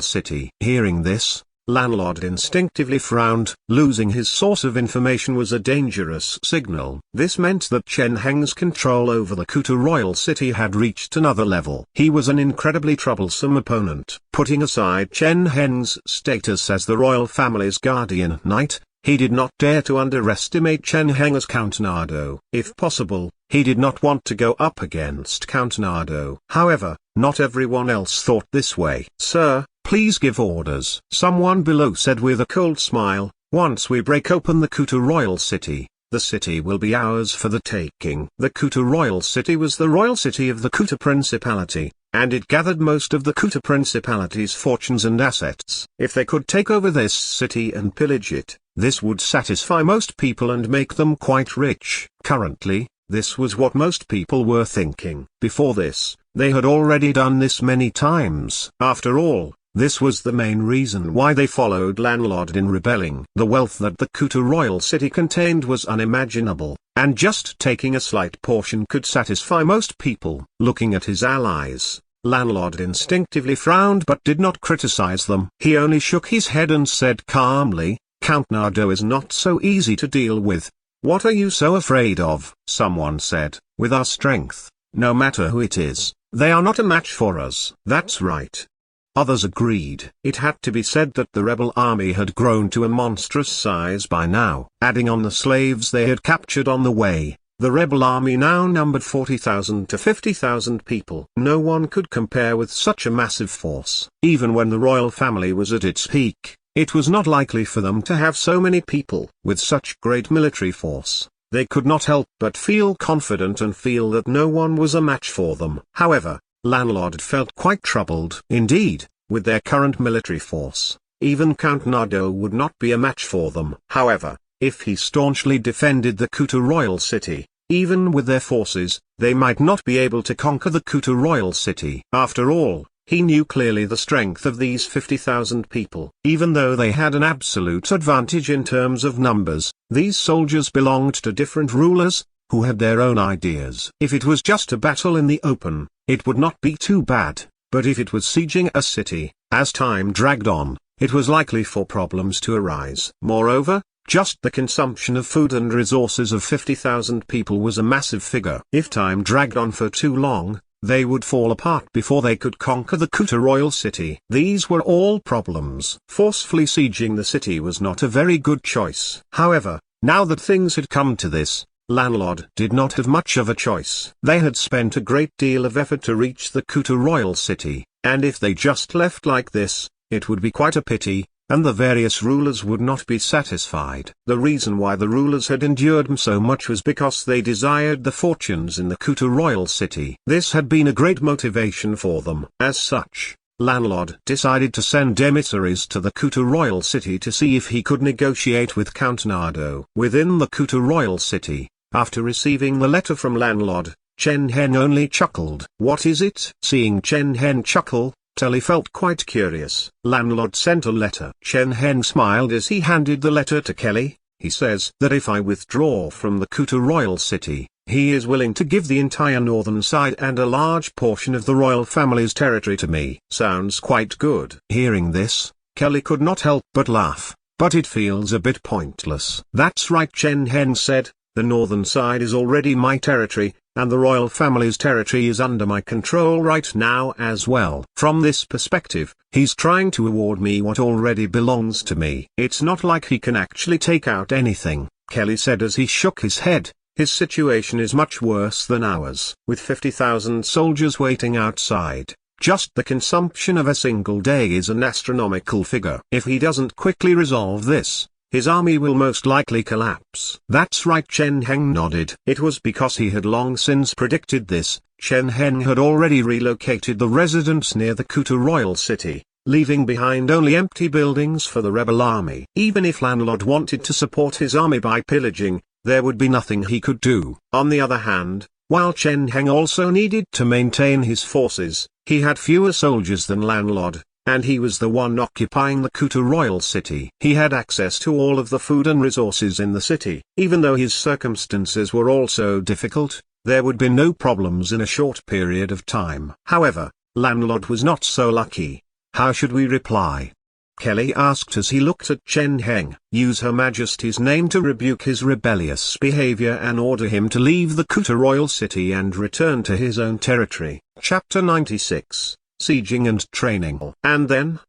city. Hearing this, Landlord instinctively frowned. Losing his source of information was a dangerous signal. This meant that Chen Heng's control over the Kuta royal city had reached another level. He was an incredibly troublesome opponent. Putting aside Chen Heng's status as the royal family's guardian knight, he did not dare to underestimate Chen Heng as Count Nardo. If possible, he did not want to go up against Count Nardo. However, not everyone else thought this way. "Sir, please give orders," someone below said with a cold smile. "Once we break open the Kuta royal city, the city will be ours for the taking." The Kuta royal city was the royal city of the Kuta principality, and it gathered most of the Kuta principality's fortunes and assets. If they could take over this city and pillage it, this would satisfy most people and make them quite rich. Currently, this was what most people were thinking. Before this, they had already done this many times. After all, this was the main reason why they followed Landlord in rebelling. The wealth that the Kuta royal city contained was unimaginable, and just taking a slight portion could satisfy most people. Looking at his allies, Landlord instinctively frowned but did not criticize them. He only shook his head and said calmly, "Count Nardo is not so easy to deal with. What are you so afraid of?" Someone said, "With our strength, no matter who it is, they are not a match for us." That's right. Others agreed. It had to be said that the rebel army had grown to a monstrous size by now. Adding on the slaves they had captured on the way, the rebel army now numbered 40,000 to 50,000 people. No one could compare with such a massive force. Even when the royal family was at its peak, it was not likely for them to have so many people. With such great military force, they could not help but feel confident and feel that no one was a match for them. However, Landlord felt quite troubled. Indeed, with their current military force, even Count Nardo would not be a match for them. However, if he staunchly defended the Kuta royal city, even with their forces, they might not be able to conquer the Kuta royal city. After all, he knew clearly the strength of these 50,000 people. Even though they had an absolute advantage in terms of numbers, these soldiers belonged to different rulers, who had their own ideas. If it was just a battle in the open, it would not be too bad, but if it was sieging a city, as time dragged on, it was likely for problems to arise. Moreover, just the consumption of food and resources of 50,000 people was a massive figure. If time dragged on for too long, they would fall apart before they could conquer the Kuta royal city. These were all problems. Forcefully sieging the city was not a very good choice. However, now that things had come to this, Landlord did not have much of a choice. They had spent a great deal of effort to reach the Kuta royal city, and if they just left like this, it would be quite a pity, and the various rulers would not be satisfied. The reason why the rulers had endured so much was because they desired the fortunes in the Kuta royal city. This had been a great motivation for them. As such, Landlord decided to send emissaries to the Kuta royal city to see if he could negotiate with Count Nardo. Within the Kuta royal city, after receiving the letter from Landlord, Chen Heng only chuckled. "What is it?" Seeing Chen Heng chuckle, Telly felt quite curious. "Landlord sent a letter." Chen Heng smiled as he handed the letter to Kelly. "He says that if I withdraw from the Kuta royal city, he is willing to give the entire northern side and a large portion of the royal family's territory to me." Sounds quite good. Hearing this, Kelly could not help but laugh, but it feels a bit pointless. "That's right," Chen Heng said, "the northern side is already my territory, and the royal family's territory is under my control right now as well. From this perspective, he's trying to award me what already belongs to me. It's not like he can actually take out anything," Kelly said as he shook his head. "His situation is much worse than ours. With 50,000 soldiers waiting outside, just the consumption of a single day is an astronomical figure. If he doesn't quickly resolve this, his army will most likely collapse." "That's right," Chen Heng nodded. It was because he had long since predicted this. Chen Heng had already relocated the residents near the Kuta royal city, leaving behind only empty buildings for the rebel army. Even if Landlord wanted to support his army by pillaging, there would be nothing he could do. On the other hand, while Chen Heng also needed to maintain his forces, he had fewer soldiers than Landlord, and he was the one occupying the Kuta royal city. He had access to all of the food and resources in the city. Even though his circumstances were also difficult, there would be no problems in a short period of time. However, landlord was not so lucky. How should we reply? Kelly asked as he looked at Chen Heng. Use Her Majesty's name to rebuke his rebellious behavior and order him to leave the Kuta royal city and return to his own territory. Chapter 96, Sieging and Training. And then?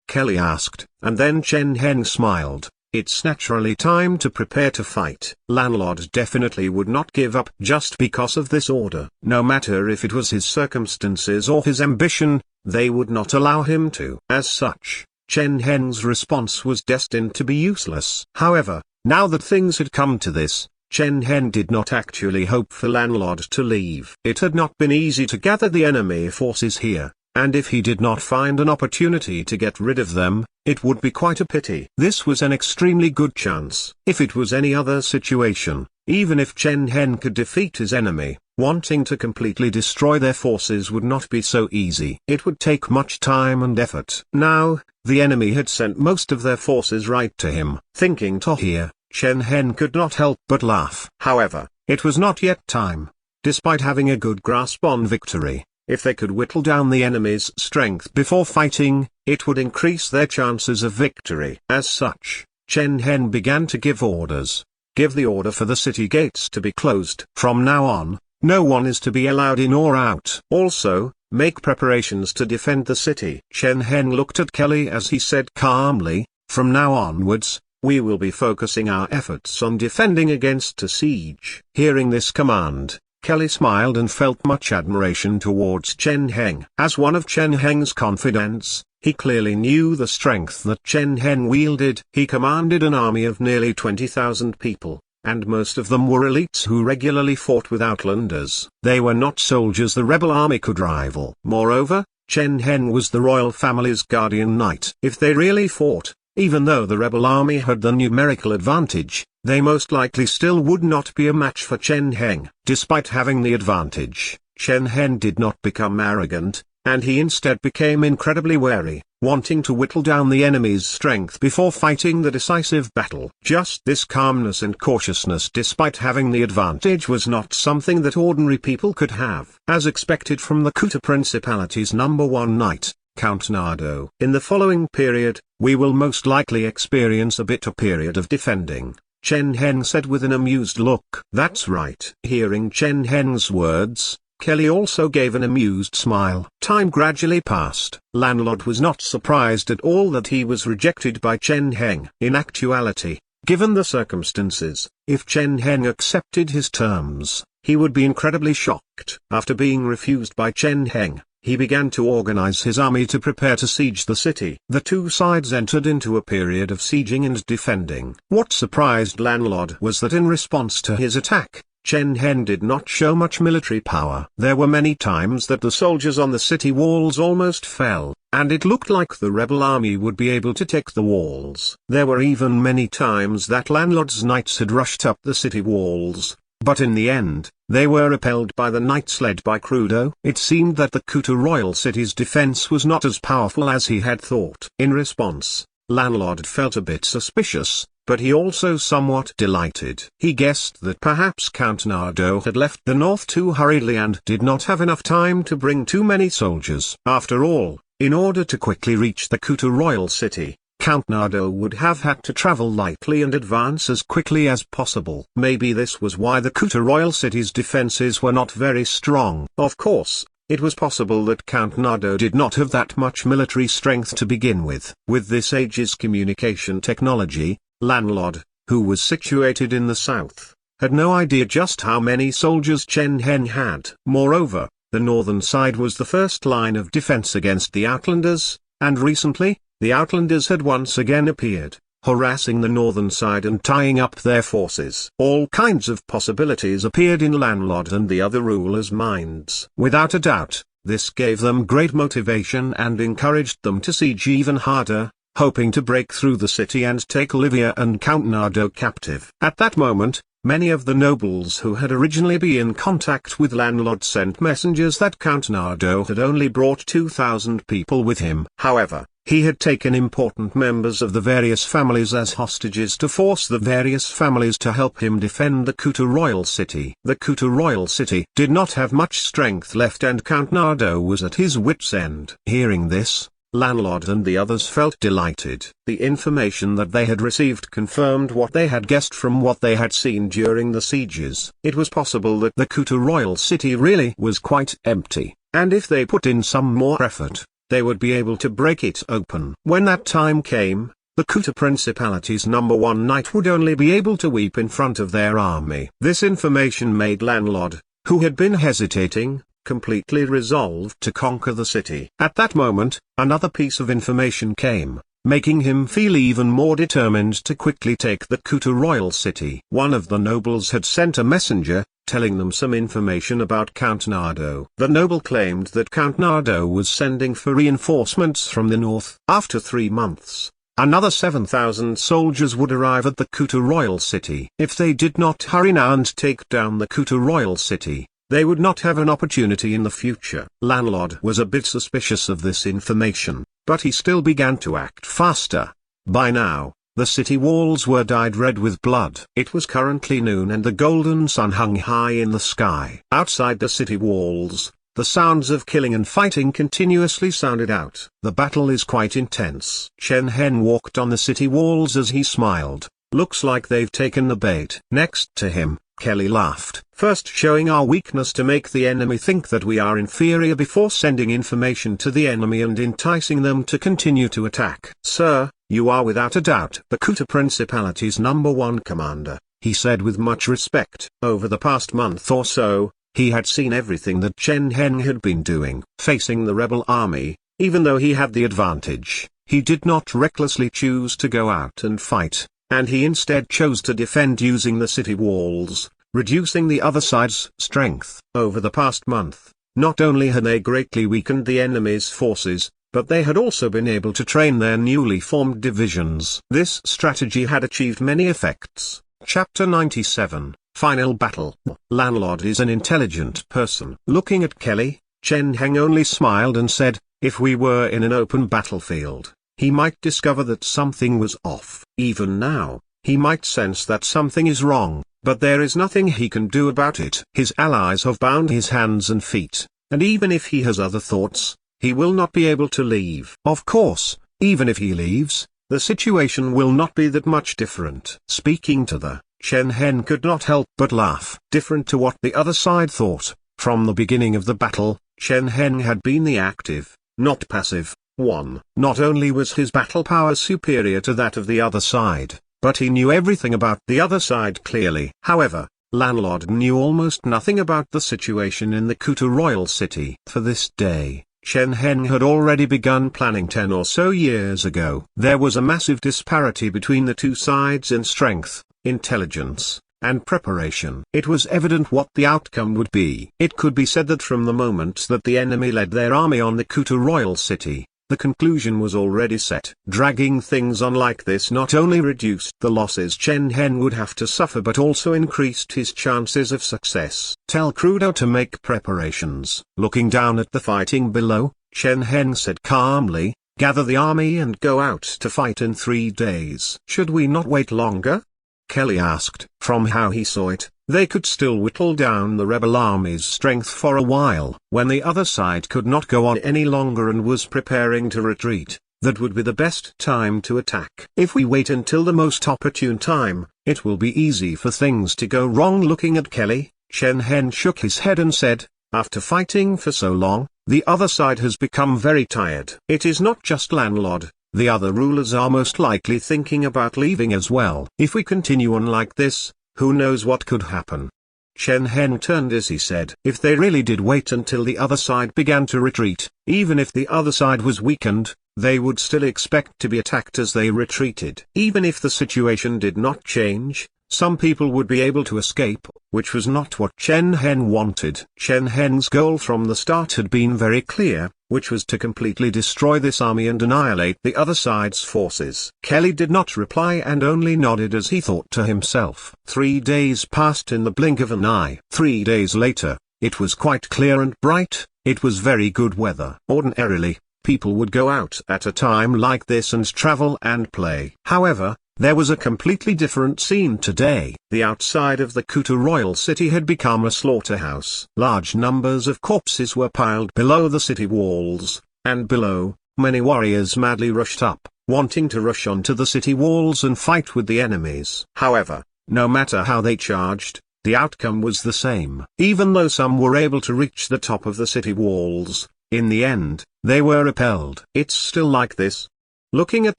Kelly asked, and then Chen Heng smiled. It's naturally time to prepare to fight. Landlord definitely would not give up just because of this order. No matter if it was his circumstances or his ambition, they would not allow him to. As such, Chen Heng's response was destined to be useless. However, now that things had come to this, Chen Heng did not actually hope for landlord to leave. It had not been easy to gather the enemy forces here, and if he did not find an opportunity to get rid of them, it would be quite a pity. This was an extremely good chance. If it was any other situation, even if Chen Heng could defeat his enemy, wanting to completely destroy their forces would not be so easy. It would take much time and effort. Now, the enemy had sent most of their forces right to him. Thinking to here, Chen Heng could not help but laugh. However, it was not yet time. Despite having a good grasp on victory, if they could whittle down the enemy's strength before fighting, it would increase their chances of victory. As such, Chen Heng began to give orders. Give the order for the city gates to be closed. From now on, no one is to be allowed in or out. Also, make preparations to defend the city. Chen Heng looked at Kelly as he said calmly, from now onwards, we will be focusing our efforts on defending against a siege. Hearing this command, Kelly smiled and felt much admiration towards Chen Heng. As one of Chen Heng's confidants, he clearly knew the strength that Chen Heng wielded. He commanded an army of nearly 20,000 people, and most of them were elites who regularly fought with outlanders. They were not soldiers the rebel army could rival. Moreover, Chen Heng was the royal family's guardian knight. If they really fought, even though the rebel army had the numerical advantage, they most likely still would not be a match for Chen Heng. Despite having the advantage, Chen Heng did not become arrogant, and he instead became incredibly wary, wanting to whittle down the enemy's strength before fighting the decisive battle. Just this calmness and cautiousness despite having the advantage was not something that ordinary people could have. As expected from the Kuta Principality's #1 knight, Count Nardo. In the following period, we will most likely experience a bitter period of defending, Chen Heng said with an amused look. That's right. Hearing Chen Heng's words, Kelly also gave an amused smile. Time gradually passed. Landlord was not surprised at all that he was rejected by Chen Heng. In actuality, given the circumstances, if Chen Heng accepted his terms, he would be incredibly shocked. After being refused by Chen Heng, he began to organize his army to prepare to siege the city. The two sides entered into a period of sieging and defending. What surprised landlord was that in response to his attack, Chen Heng did not show much military power. There were many times that the soldiers on the city walls almost fell, and it looked like the rebel army would be able to take the walls. There were even many times that landlord's knights had rushed up the city walls, but in the end, they were repelled by the knights led by Crudo. It seemed that the Kuta royal city's defense was not as powerful as he had thought. In response, landlord felt a bit suspicious, but he also somewhat delighted. He guessed that perhaps Count Nardo had left the north too hurriedly and did not have enough time to bring too many soldiers. After all, in order to quickly reach the Kuta royal city, Count Nardo would have had to travel lightly and advance as quickly as possible. Maybe this was why the Kuta royal city's defenses were not very strong. Of course, it was possible that Count Nardo did not have that much military strength to begin with. With this age's communication technology, landlord, who was situated in the south, had no idea just how many soldiers Chen Heng had. Moreover, the northern side was the first line of defense against the outlanders, and recently, the outlanders had once again appeared, harassing the northern side and tying up their forces. All kinds of possibilities appeared in landlord and the other rulers' minds. Without a doubt, this gave them great motivation and encouraged them to siege even harder, hoping to break through the city and take Olivia and Count Nardo captive. At that moment, Many of the nobles who had originally been in contact with landlord sent messengers that Count Nardo had only brought 2,000 people with him. However, he had taken important members of the various families as hostages to force the various families to help him defend the Kuta royal city. The Kuta royal city did not have much strength left and Count Nardo was at his wits' end. Hearing this, landlord and the others felt delighted. The information that they had received confirmed what they had guessed from what they had seen during the sieges. It was possible that the Kuta royal city really was quite empty, and if they put in some more effort, they would be able to break it open. When that time came, the Kuta Principality's #1 knight would only be able to weep in front of their army. This information made landlord, who had been hesitating, completely resolved to conquer the city. At that moment, another piece of information came, making him feel even more determined to quickly take the Kuta royal city. One of the nobles had sent a messenger, telling them some information about Count Nardo. The noble claimed that Count Nardo was sending for reinforcements from the north. After 3 months, another 7,000 soldiers would arrive at the Kuta royal city. If they did not hurry now and take down the Kuta royal city, they would not have an opportunity in the future. Landlord was a bit suspicious of this information, but he still began to act faster. By now, the city walls were dyed red with blood. It was currently noon and the golden sun hung high in the sky. Outside the city walls, the sounds of killing and fighting continuously sounded out. The battle is quite intense. Chen Heng walked on the city walls as he smiled. Looks like they've taken the bait. Next to him, Kelly laughed. First showing our weakness to make the enemy think that we are inferior before sending information to the enemy and enticing them to continue to attack. Sir, you are without a doubt the Kuta Principality's #1 commander, he said with much respect. Over the past month or so, he had seen everything that Chen Heng had been doing. Facing the rebel army, even though he had the advantage, he did not recklessly choose to go out and fight, and he instead chose to defend using the city walls, reducing the other side's strength. Over the past month, not only had they greatly weakened the enemy's forces, but they had also been able to train their newly formed divisions. This strategy had achieved many effects. Chapter 97, Final Battle. Landlord is an intelligent person. Looking at Kelly, Chen Heng only smiled and said, if we were in an open battlefield, he might discover that something was off. Even now, he might sense that something is wrong, but there is nothing he can do about it. His allies have bound his hands and feet, and even if he has other thoughts, he will not be able to leave. Of course, even if he leaves, the situation will not be that much different. Speaking to the, Chen Heng could not help but laugh. Different to what the other side thought, from the beginning of the battle, Chen Heng had been the active, not passive, one. Not only was his battle power superior to that of the other side, but he knew everything about the other side clearly. However, landlord knew almost nothing about the situation in the Kuta royal city. For this day, Chen Heng had already begun planning 10 or so years ago. There was a massive disparity between the two sides in strength, intelligence, and preparation. It was evident what the outcome would be. It could be said that from the moment that the enemy led their army on the Kuta royal city, the conclusion was already set. Dragging things on like this not only reduced the losses Chen Heng would have to suffer but also increased his chances of success. Tell Crudo to make preparations. Looking down at the fighting below, Chen Heng said calmly, gather the army and go out to fight in 3 days. Should we not wait longer? Kelly asked. From how he saw it, they could still whittle down the rebel army's strength for a while. When the other side could not go on any longer and was preparing to retreat, that would be the best time to attack. If we wait until the most opportune time, it will be easy for things to go wrong. Looking at Kelly, Chen Heng shook his head and said, after fighting for so long, the other side has become very tired. It is not just landlord. The other rulers are most likely thinking about leaving as well. If we continue on like this, who knows what could happen? Chen Heng turned as he said, if they really did wait until the other side began to retreat, even if the other side was weakened, they would still expect to be attacked as they retreated. Even if the situation did not change, some people would be able to escape, which was not what Chen Heng wanted. Chen Heng's goal from the start had been very clear, which was to completely destroy this army and annihilate the other side's forces. Kelly did not reply and only nodded as he thought to himself. 3 days passed in the blink of an eye. 3 days later, it was quite clear and bright. It was very good weather. Ordinarily, people would go out at a time like this and travel and play. However, there was a completely different scene today. The outside of the Kuta royal city had become a slaughterhouse. Large numbers of corpses were piled below the city walls, and below, many warriors madly rushed up, wanting to rush onto the city walls and fight with the enemies. However, no matter how they charged, the outcome was the same. Even though some were able to reach the top of the city walls, in the end, they were repelled. It's still like this. Looking at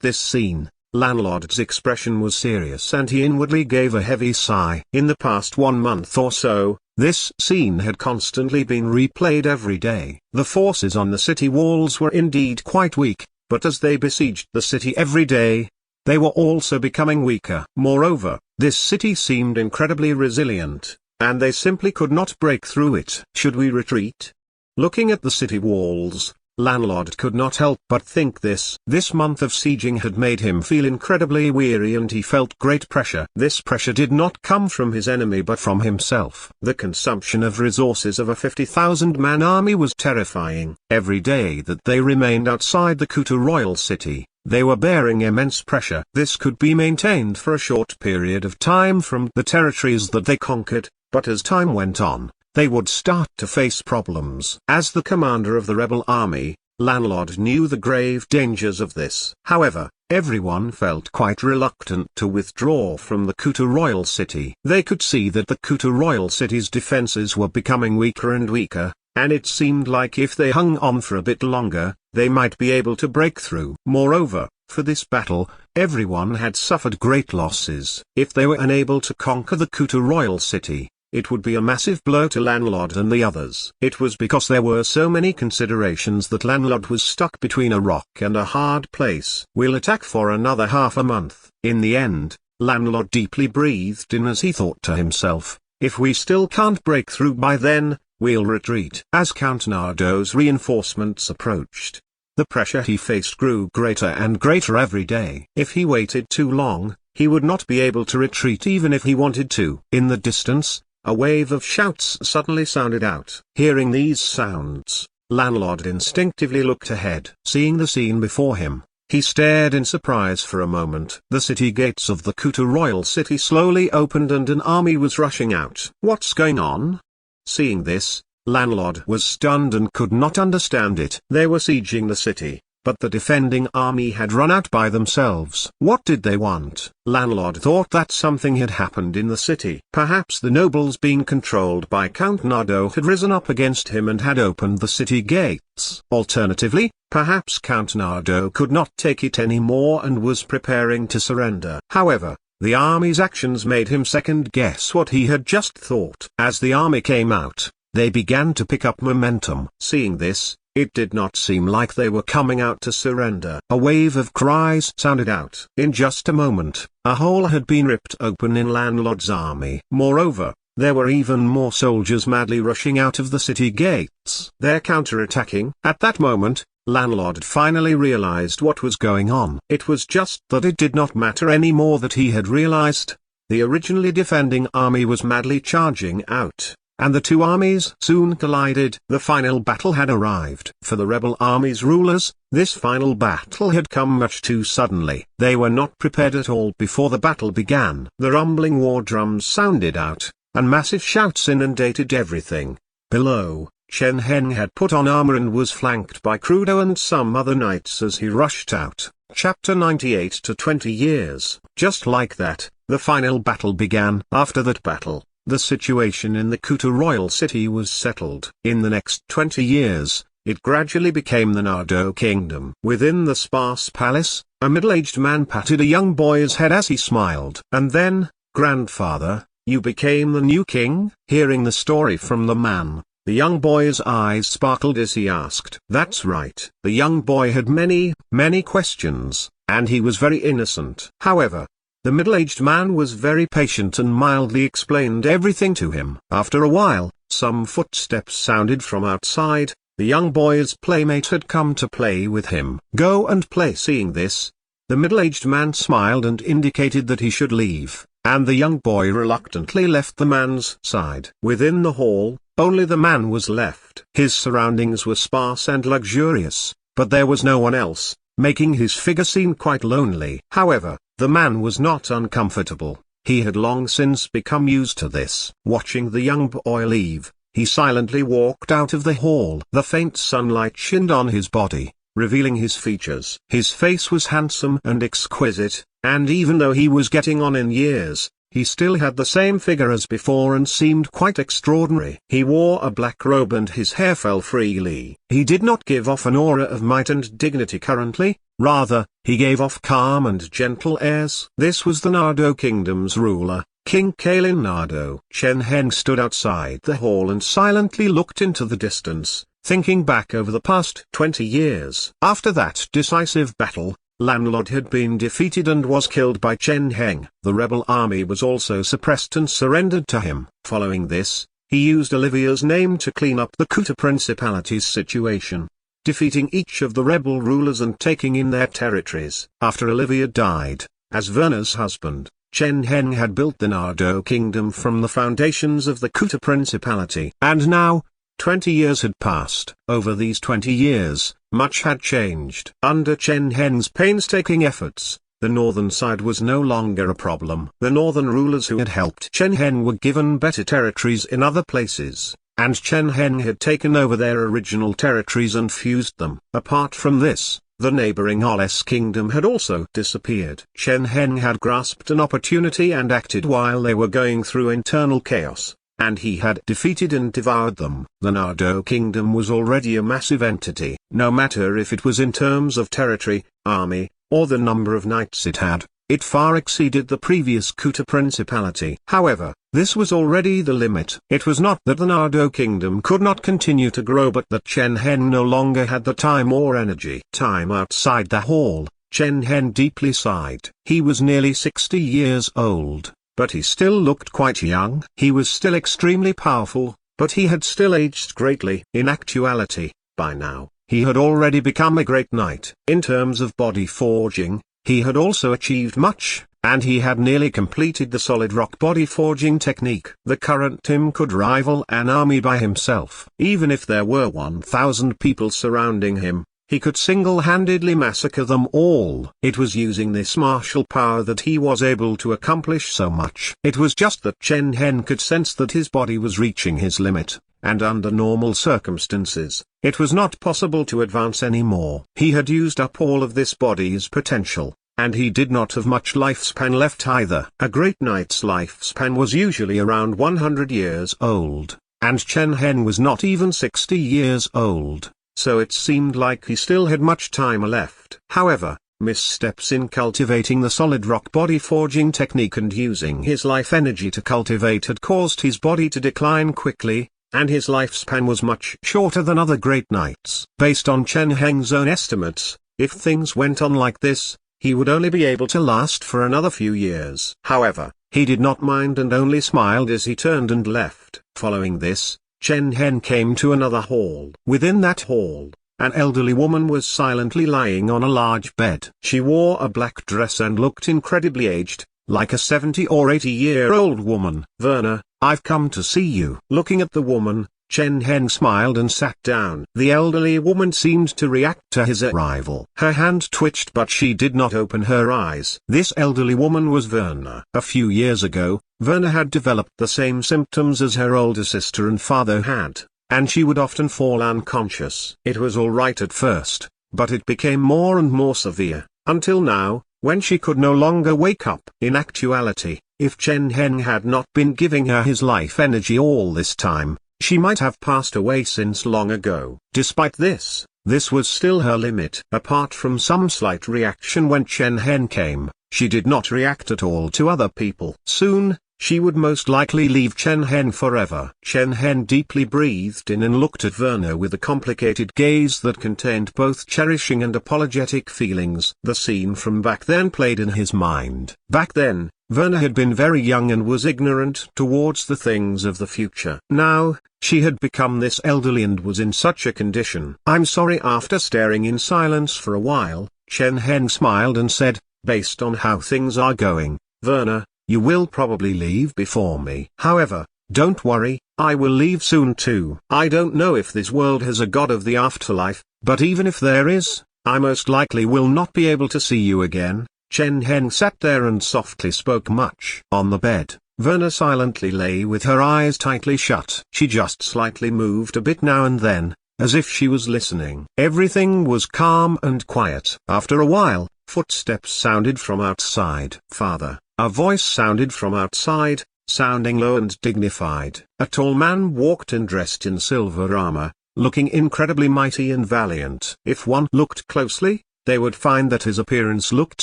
this scene, landlord's expression was serious and he inwardly gave a heavy sigh. In the past 1 month or so, this scene had constantly been replayed every day. The forces on the city walls were indeed quite weak, but as they besieged the city every day, they were also becoming weaker. Moreover, this city seemed incredibly resilient, and they simply could not break through it. Should we retreat? Looking at the city walls, landlord could not help but think this. This month of sieging had made him feel incredibly weary and he felt great pressure. This pressure did not come from his enemy but from himself. The consumption of resources of a 50,000-man army was terrifying. Every day that they remained outside the Kuta royal city, they were bearing immense pressure. This could be maintained for a short period of time from the territories that they conquered, but as time went on, they would start to face problems. As the commander of the rebel army, landlord knew the grave dangers of this. However, everyone felt quite reluctant to withdraw from the Kuta royal city. They could see that the Kuta royal city's defenses were becoming weaker and weaker, and it seemed like if they hung on for a bit longer, they might be able to break through. Moreover, for this battle, everyone had suffered great losses. If they were unable to conquer the Kuta royal city, it would be a massive blow to landlord and the others. It was because there were so many considerations that landlord was stuck between a rock and a hard place. We'll attack for another half a month. In the end, landlord deeply breathed in as he thought to himself, if we still can't break through by then, we'll retreat. As Count Nardo's reinforcements approached, the pressure he faced grew greater and greater every day. If he waited too long, he would not be able to retreat even if he wanted to. In the distance, a wave of shouts suddenly sounded out. Hearing these sounds, landlord instinctively looked ahead. Seeing the scene before him, he stared in surprise for a moment. The city gates of the Kuta royal city slowly opened and an army was rushing out. What's going on? Seeing this, landlord was stunned and could not understand it. They were sieging the city, but the defending army had run out by themselves. What did they want? Landlord thought that something had happened in the city. Perhaps the nobles being controlled by Count Nardo had risen up against him and had opened the city gates. Alternatively, perhaps Count Nardo could not take it anymore and was preparing to surrender. However, the army's actions made him second-guess what he had just thought. As the army came out, they began to pick up momentum. Seeing this, it did not seem like they were coming out to surrender. A wave of cries sounded out. In just a moment, a hole had been ripped open in landlord's army. Moreover, there were even more soldiers madly rushing out of the city gates. They're counterattacking. At that moment, landlord finally realized what was going on. It was just that it did not matter anymore that he had realized. The originally defending army was madly charging out, and the two armies soon collided. The final battle had arrived. For the rebel army's rulers, this final battle had come much too suddenly. They were not prepared at all before the battle began. The rumbling war drums sounded out, and massive shouts inundated everything. Below, Chen Heng had put on armor and was flanked by Crudo and some other knights as he rushed out. Chapter 98 to 20 years. Just like that, the final battle began. After that battle, the situation in the Kuta royal city was settled. In the next 20 years, it gradually became the Nardo kingdom. Within the sparse palace, a middle-aged man patted a young boy's head as he smiled. And then, grandfather, you became the new king? Hearing the story from the man, the young boy's eyes sparkled as he asked. That's right. The young boy had many questions, and he was very innocent. However, The middle-aged man was very patient and mildly explained everything to him. After a while, some footsteps sounded from outside. The young boy's playmate had come to play with him. "Go and play." Seeing this, the middle-aged man smiled and indicated that he should leave, and the young boy reluctantly left the man's side. Within the hall, only the man was left. His surroundings were sparse and luxurious, but there was no one else, making his figure seem quite lonely. However, the man was not uncomfortable. He had long since become used to this. Watching the young boy leave, he silently walked out of the hall. The faint sunlight shined on his body, revealing his features. His face was handsome and exquisite, and even though he was getting on in years, he still had the same figure as before and seemed quite extraordinary. He wore a black robe and his hair fell freely. He did not give off an aura of might and dignity currently, rather, he gave off calm and gentle airs. This was the Nardo Kingdom's ruler, King Kalin Nardo. Chen Heng stood outside the hall and silently looked into the distance, thinking back over the past 20 years. After that decisive battle, Landlord had been defeated and was killed by Chen Heng. The rebel army was also suppressed and surrendered to him. Following this, he used Olivia's name to clean up the Kuta Principality's situation, defeating each of the rebel rulers and taking in their territories. After Olivia died, as Werner's husband, Chen Heng had built the Nardo Kingdom from the foundations of the Kuta Principality. And now, 20 years had passed. Over these 20 years, much had changed. Under Chen Heng's painstaking efforts, the northern side was no longer a problem. The northern rulers who had helped Chen Heng were given better territories in other places, and Chen Heng had taken over their original territories and fused them. Apart from this, the neighboring Oles kingdom had also disappeared. Chen Heng had grasped an opportunity and acted while they were going through internal chaos, and he had defeated and devoured them. The Nardo Kingdom was already a massive entity. No matter if it was in terms of territory, army, or the number of knights it had, it far exceeded the previous Kuta Principality. However, this was already the limit. It was not that the Nardo Kingdom could not continue to grow, but that Chen Heng no longer had the time or energy. Time outside the hall, Chen Heng deeply sighed. He was nearly 60 years old, but he still looked quite young. He was still extremely powerful, but he had still aged greatly. In actuality, by now, he had already become a great knight. In terms of body forging, he had also achieved much, and he had nearly completed the solid rock body forging technique. The current him could rival an army by himself. Even if there were 1,000 people surrounding him, he could single-handedly massacre them all. It was using this martial power that he was able to accomplish so much. It was just that Chen Heng could sense that his body was reaching his limit, and under normal circumstances, it was not possible to advance anymore. He had used up all of this body's potential, and he did not have much lifespan left either. A great knight's lifespan was usually around 100 years old, and Chen Heng was not even 60 years old. So it seemed like he still had much time left. However, missteps in cultivating the solid rock body forging technique and using his life energy to cultivate had caused his body to decline quickly, and his lifespan was much shorter than other great knights. Based on Chen Heng's own estimates, if things went on like this, he would only be able to last for another few years. However, he did not mind and only smiled as he turned and left. Following this, Chen Heng came to another hall. Within that hall, an elderly woman was silently lying on a large bed. She wore a black dress and looked incredibly aged, like a 70 or 80-year-old woman. "Werner, I've come to see you." Looking at the woman, Chen Heng smiled and sat down. The elderly woman seemed to react to his arrival. Her hand twitched, but she did not open her eyes. This elderly woman was Werner. A few years ago, Werner had developed the same symptoms as her older sister and father had, and she would often fall unconscious. It was all right at first, but it became more and more severe, until now, when she could no longer wake up. In actuality, if Chen Heng had not been giving her his life energy all this time, she might have passed away since long ago. Despite this, this was still her limit. Apart from some slight reaction when Chen Heng came, she did not react at all to other people. Soon, she would most likely leave Chen Heng forever. Chen Heng deeply breathed in and looked at Werner with a complicated gaze that contained both cherishing and apologetic feelings. The scene from back then played in his mind. Back then, Werner had been very young and was ignorant towards the things of the future. Now, she had become this elderly and was in such a condition. "I'm sorry." After staring in silence for a while, Chen Heng smiled and said, "Based on how things are going, Werner, you will probably leave before me. However, don't worry, I will leave soon too. I don't know if this world has a god of the afterlife, but even if there is, I most likely will not be able to see you again." Chen Heng sat there and softly spoke much. On the bed, Werner silently lay with her eyes tightly shut. She just slightly moved a bit now and then, as if she was listening. Everything was calm and quiet. After a while, footsteps sounded from outside. "Father," a voice sounded from outside, sounding low and dignified. A tall man walked in dressed in silver armor, looking incredibly mighty and valiant. If one looked closely, they would find that his appearance looked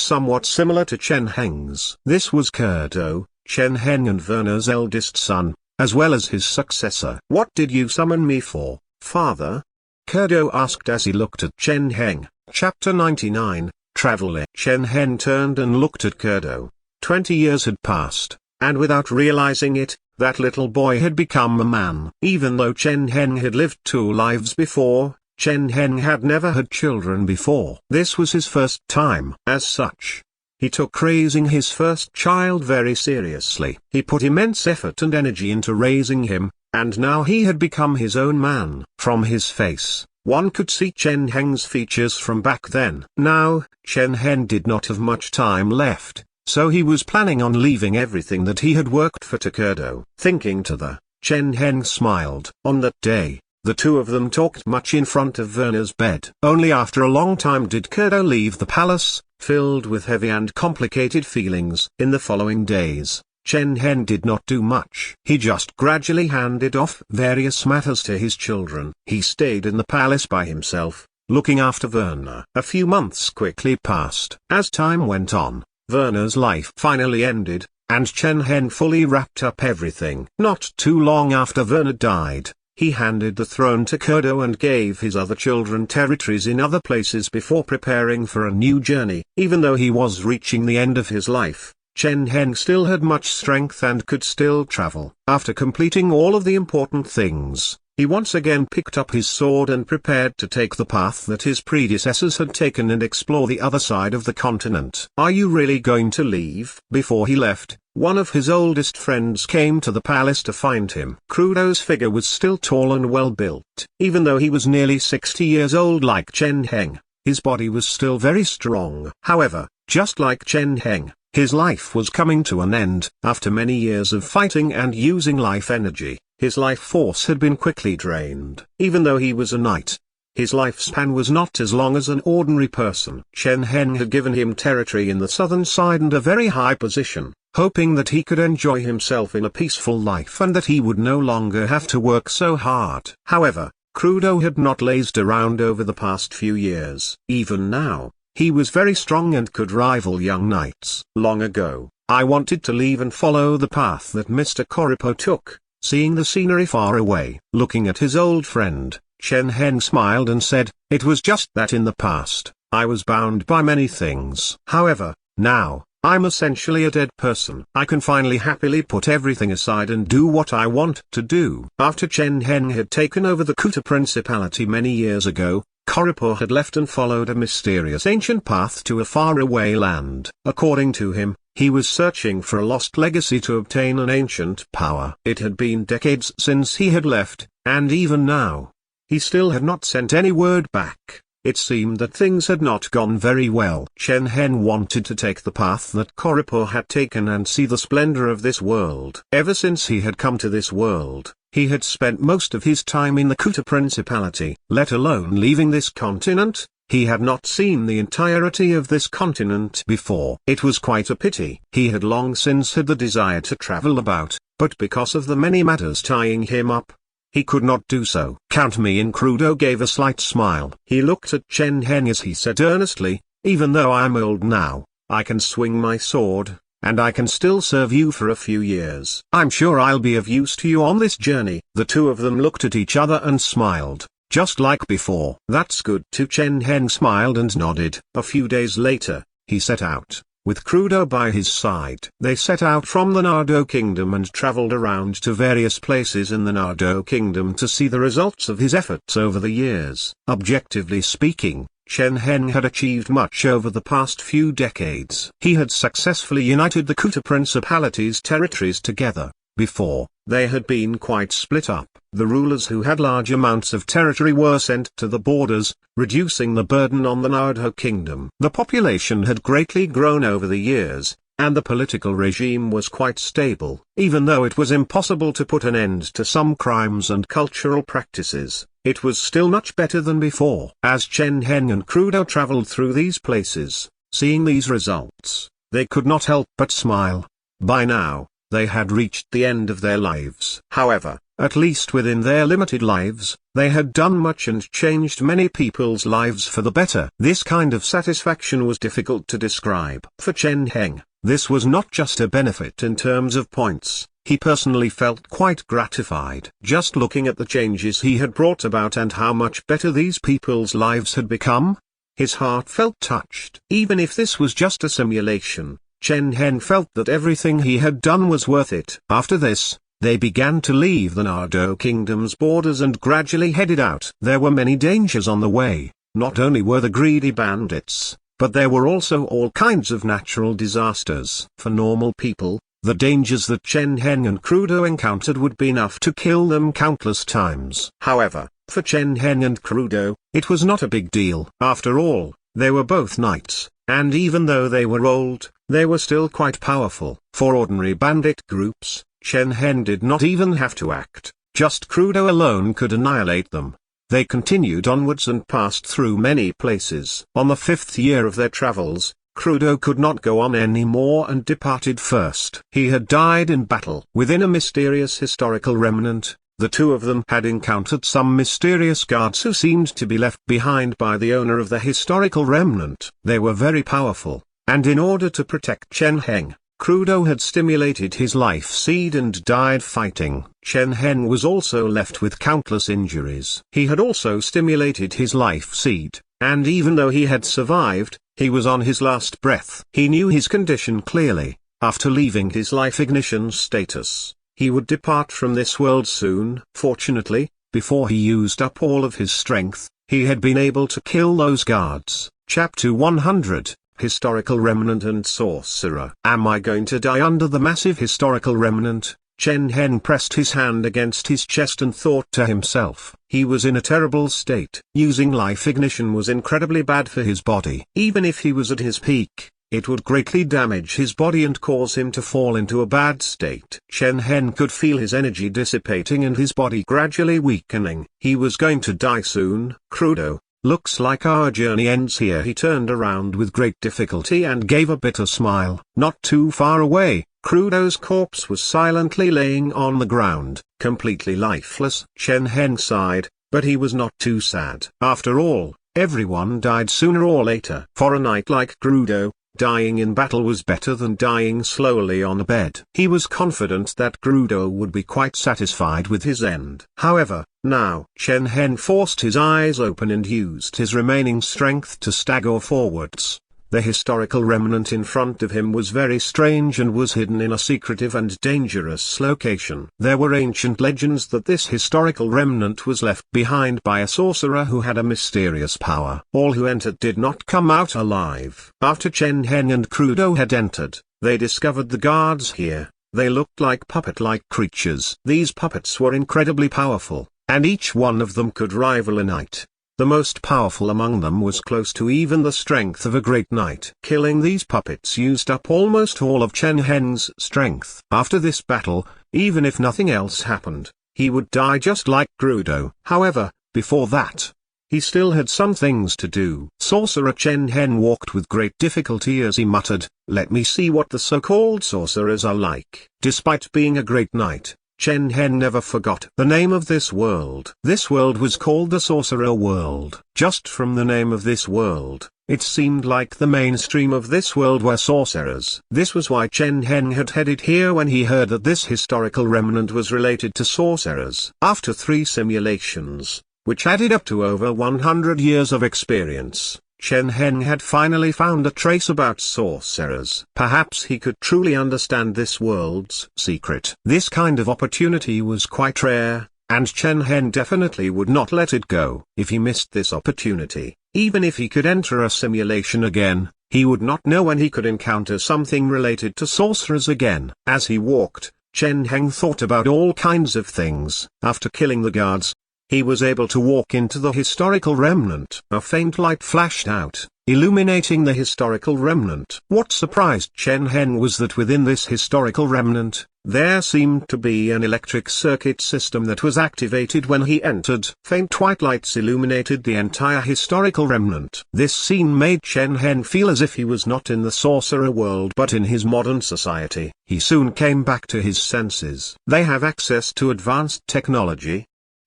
somewhat similar to Chen Heng's. This was Kurdo, Chen Heng and Werner's eldest son, as well as his successor. "What did you summon me for, father?" Kurdo asked as he looked at Chen Heng. Chapter 99, Traveling. Chen Heng turned and looked at Kurdo. 20 years had passed, and without realizing it, that little boy had become a man. Even though Chen Heng had lived 2 lives before, Chen Heng had never had children before. This was his first time. As such, he took raising his first child very seriously. He put immense effort and energy into raising him, and now he had become his own man. From his face, one could see Chen Heng's features from back then. Now, Chen Heng did not have much time left, so he was planning on leaving everything that he had worked for to Kurdo. Thinking to the, Chen Heng smiled. On that day, the two of them talked much in front of Werner's bed. Only after a long time did Kurdo leave the palace, filled with heavy and complicated feelings. In the following days, Chen Heng did not do much. He just gradually handed off various matters to his children. He stayed in the palace by himself, looking after Werner. A few months quickly passed. As time went on, Werner's life finally ended, and Chen Heng fully wrapped up everything. Not too long after Werner died, he handed the throne to Kurdo and gave his other children territories in other places before preparing for a new journey. Even though he was reaching the end of his life, Chen Heng still had much strength and could still travel. After completing all of the important things, he once again picked up his sword and prepared to take the path that his predecessors had taken and explore the other side of the continent. "Are you really going to leave?" Before he left, one of his oldest friends came to the palace to find him. Kurdo's figure was still tall and well built. Even though he was nearly 60 years old like Chen Heng, his body was still very strong. However, just like Chen Heng, his life was coming to an end. After many years of fighting and using life energy, his life force had been quickly drained. Even though he was a knight, his lifespan was not as long as an ordinary person. Chen Heng had given him territory in the southern side and a very high position, hoping that he could enjoy himself in a peaceful life and that he would no longer have to work so hard. However, Kurdo had not lazed around over the past few years. Even now, he was very strong and could rival young knights. "Long ago, I wanted to leave and follow the path that Mr. Koripo took." Seeing the scenery far away, looking at his old friend, Chen Heng smiled and said, "It was just that in the past, I was bound by many things. However, now, I'm essentially a dead person. I can finally happily put everything aside and do what I want to do." After Chen Heng had taken over the Kuta Principality many years ago, Koripo had left and followed a mysterious ancient path to a faraway land. According to him, he was searching for a lost legacy to obtain an ancient power. It had been decades since he had left, and even now, he still had not sent any word back. It seemed that things had not gone very well. Chen Heng wanted to take the path that Koripo had taken and see the splendor of this world. Ever since he had come to this world, he had spent most of his time in the Kuta Principality. Let alone leaving this continent, he had not seen the entirety of this continent before. It was quite a pity. He had long since had the desire to travel about, but because of the many matters tying him up, he could not do so. "Count me in." Kurdo gave a slight smile. He looked at Chen Heng as he said earnestly, "Even though I'm old now, I can swing my sword, and I can still serve you for a few years. I'm sure I'll be of use to you on this journey." The two of them looked at each other and smiled, just like before. "That's good too." Chen Heng smiled and nodded. A few days later, he set out, with Crudo by his side. They set out from the Nardo Kingdom and traveled around to various places in the Nardo Kingdom to see the results of his efforts over the years. Objectively speaking, Chen Heng had achieved much over the past few decades. He had successfully united the Kuta Principality's territories together. Before, they had been quite split up. The rulers who had large amounts of territory were sent to the borders, reducing the burden on the Nardo Kingdom. The population had greatly grown over the years, and the political regime was quite stable. Even though it was impossible to put an end to some crimes and cultural practices, it was still much better than before. As Chen Heng and Crudo traveled through these places, seeing these results, they could not help but smile. By now, they had reached the end of their lives. However, at least within their limited lives, they had done much and changed many people's lives for the better. This kind of satisfaction was difficult to describe. For Chen Heng, this was not just a benefit in terms of points. He personally felt quite gratified. Just looking at the changes he had brought about and how much better these people's lives had become, his heart felt touched. Even if this was just a simulation, Chen Heng felt that everything he had done was worth it. After this, they began to leave the Nardo Kingdom's borders and gradually headed out. There were many dangers on the way. Not only were the greedy bandits, but there were also all kinds of natural disasters. For normal people, the dangers that Chen Heng and Crudo encountered would be enough to kill them countless times. However, for Chen Heng and Crudo, it was not a big deal. After all, they were both knights, and even though they were old, they were still quite powerful. For ordinary bandit groups, Chen Heng did not even have to act, just Crudo alone could annihilate them. They continued onwards and passed through many places. On the 5th year of their travels, Crudo could not go on anymore and departed first. He had died in battle. Within a mysterious historical remnant, the two of them had encountered some mysterious guards who seemed to be left behind by the owner of the historical remnant. They were very powerful, and in order to protect Chen Heng, Crudo had stimulated his life seed and died fighting. Chen Heng was also left with countless injuries. He had also stimulated his life seed, and even though he had survived, he was on his last breath. He knew his condition clearly. After leaving his life ignition status, he would depart from this world soon. Fortunately, before he used up all of his strength, he had been able to kill those guards. Chapter 100. Historical Remnant and Sorcerer. Am I going to die under the massive historical remnant? Chen Heng pressed his hand against his chest and thought to himself. He was in a terrible state. Using life ignition was incredibly bad for his body. Even if he was at his peak, it would greatly damage his body and cause him to fall into a bad state. Chen Heng could feel his energy dissipating and his body gradually weakening. He was going to die soon. Crudo, looks like our journey ends here. He turned around with great difficulty and gave a bitter smile. Not too far away, Crudo's corpse was silently laying on the ground, completely lifeless. Chen Heng sighed, but he was not too sad. After all, everyone died sooner or later. For a knight like Crudo, dying in battle was better than dying slowly on a bed. He was confident that Crudo would be quite satisfied with his end. However, now Chen Heng forced his eyes open and used his remaining strength to stagger forwards. The historical remnant in front of him was very strange and was hidden in a secretive and dangerous location. There were ancient legends that this historical remnant was left behind by a sorcerer who had a mysterious power. All who entered did not come out alive. After Chen Heng and Crudo had entered, they discovered the guards here. They looked like puppet-like creatures. These puppets were incredibly powerful, and each one of them could rival a knight. The most powerful among them was close to even the strength of a great knight. Killing these puppets used up almost all of Chen Heng's strength. After this battle, even if nothing else happened, he would die just like Crudo. However, before that, he still had some things to do. Sorcerer Chen Heng walked with great difficulty as he muttered, "Let me see what the so-called sorcerers are like." Despite being a great knight, Chen Heng never forgot the name of this world. This world was called the Sorcerer World. Just from the name of this world, it seemed like the mainstream of this world were sorcerers. This was why Chen Heng had headed here when he heard that this historical remnant was related to sorcerers. After 3 simulations, which added up to over 100 years of experience, Chen Heng had finally found a trace about sorcerers. Perhaps he could truly understand this world's secret. This kind of opportunity was quite rare, and Chen Heng definitely would not let it go. If he missed this opportunity, even if he could enter a simulation again, he would not know when he could encounter something related to sorcerers again. As he walked, Chen Heng thought about all kinds of things. After killing the guards, he was able to walk into the historical remnant. A faint light flashed out, illuminating the historical remnant. What surprised Chen Heng was that within this historical remnant, there seemed to be an electric circuit system that was activated when he entered. Faint white lights illuminated the entire historical remnant. This scene made Chen Heng feel as if he was not in the sorcerer world but in his modern society. He soon came back to his senses. They have access to advanced technology,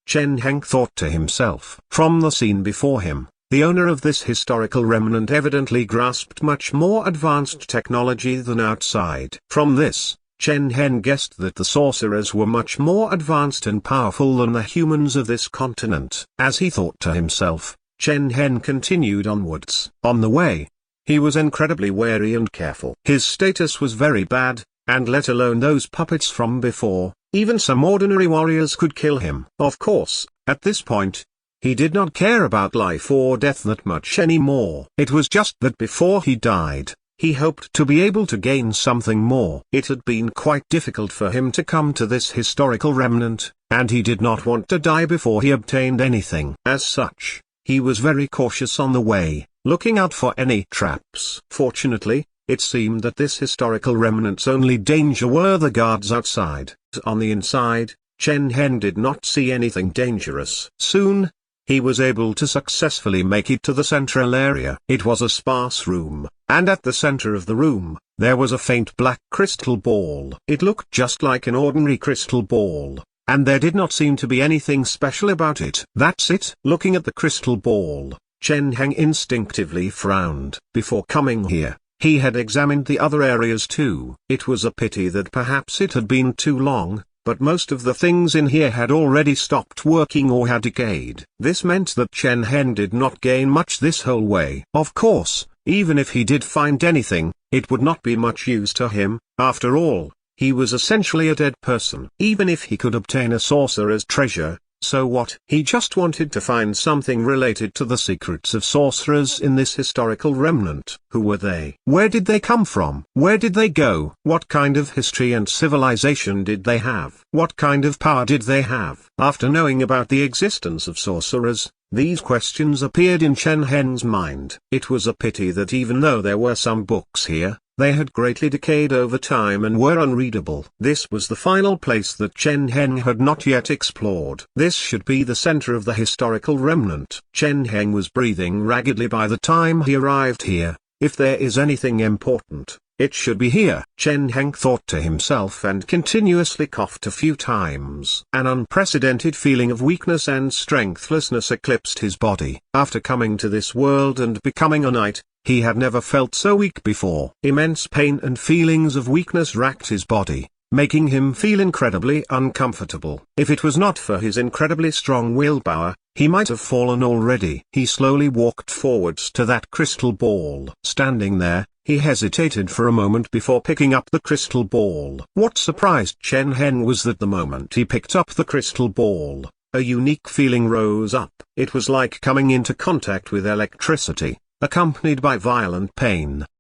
Chen Heng thought to himself. From the scene before him, the owner of this historical remnant evidently grasped much more advanced technology than outside. From this, Chen Heng guessed that the sorcerers were much more advanced and powerful than the humans of this continent. As he thought to himself, Chen Heng continued onwards. On the way, he was incredibly wary and careful. His status was very bad, and let alone those puppets from before, even some ordinary warriors could kill him. Of course, at this point, he did not care about life or death that much anymore. It was just that before he died, he hoped to be able to gain something more. It had been quite difficult for him to come to this historical remnant, and he did not want to die before he obtained anything. As such, he was very cautious on the way, looking out for any traps. Fortunately, it seemed that this historical remnant's only danger were the guards outside. On the inside, Chen Heng did not see anything dangerous. Soon, he was able to successfully make it to the central area. It was a sparse room, and at the center of the room, there was a faint black crystal ball. It looked just like an ordinary crystal ball, and there did not seem to be anything special about it. That's it. Looking at the crystal ball, Chen Heng instinctively frowned. Before coming here, he had examined the other areas too. It was a pity that perhaps it had been too long, but most of the things in here had already stopped working or had decayed. This meant that Chen Heng did not gain much this whole way. Of course, even if he did find anything, it would not be much use to him. After all, he was essentially a dead person. Even if he could obtain a sorcerer's treasure, so what? He just wanted to find something related to the secrets of sorcerers in this historical remnant. Who were they? Where did they come from? Where did they go? What kind of history and civilization did they have? What kind of power did they have? After knowing about the existence of sorcerers, these questions appeared in Chen Heng's mind. It was a pity that even though there were some books here, they had greatly decayed over time and were unreadable. This was the final place that Chen Heng had not yet explored. This should be the center of the historical remnant. Chen Heng was breathing raggedly by the time he arrived here. If there is anything important, it should be here. Chen Heng thought to himself and continuously coughed a few times. An unprecedented feeling of weakness and strengthlessness eclipsed his body. After coming to this world and becoming a knight, he had never felt so weak before. Immense pain and feelings of weakness racked his body, making him feel incredibly uncomfortable. If it was not for his incredibly strong willpower, he might have fallen already. He slowly walked forwards to that crystal ball. Standing there, he hesitated for a moment before picking up the crystal ball. What surprised Chen Heng was that the moment he picked up the crystal ball, a unique feeling rose up. It was like coming into contact with electricity, accompanied by violent pain.